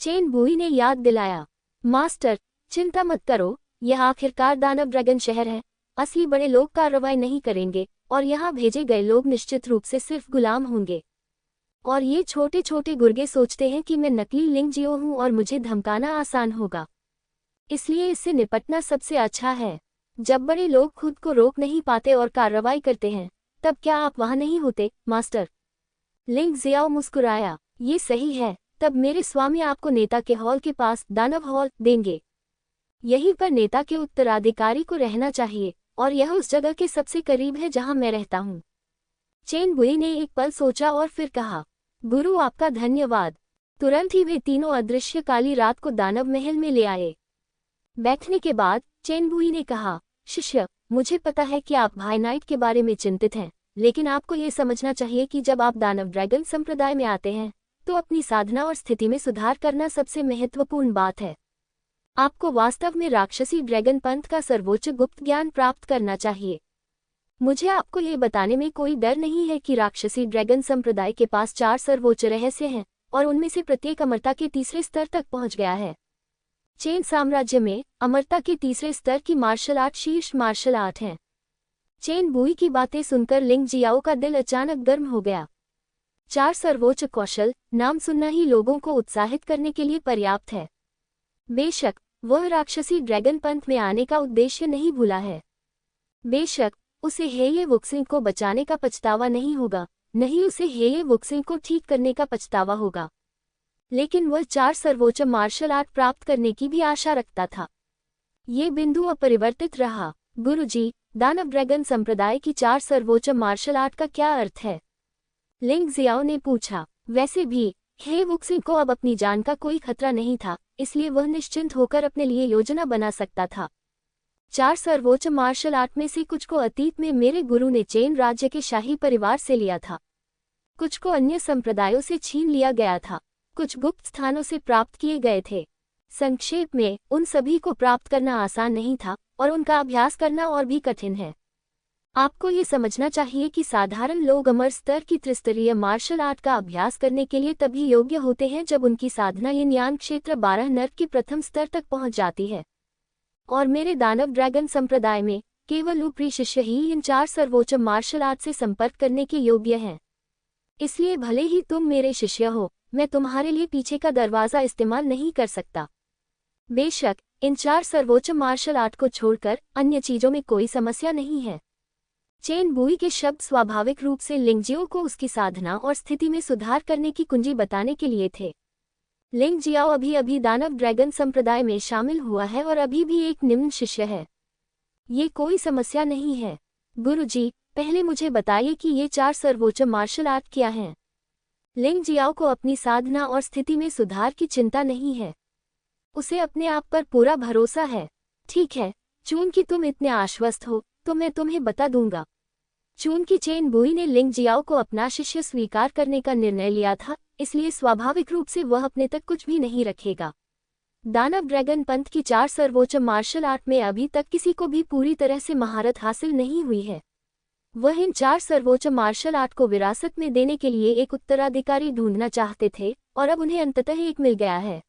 चेन बुई ने याद दिलाया। मास्टर, चिंता मत करो, यह आखिरकार दानव ड्रैगन शहर है। असली बड़े लोग कार्रवाई नहीं करेंगे और यहाँ भेजे गए लोग निश्चित रूप से सिर्फ गुलाम होंगे। और ये छोटे छोटे गुर्गे सोचते हैं कि मैं नकली लिंग जियो हूँ और मुझे धमकाना आसान होगा। इसलिए इससे निपटना सबसे अच्छा है। जब बड़े लोग खुद को रोक नहीं पाते और कार्रवाई करते हैं, तब क्या आप वहाँ नहीं होते, मास्टर? लिंग जियाओ मुस्कुराया। ये सही है, तब मेरे स्वामी आपको नेता के हॉल के पास, दानव हॉल, देंगे। यहीं पर नेता के उत्तराधिकारी को रहना चाहिए और यह उस जगह के सबसे करीब है जहां मैं रहता हूं। चेन बुई ने एक पल सोचा और फिर कहा, गुरु आपका धन्यवाद। तुरंत ही वे तीनों अदृश्य काली रात को दानव महल में ले आए। बैठने के बाद चेन बुई ने कहा, शिष्य, मुझे पता है कि आप भाई नाइट के बारे में चिंतित हैं, लेकिन आपको ये समझना चाहिए कि जब आप दानव ड्रैगन संप्रदाय में आते हैं तो अपनी साधना और स्थिति में सुधार करना सबसे महत्वपूर्ण बात है। आपको वास्तव में राक्षसी ड्रैगन पंथ का सर्वोच्च गुप्त ज्ञान प्राप्त करना चाहिए। मुझे आपको ये बताने में कोई डर नहीं है कि राक्षसी ड्रैगन संप्रदाय के पास 4 सर्वोच्च रहस्य हैं और उनमें से प्रत्येक अमरता के तीसरे स्तर तक पहुंच गया है। चेन साम्राज्य में अमरता के तीसरे स्तर की मार्शल आर्ट शीर्ष मार्शल आर्ट है। चेन बुई की बातें सुनकर लिंग जियाओ का दिल अचानक गर्म हो गया। 4 सर्वोच्च कौशल, नाम सुनना ही लोगों को उत्साहित करने के लिए पर्याप्त है। बेशक वह राक्षसी ड्रैगन पंथ में आने का उद्देश्य नहीं भूला है। बेशक उसे हेये वुक्सिंग को बचाने का पछतावा नहीं होगा, नहीं उसे हेये वुक्सिंग को ठीक करने का पछतावा होगा। लेकिन वह 4 सर्वोच्च मार्शल आर्ट प्राप्त करने की भी आशा रखता था। ये बिंदु अपरिवर्तित रहा। गुरुजी, दानव ड्रैगन संप्रदाय की 4 सर्वोच्च मार्शल आर्ट का क्या अर्थ है? लिंग जियाओ ने पूछा। वैसे भी हे वुक्सिंग को अब अपनी जान का कोई खतरा नहीं था, इसलिए वह निश्चिंत होकर अपने लिए योजना बना सकता था। 4 सर्वोच्च मार्शल आर्ट में से कुछ को अतीत में मेरे गुरु ने चेन राज्य के शाही परिवार से लिया था, कुछ को अन्य संप्रदायों से छीन लिया गया था, कुछ गुप्त स्थानों से प्राप्त किए गए थे। संक्षेप में उन सभी को प्राप्त करना आसान नहीं था और उनका अभ्यास करना और भी कठिन है। आपको ये समझना चाहिए कि साधारण लोग अमर स्तर की त्रिस्तरीय मार्शल आर्ट का अभ्यास करने के लिए तभी योग्य होते हैं जब उनकी साधना यिन यान क्षेत्र 12 नर्क की प्रथम स्तर तक पहुंच जाती है। और मेरे दानव ड्रैगन संप्रदाय में केवल ऊपरी शिष्य ही इन 4 सर्वोच्च मार्शल आर्ट से संपर्क करने के योग्य हैं। इसलिए भले ही तुम मेरे शिष्य हो, मैं तुम्हारे लिए पीछे का दरवाजा इस्तेमाल नहीं कर सकता। बेशक इन 4 सर्वोच्च मार्शल आर्ट को छोड़कर अन्य चीजों में कोई समस्या नहीं है। चेन बुई के शब्द स्वाभाविक रूप से लिंगजियो को उसकी साधना और स्थिति में सुधार करने की कुंजी बताने के लिए थे। लिंग जियाओ अभी दानव ड्रैगन संप्रदाय में शामिल हुआ है और अभी भी एक निम्न शिष्य है। ये कोई समस्या नहीं है। गुरुजी, पहले मुझे बताइए कि ये 4 सर्वोच्च मार्शल आर्ट क्या हैं? लिंग जियाओ को अपनी साधना और स्थिति में सुधार की चिंता नहीं है। उसे अपने आप पर पूरा भरोसा है। ठीक है, चूंकि तुम इतने आश्वस्त हो तो मैं तुम्हें बता दूंगा। चूंकि चेन बुई ने लिंग जियाओ को अपना शिष्य स्वीकार करने का निर्णय लिया था, इसलिए स्वाभाविक रूप से वह अपने तक कुछ भी नहीं रखेगा। दानव ड्रैगन पंथ की 4 सर्वोच्च मार्शल आर्ट में अभी तक किसी को भी पूरी तरह से महारत हासिल नहीं हुई है। वह इन 4 सर्वोच्च मार्शल आर्ट को विरासत में देने के लिए एक उत्तराधिकारी ढूंढना चाहते थे और अब उन्हें अंततः एक मिल गया है।